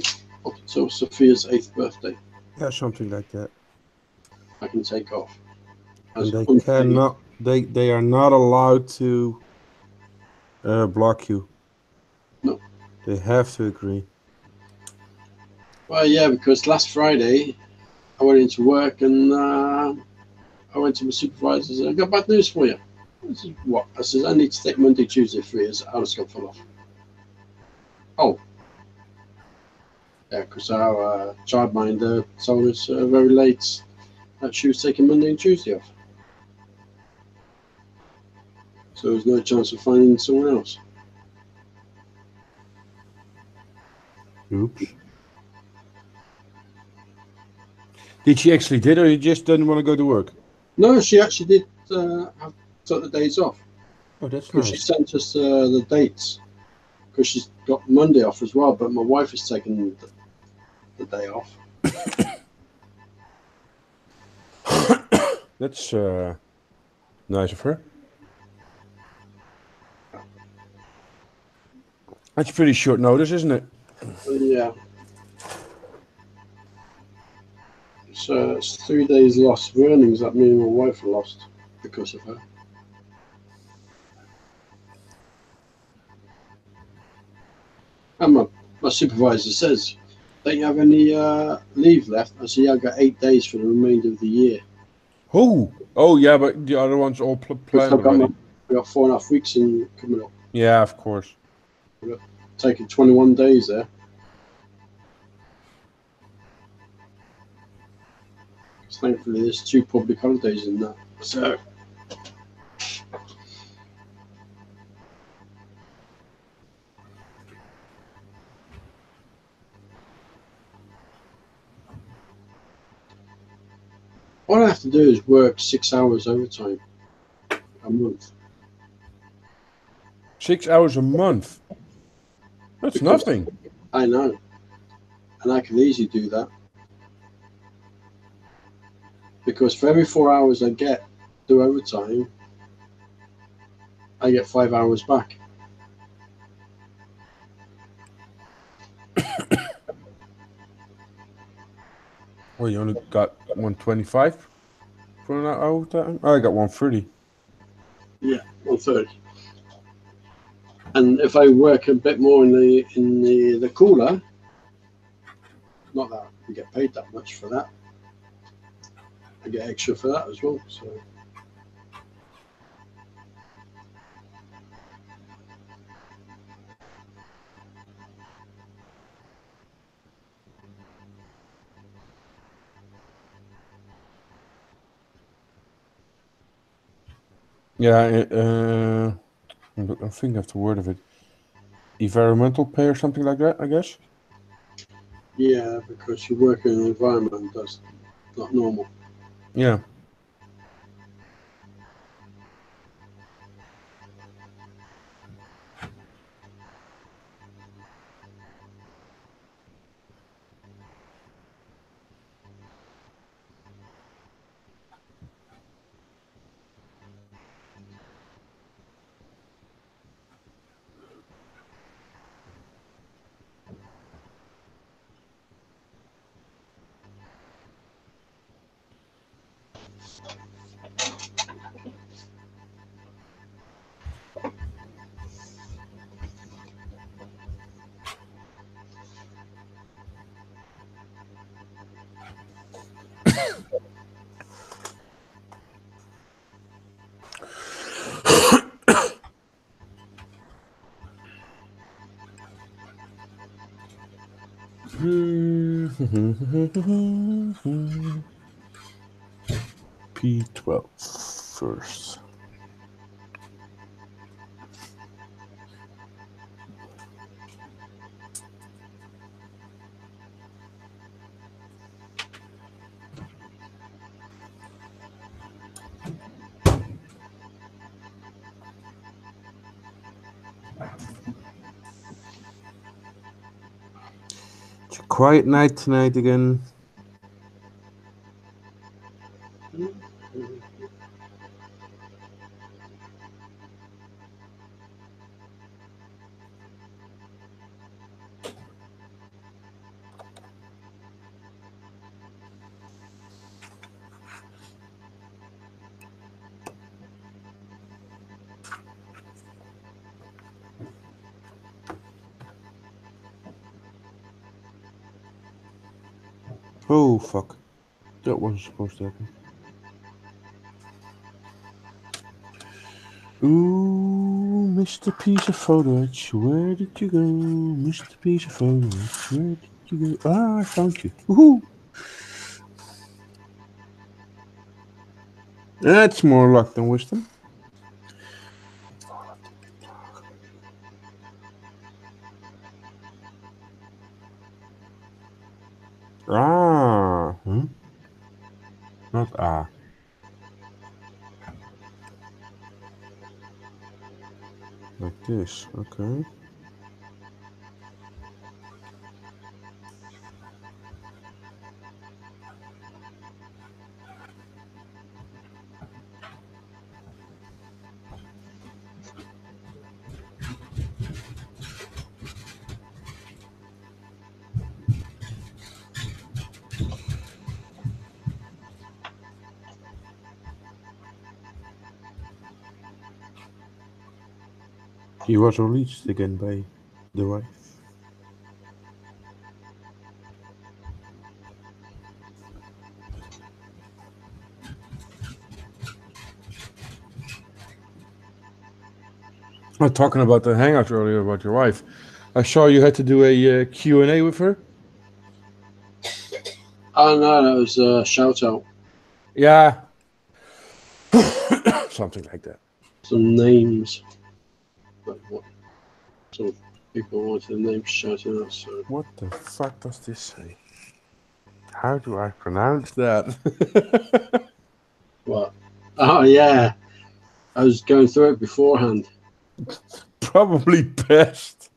Sophia's 8th birthday. Yeah, something like that. I can take off. And they cannot. They are not allowed to block you. No. They have to agree. Well, yeah, because last Friday I went into work and I went to my supervisor and said, I've got bad news for you. I said, what? I said, I need to take Monday, Tuesday free as Alice got full off. Oh. Yeah, because our childminder told us very late that she was taking Monday and Tuesday off. So there's no chance of finding someone else. Oops. Did she actually did, or you just didn't want to go to work? No, she actually did took the days off. Oh, that's Because she nice. sent us the dates. Because she's got Monday off as well, but my wife is taking the day off. That's nice of her. That's pretty short notice, isn't it? Yeah. So it's 3 days lost of earnings that me and my wife lost because of her. And my supervisor says, don't you have any leave left? I said, yeah, I've got 8 days for the remainder of the year. Oh, yeah, but the other one's all planned already. We got 4.5 weeks in coming up. Yeah, of course. Taking 21 days there. Thankfully, there's 2 public holidays in that. So, all I have to do is work 6 hours overtime a month. 6 hours a month. That's Because nothing. I know. And I can easily do that. Because for every 4 hours I do overtime, I get 5 hours back. Well, you only got 125 for an hour time? Oh, I got 130. Yeah, 1/3. And if I work a bit more in the cooler, not that we get paid that much for that. I get extra for that as well. So Yeah, I'm thinking of the word of it. Environmental pay or something like that, I guess? yeah, because you work in an environment that's not normal. Yeah. P12 first. It's a quiet night tonight again. Oh, fuck. That wasn't supposed to happen. Ooh, Mr. Piece of Photoage, where did you go? Mr. Piece of Photoage, where did you go? Ah, I found you. Woohoo! That's more luck than wisdom. Ah, not ah. Like this, okay. He was released again by the wife. Well, talking about the Hangouts earlier about your wife, I saw you had to do a Q&A with her. Oh no, that was a shout out. Yeah. Something like that. Some names. But what? Some people wanted the names shouted out. So What the fuck does this say? How do I pronounce that? what? Oh yeah, I was going through it beforehand. Probably best.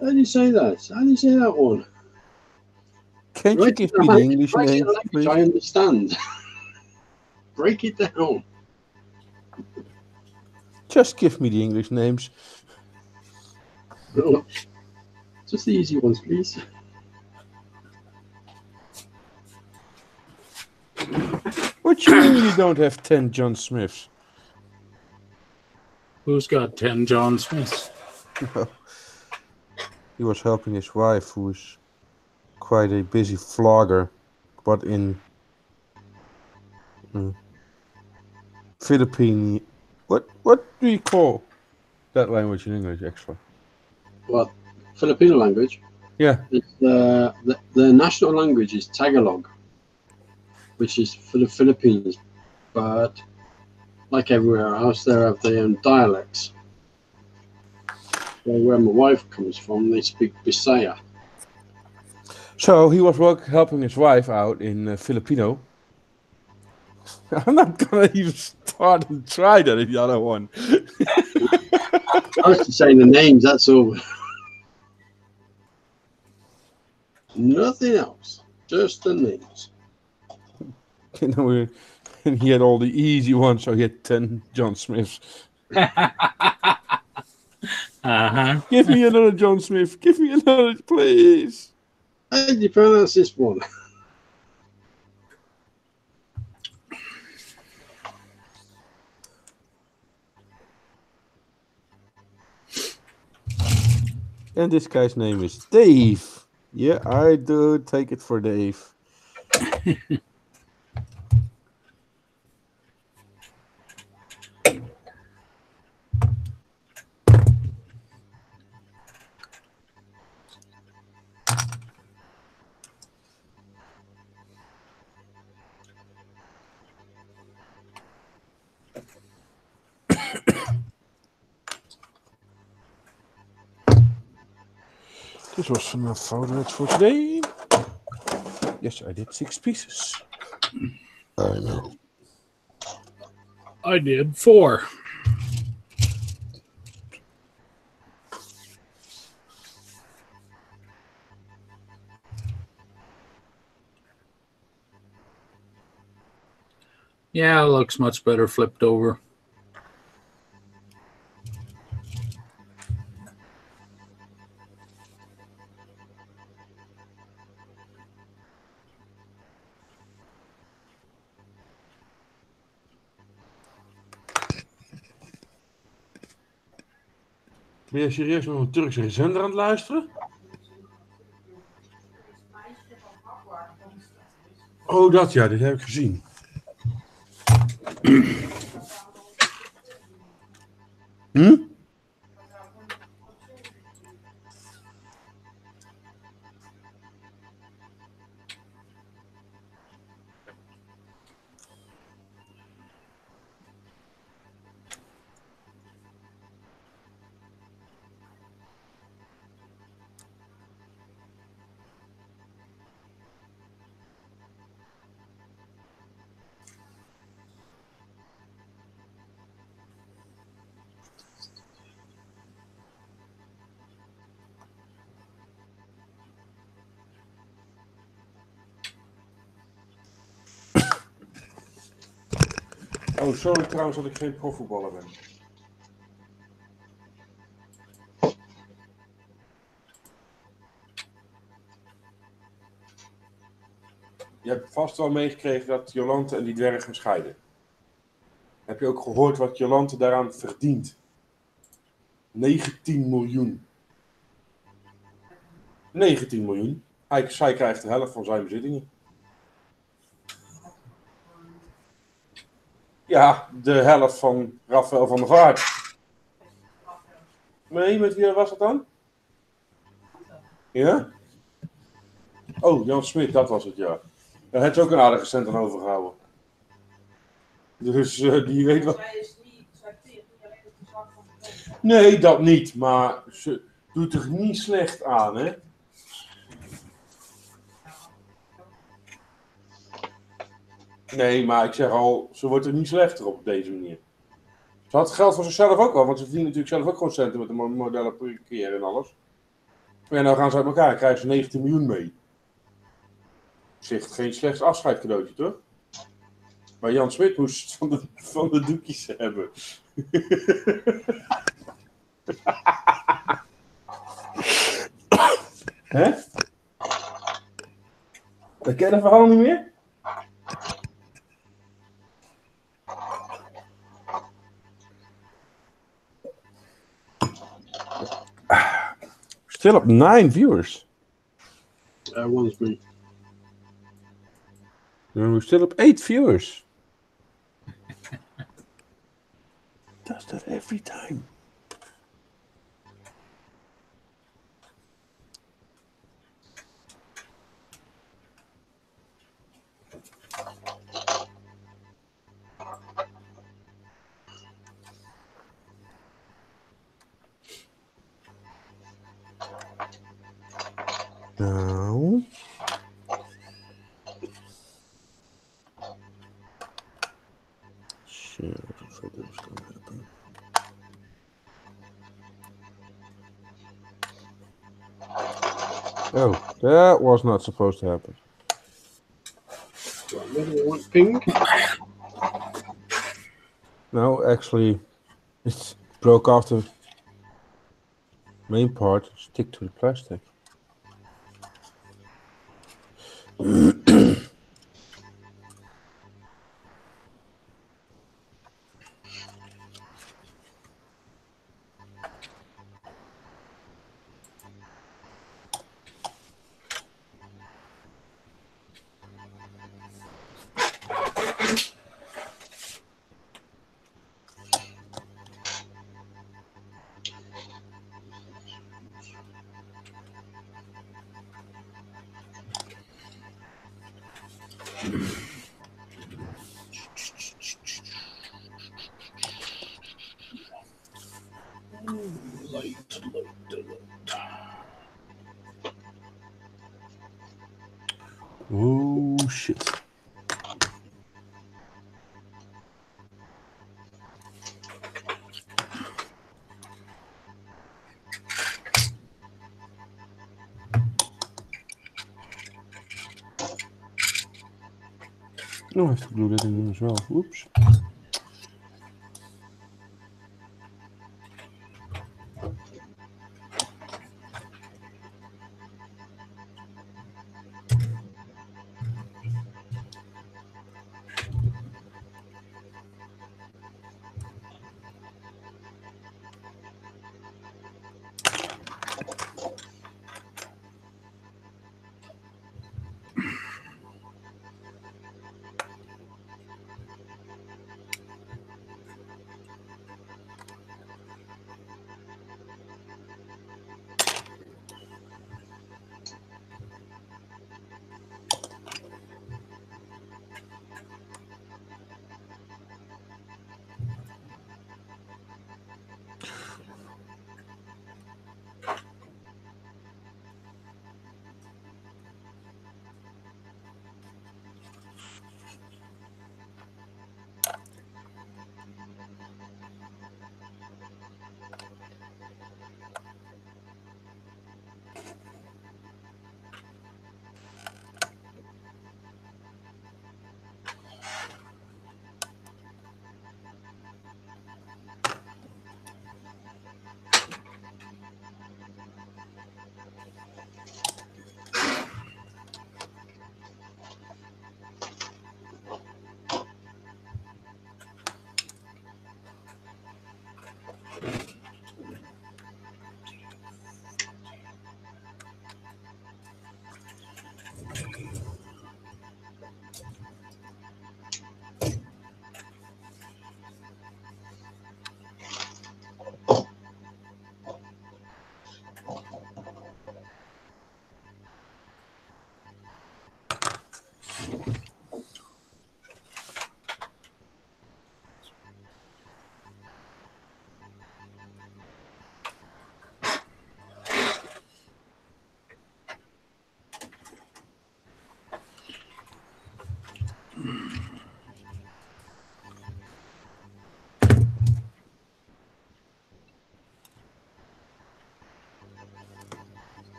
How do you say that? How do you say that one? Can't you give me the English name, please? I understand. Break it down. Just give me the English names. Just the easy ones, please. What you mean you don't have 10 John Smiths? Who's got 10 John Smiths? No. He was helping his wife, who is quite a busy vlogger, but in Philippine. What do you call that language in English, actually? Well, Filipino language. Yeah. It's, the national language is Tagalog, which is for the Philippines. But like everywhere else, they have their own dialects. So where my wife comes from, they speak Bisaya. So he was helping his wife out in Filipino. I'm not gonna even start and try that in the other one. I was just saying the names, that's all. Nothing else. Just the names. You know, and he had all the easy ones, so he had 10 John Smiths. Uh-huh. Give me another John Smith. Give me another, please. How do you pronounce this one? And this guy's name is Dave. Yeah, I do take it for Dave. This was enough photos for today. Yes, I did 6 pieces. I know. I did 4. Yeah, it looks much better flipped over. Ben je serieus nog een Turkse zender aan het luisteren? Oh, dat ja, dit heb ik gezien. Hm? Oh, sorry trouwens dat ik geen profvoetballer ben. Je hebt vast wel meegekregen dat Jolante en die dwerg gaan scheiden. Heb je ook gehoord wat Jolante daaraan verdient? 19 miljoen. 19 miljoen. Zij krijgt de helft van zijn bezittingen. Ja, de helft van Rafael van der Vaart. Nee, met wie was dat dan? Ja? Oh, Jan Smit, dat was het, ja. Daar heeft ze ook een aardige cent aan overgehouden. Dus die weet wat. Nee, dat niet. Maar ze doet er niet slecht aan, hè? Nee, maar ik zeg al, ze wordt er niet slechter op deze manier. Ze had geld voor zichzelf ook al, want ze verdient natuurlijk zelf ook gewoon centen met de modellen per keer en alles. En nou gaan ze uit elkaar en krijgen ze 19 miljoen mee. Zegt geen slechts afscheidcadeautje, toch? Maar Jan Smit moest van de doekjes hebben. Hè? Dat ken je het verhaal niet meer? Still up 9 viewers. One's me. And we're still up 8 viewers. Does that every time. Nou. Oh, that was not supposed to happen. Pink. No, actually, it broke off the main part. Stick to the plastic. Oh shit. Oh, I have to glue that in as well. Oops.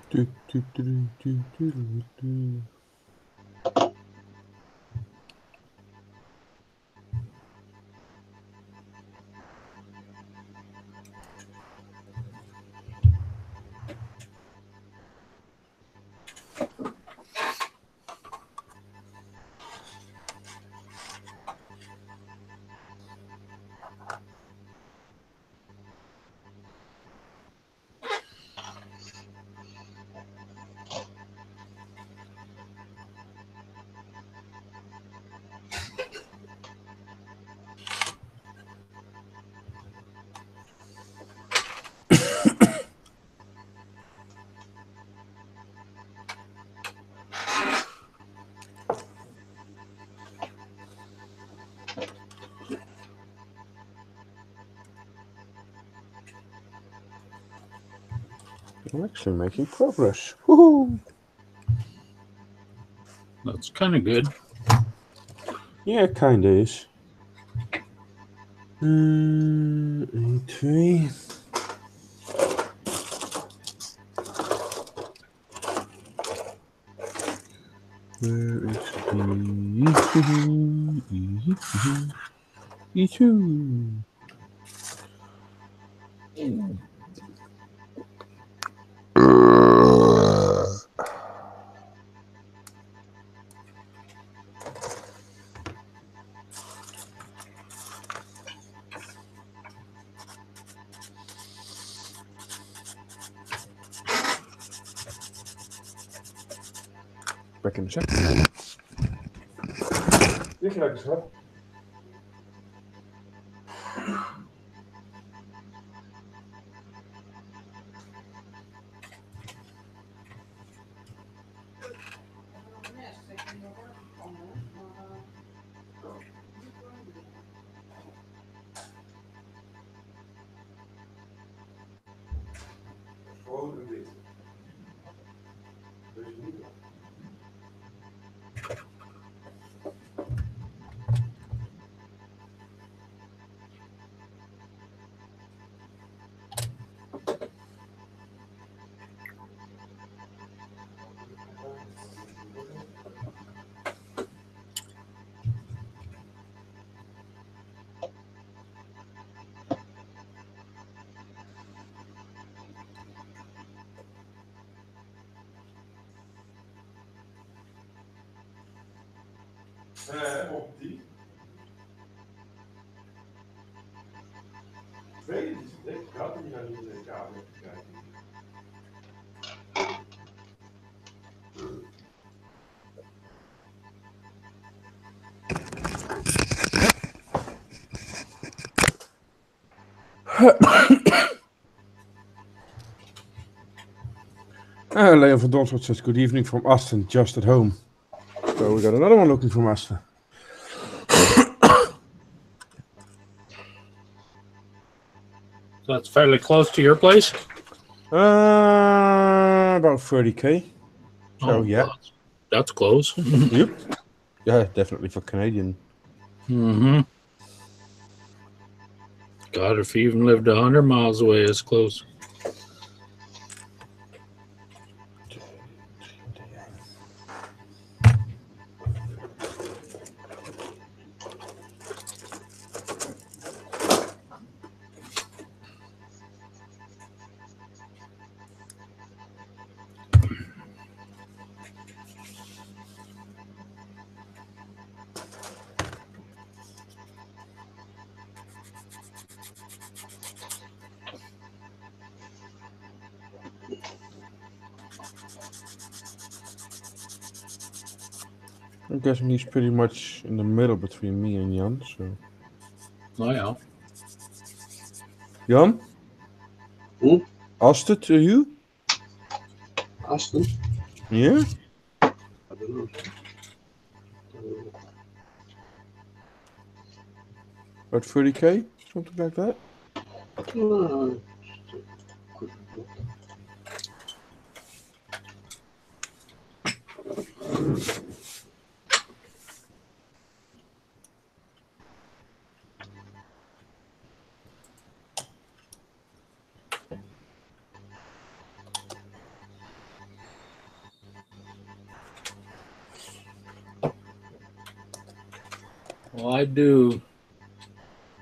Do, do, do, do, do, do, do. I'm actually making progress. Woohoo! That's kind of good. Yeah, it kinda is. A3. Where is the E2? E2. Back in a sec. Lig je lekker, schat? Rood en wit. Deze niet. Op die. Tweede die ze dik had en die naar die kamer te kijken. Leon van Donsford says, good evening from Aston, just at home. So we got another one looking from Aston. So that's fairly close to your place? About 30k. So yeah. Well, that's close. Yep. Yeah, definitely for Canadian. Mm-hmm. God, if you even lived 100 miles away, it's close. I'm guessing he's pretty much in the middle between me and Jan. So, Oh, yeah. Jan? Hmm? Asked it to you? Aston? Yeah? I don't know. About 30k? Something like that? Quick look. Well, I do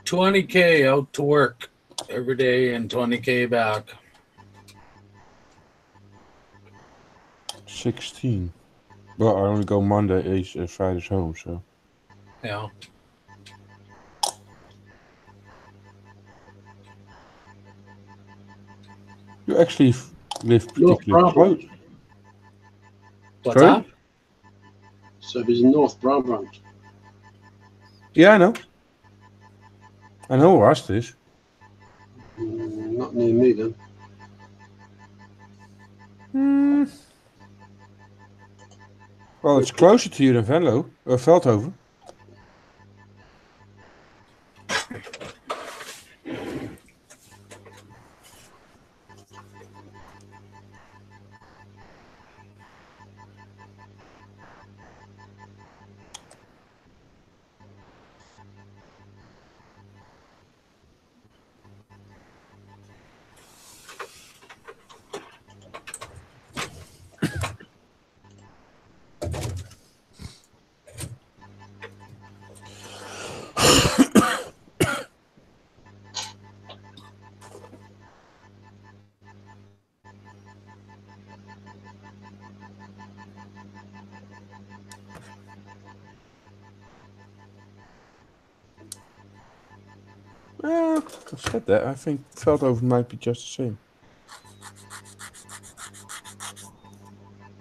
20K out to work every day and 20K back. 16. But I only go Mondays and Fridays home, so. Yeah. You actually live North particularly Brabant. close. What's Sorry? that? So he's in North Brabant. Yeah, I know. I know where Ast is. Not near me then. Well, it's closer to you than Venlo, or Veldhoven. I've said that. I think Veldhoven might be just the same.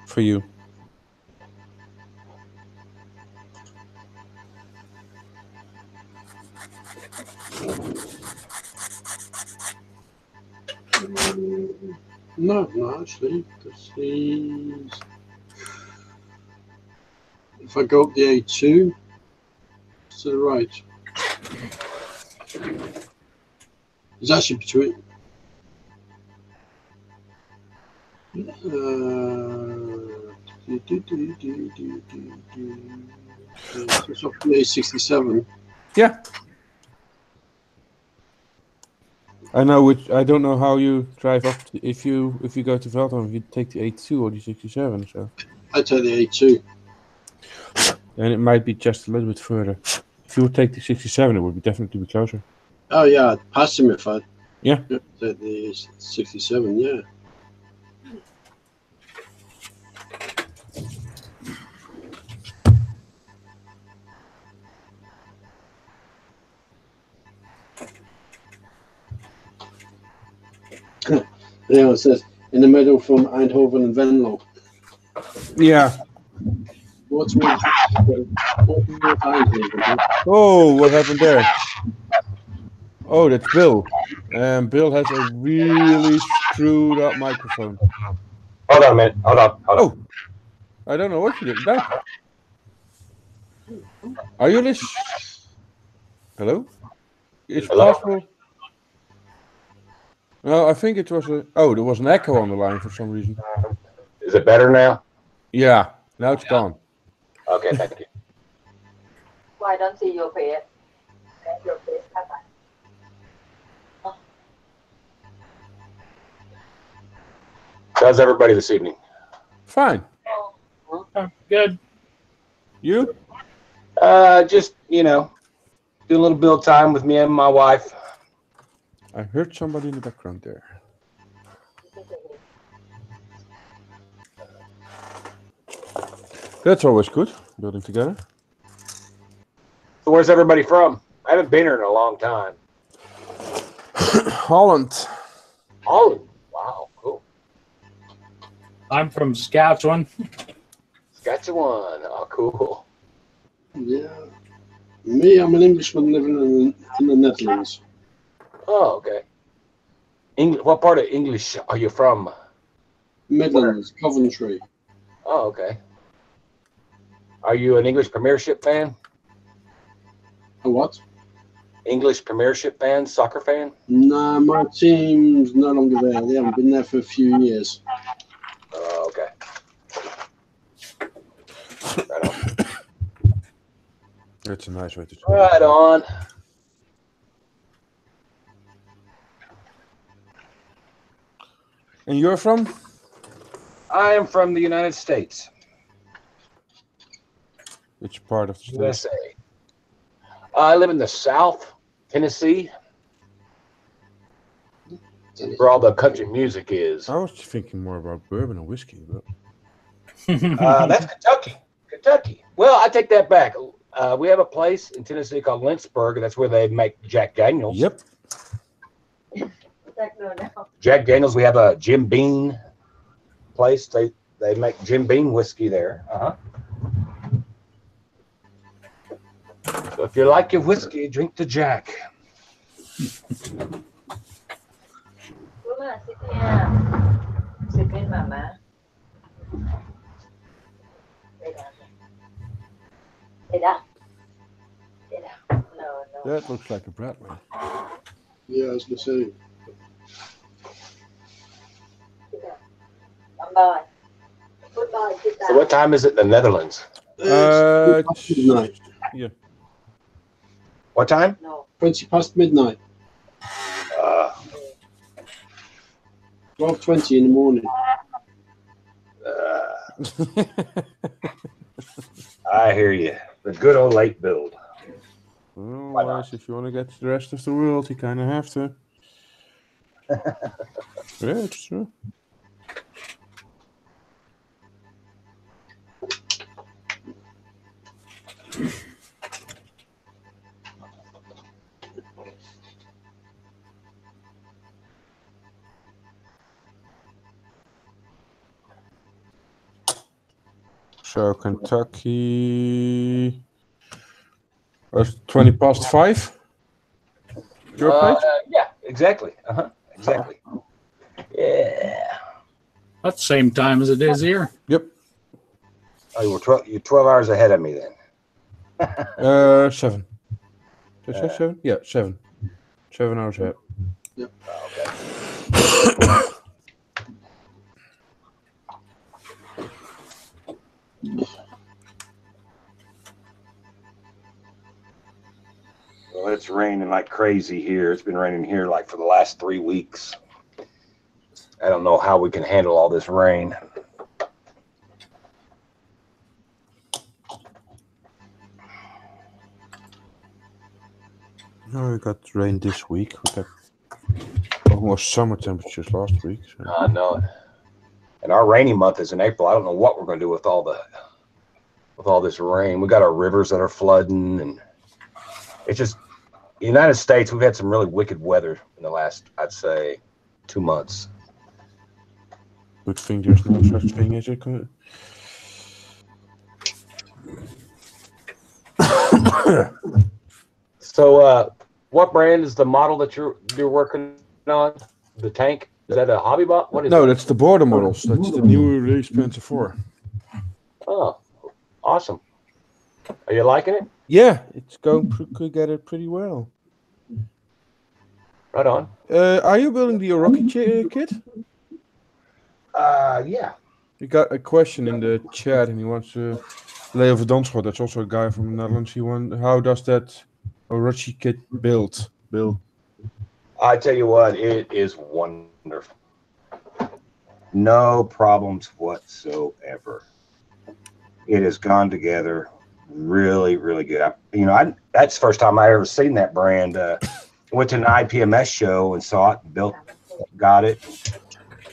For you. No, actually, because he's. If I go up the A2, it's to the right. It's actually between. It's up to A67. Yeah. I know which. I don't know how you drive up to, if you go to Veldhoven, if you take the A2 or the 67. So. I take the A2. And it might be just a little bit further. If you would take the 67, it would definitely be closer. Oh yeah, I'd pass him if I. Yeah. Take the 67. Yeah. Yeah, it says in the middle from Eindhoven and Venlo. Yeah. What's more Eindhoven? Oh, what happened there? Oh, that's Bill. Bill has a really screwed up microphone. Hold on a minute. Hold on. Oh, I don't know what you did. Back. Are you listening? Hello? It's Hello? possible. No, I think it was a. Oh, there was an echo on the line for some reason. Is it better now? Yeah, now it's gone. Okay, thank you. Why don't see your face? Your face, Papa. How's everybody this evening? Fine. Good. You? Just, doing a little build time with me and my wife. I heard somebody in the background there. That's always good, building together. So where's everybody from? I haven't been here in a long time. Holland. Holland. Wow, cool. I'm from Saskatchewan. Saskatchewan. Oh, cool. Yeah. Me, I'm an Englishman living in the Netherlands. Oh, okay. What part of English are you from? Midlands, Coventry. Oh, okay. Are you an English Premiership fan? A what? English Premiership fan? Soccer fan? Nah, my team's no longer there. They haven't been there for a few years. Oh, okay. Right on. That's a nice way to say it. Right on. And you're from? I am from the United States, Which part of the state? USA. I live in the South, Tennessee, where all the country music is. I was thinking more about bourbon and whiskey, but That's Kentucky. Kentucky. Well, I take that back. We have a place in Tennessee called Lynchburg. That's where they make Jack Daniels. yep. Jack Daniels. We have a Jim Beam place. They make Jim Beam whiskey there. So if you like your whiskey, drink the Jack. Mama. No. That looks like a Bradley. Yeah, I was going to say. So what time is it in the Netherlands? Midnight. Yeah. What time? No. 20 past midnight. 12:20 in the morning. I hear you. The good old late build. Otherwise, if you want to get to the rest of the world, you kind of have to. Yeah, it's true. So Kentucky was 20 past 5. Your place? Yeah, exactly. Exactly. Yeah. That's the same time as it is here. Yep. Oh, you're 12 hours ahead of me then. 7. Did I say 7? Yeah, 7. 7 hours ahead. Yep. Okay. Well, it's raining like crazy here. It's been raining here like for the last 3 weeks. I don't know how we can handle all this rain. No, we got rain this week. We got almost summer temperatures last week. So. I know it. And our rainy month is in April. I don't know what we're going to do with all this rain. We got our rivers that are flooding, and it's just the United States. We've had some really wicked weather in the last, I'd say, 2 months. Good thing there's no such thing as a. So, what brand is the model that you're working on? The tank? Is that a hobby bot? What is No, that? that's the border models. That's the new release Panther 4. Oh, awesome. Are you liking it? Yeah, it's going together pretty well. Right on. Are you building the Orochi kit? Yeah. We got a question in the chat, and he wants to. Leo Verdanschoot, that's also a guy from the Netherlands. He wants, how does that Orochi kit build? I tell you what, it is wonderful. No problems whatsoever. It has gone together really, really good. That's the first time I ever seen that brand. Went to an IPMS show and saw it, built, got it.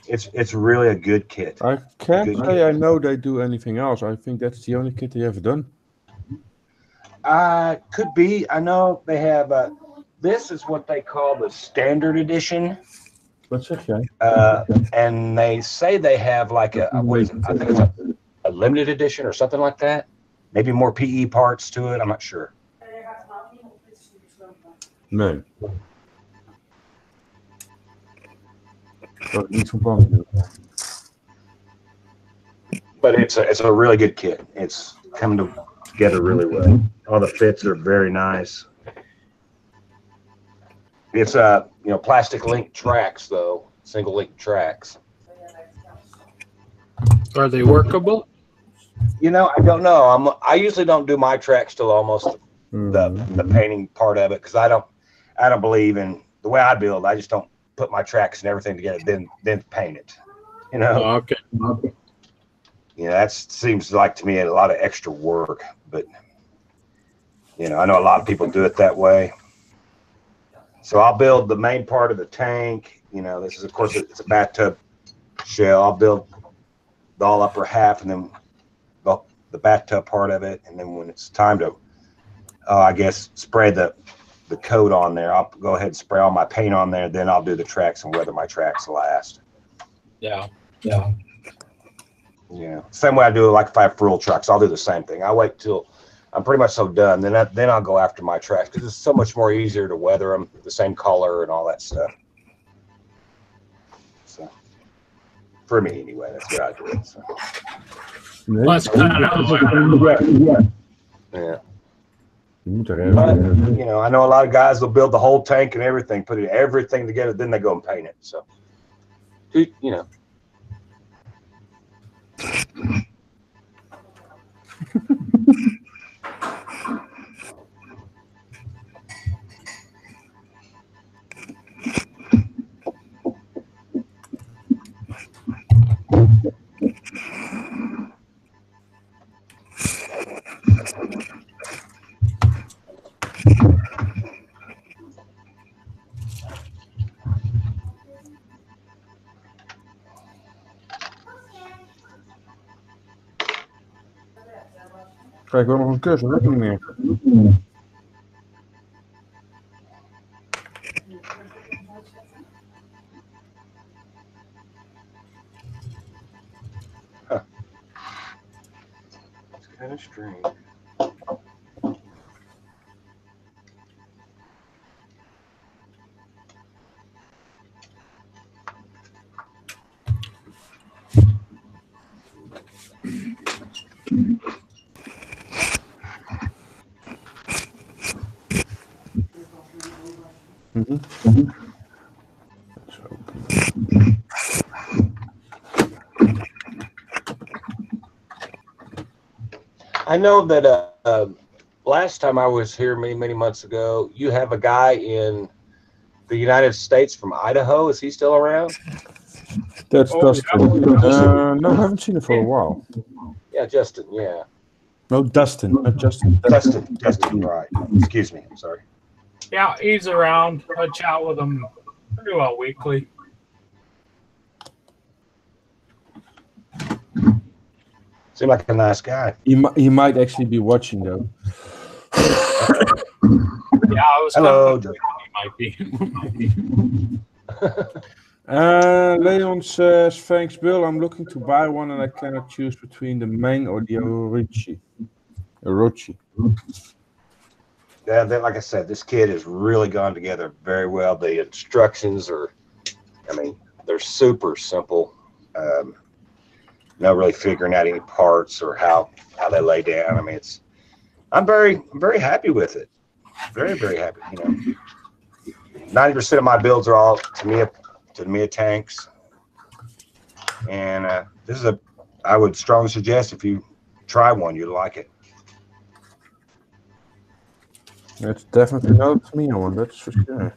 It's really a good kit. I can't say I know they do anything else. I think that's the only kit they ever done. Could be. I know they have. This is what they call the standard edition. What's okay? And they say they have like I think it's a limited edition or something like that. Maybe more PE parts to it. I'm not sure. No. But it's a really good kit. It's come together really well. All the fits are very nice. It's plastic link tracks though, single link tracks. Are they workable? I don't know. I usually don't do my tracks till almost the painting part of it because I don't believe in the way I build. I just don't put my tracks and everything together then paint it. Oh, okay. That seems like to me a lot of extra work, but I know a lot of people do it that way. So I'll build the main part of the tank. This is, of course, it's a bathtub shell. I'll build the all upper half and then the bathtub part of it. And then when it's time to, I guess, spray the coat on there, I'll go ahead and spray all my paint on there. Then I'll do the tracks and weather my tracks last. Yeah. Same way I do like if I have frill trucks, I'll do the same thing. I wait till I'm pretty much so done. Then I'll go after my tracks because it's so much more easier to weather them the same color and all that stuff. So for me anyway, that's what I do it. So. Well, that's kind of yeah. But, I know a lot of guys will build the whole tank and everything, put everything together, then they go and paint it. So, Kijk, we hebben nog een kussen, dat niet meer. It's kind of strange. I know that last time I was here many months ago, you have a guy in the United States from Idaho. Is he still around? That's Oh, Dustin. No, I haven't seen it for a while. Yeah, Justin. Yeah, No, Dustin, not Justin. Justin. Right. Excuse me. I'm sorry. Yeah, he's around. I chat with him pretty well weekly. Seemed like a nice guy. He might actually be watching though. Yeah, I was Hello, kind of thinking he might be. Leon says, thanks, Bill. I'm looking to buy one and I cannot choose between the Meng or the Orochi. Yeah, like I said, this kit has really gone together very well. The instructions are, I mean, they're super simple. Not really figuring out any parts or how they lay down. I mean, I'm very happy with it. Very happy. 90% of my builds are all Tamiya tanks, and this is I would strongly suggest if you try one, you'd like it. It's definitely not a Tamiya one, that's for sure.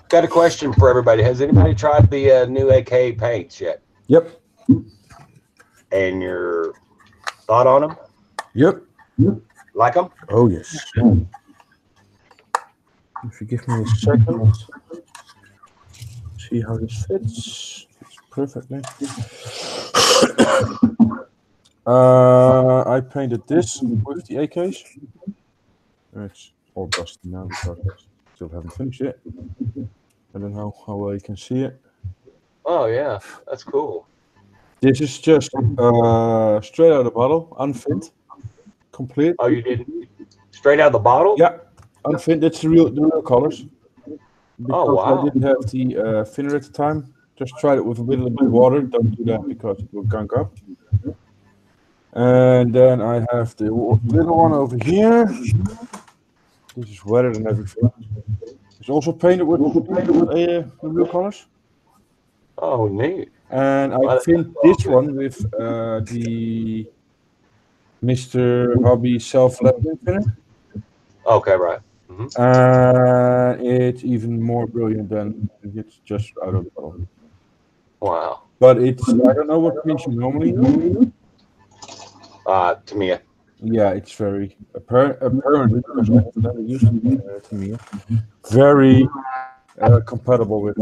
Got a question for everybody. Has anybody tried the new AK paints yet? Yep. And your thought on them? Yep. Like them? Oh, yes. If you give me a second, see how this fits. Fits perfectly. I painted this with the AKs. It's all dusty now because I still haven't finished it. I don't know how well you can see it. Oh, yeah. That's cool. This is just straight out of the bottle, unfit, complete. Oh, you did straight out of the bottle? Yeah, unfit. That's the real colors. Because wow. I didn't have the thinner at the time. Just tried it with a little bit of water. Don't do that because it will gunk up. And then I have the little one over here. This is wetter than everything. It's also painted with the real colors. Oh, neat. And I finished this one with the Mr. Hobby self-leveling thinner. Okay, right. It's even more brilliant than it's just out of the bottle. Wow. But I don't know what paint you normally use. Tamiya. Yeah, it's very apparently because I have never used Tamiya. Very comparable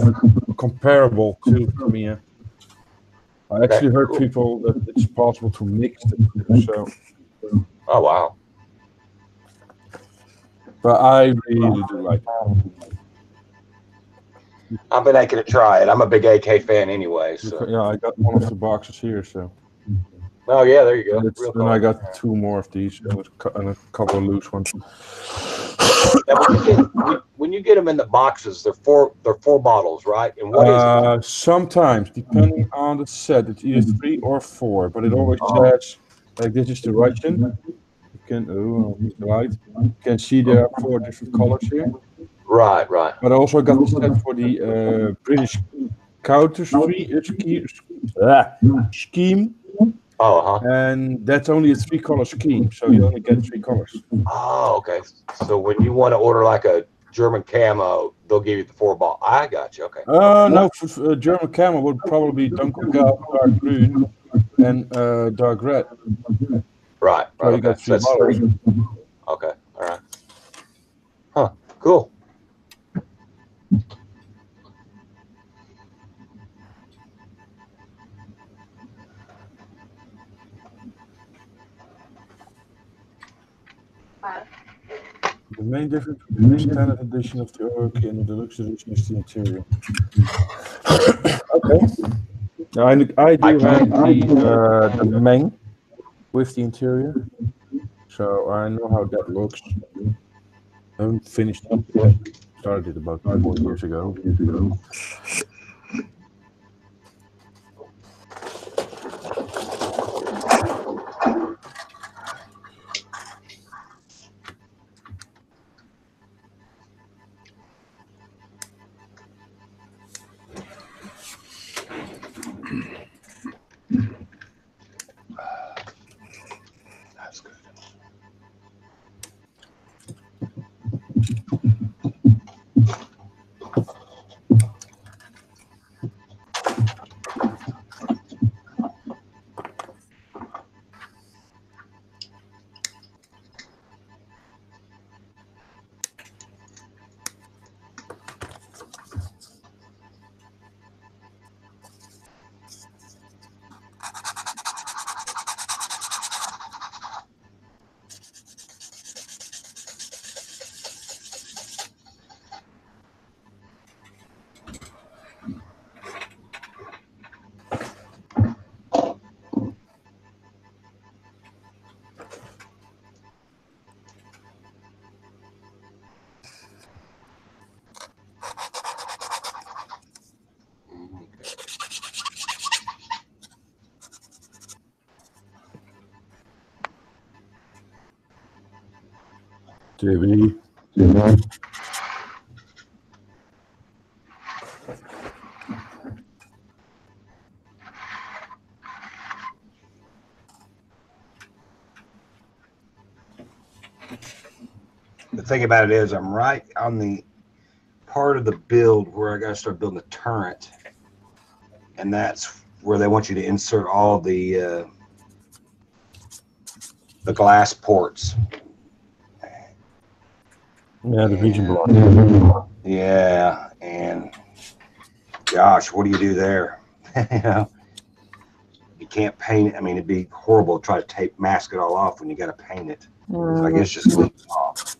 to Tamiya. I actually heard people that it's possible to mix the two, so. Oh wow. But I really do like it. I've been aching to try it. I'm a big AK fan anyway. So. Yeah, I got one of the boxes here, so. Oh yeah, there you go. Then I got 2 more of these and a couple of loose ones. Yeah, when you get them in the boxes, they're four bottles, right? And what is it? Sometimes, depending on the set, it's either 3 or 4, but it always says like this is the Russian. You can you can see there are 4 different colors here. Right. But I also got the set for the British counter scheme. And that's only a 3-color scheme, so you only get 3 colors. Oh, okay. So when you want to order like a German camo, they'll give you the 4 ball. I got you. Okay. No, for German camo would probably be Dunkelgelb, dark green, and dark red. Right. So you got 3 bottles. Okay. All right. Huh. Cool. The main difference between the standard edition of the Orochi and the deluxe edition is the interior. Okay. Now I do have the Meng with the interior, so I know how that looks. I haven't finished it yet. Started it about 4 years ago. That's good. TV. The thing about it is, I'm right on the part of the build where I got to start building the turret, and that's where they want you to insert all the glass ports. Yeah, the region block. Yeah, and gosh, what do you do there? You know, you can't paint it. I mean, it'd be horrible to try to mask it all off when you got to paint it. So I guess just leave it off.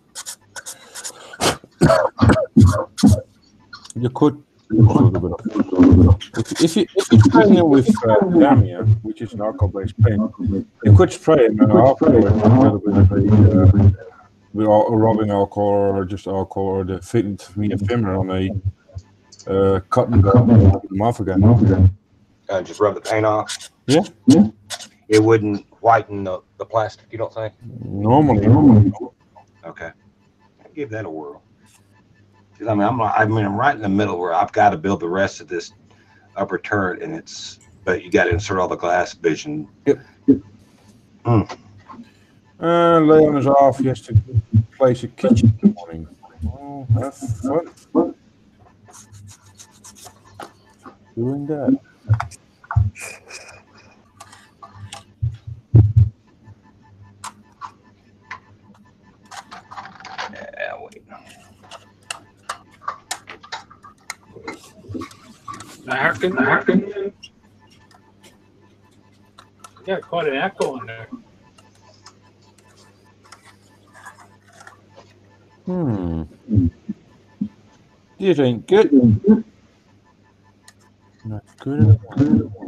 You could use a little bit of. If you're spraying it with Damia, which is an alcohol-based paint, you could spray it afterwards with a little bit of with rubbing alcohol or just alcohol or the Vimmer on a cotton gun and put them off again. Just rub the paint off. Yeah. It wouldn't whiten the plastic, you don't think? Normally. Okay. I'll give that a whirl. Because I'm right in the middle where I've got to build the rest of this upper turret, but you got to insert all the glass vision. Yep. Leon is off. He has to place a kitchen in the morning. Oh, have fun doing that. Yeah, wait. American. You got quite an echo in there. This ain't good. Not good at all.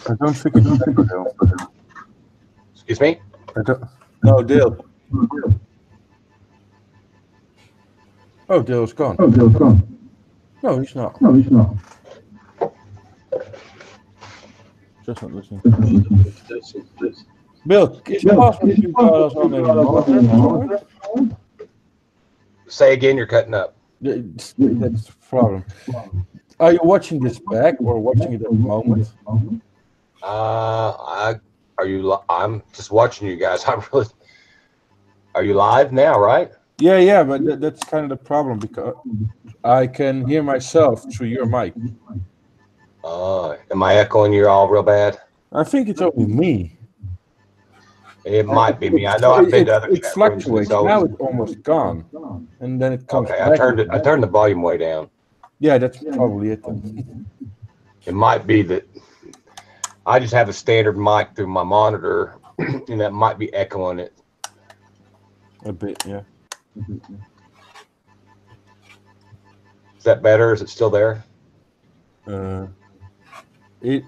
I don't think it's Dale. Excuse me? I don't. No, Dale. Oh, Dale's gone. No, he's not. Just not listening. Bill, is it possible you got us on a monitor somewhere? Say again, you're cutting up. That's the problem. Are you watching this back or watching it at the moment? I'm just watching you guys. Are you live now, right? Yeah, but that's kind of the problem because I can hear myself through your mic. Am I echoing you all real bad? I think it's only me. It might be me. I know I've been to other It chat rooms. fluctuates. Now it's almost gone, and then it comes Okay, back. I turned the volume way down. Yeah, that's probably it then. It might be that I just have a standard mic through my monitor, and that might be echoing it. A bit, yeah. Is that better? Is it still there? It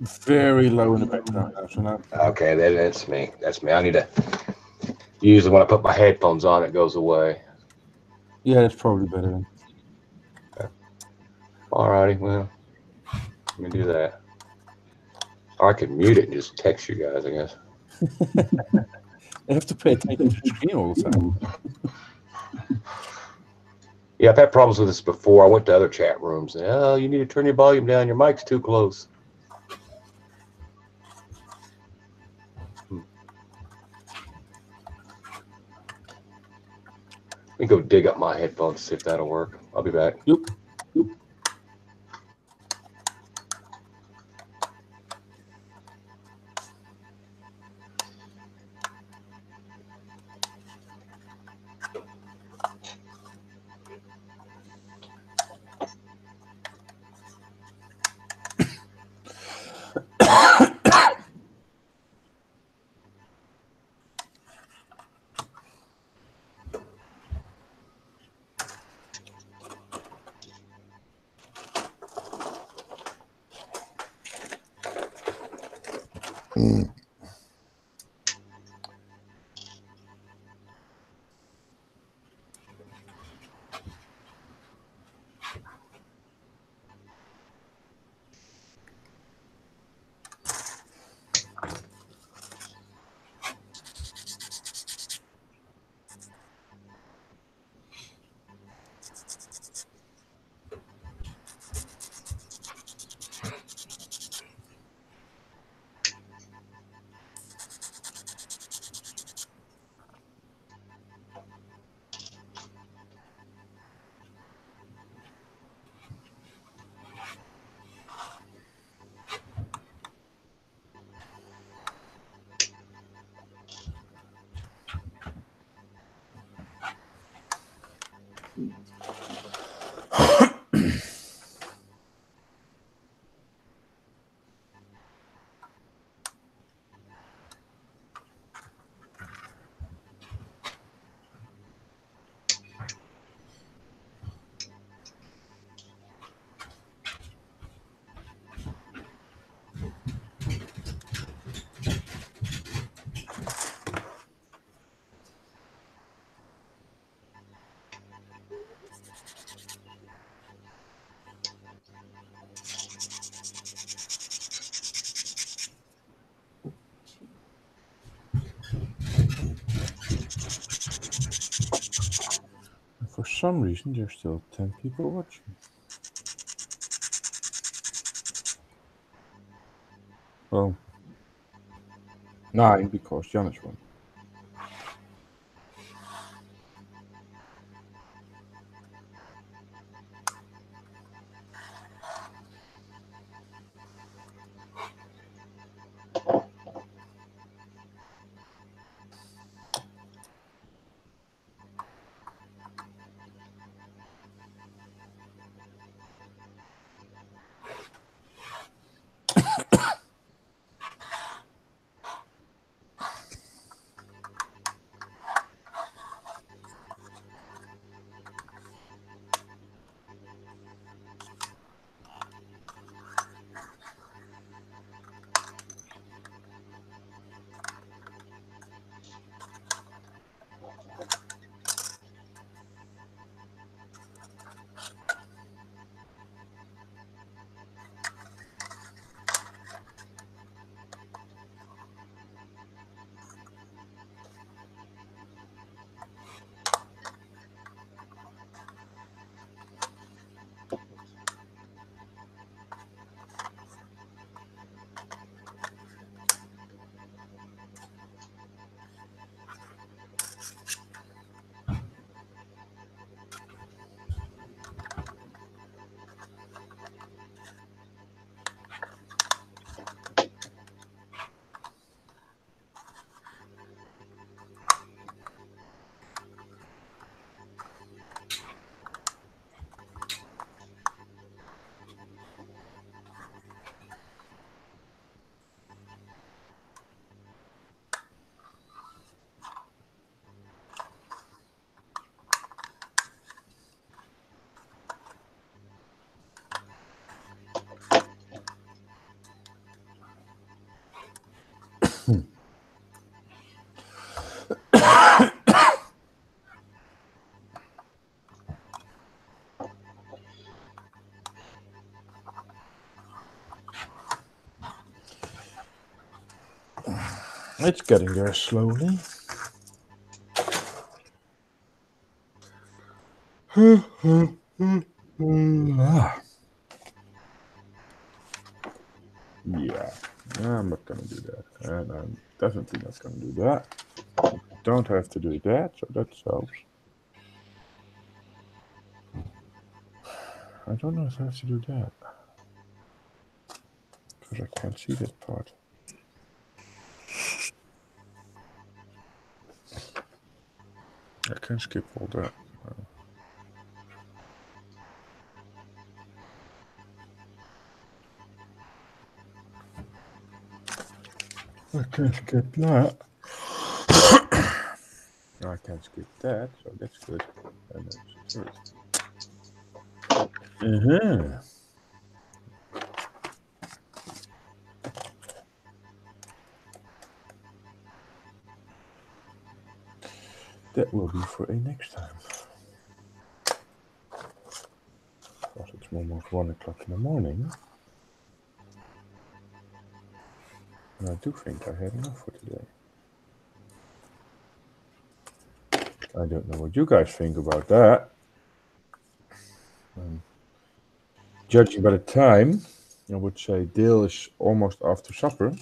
very low in the background now. So now. Okay, that's me. That's me. I need to. Usually when I put my headphones on, it goes away. Yeah, that's probably better then. Okay. Alrighty, well, let me do that. Or I could mute it and just text you guys, I guess. I have to pay attention to the screen all the time. Yeah, I've had problems with this before. I went to other chat rooms. And, oh, you need to turn your volume down. Your mic's too close. Let me go dig up my headphones, see if that'll work. I'll be back. Yep. For some reason, there's still 10 people watching. Well, 9 because Janus won. It's getting there slowly. Yeah, I'm not gonna do that, and I'm definitely not gonna do that. Don't have to do that, so that helps. I don't know if I have to do that because I can't see that part. I can skip all that. I can skip that. I can skip that, so that's good. And that's good. That will be for a next time. Because it's almost 1 o'clock in the morning. And I do think I had enough for today. I don't know what you guys think about that. Judging by the time, I would say Dale is almost after supper.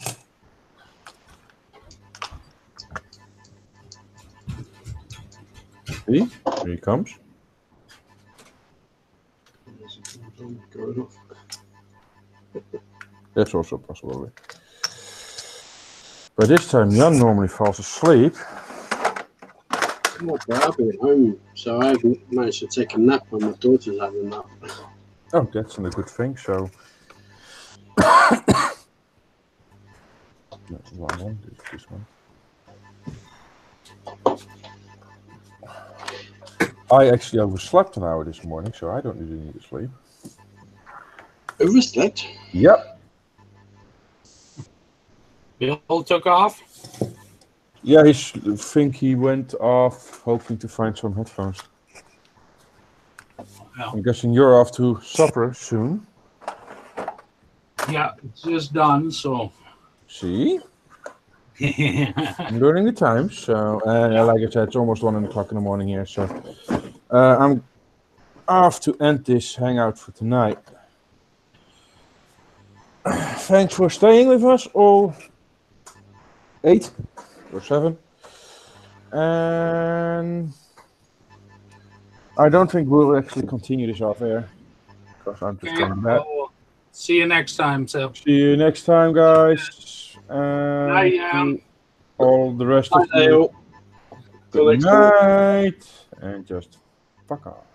See, here he comes. That's also possible. By this time, Jan normally falls asleep. Not bad. I've been at home, so I haven't managed to take a nap when my daughter's having a nap. Oh, that's not a good thing. So, no, wrong one. This one. I actually overslept an hour this morning, so I don't really need to sleep. Overslept? Yep. Bill took off? Yeah, I think he went off hoping to find some headphones. Yeah. I'm guessing you're off to supper soon. Yeah, it's just done, so. See? I'm learning the times. So, like I said, it's almost 1 o'clock in the morning here. So, I'm off to end this hangout for tonight. Thanks for staying with us, all 8 or 7. And I don't think we'll actually continue this off air because I'm just going back. Well, see you next time, so. See you next time, guys. And all the rest of you. Good night. And just fuck off.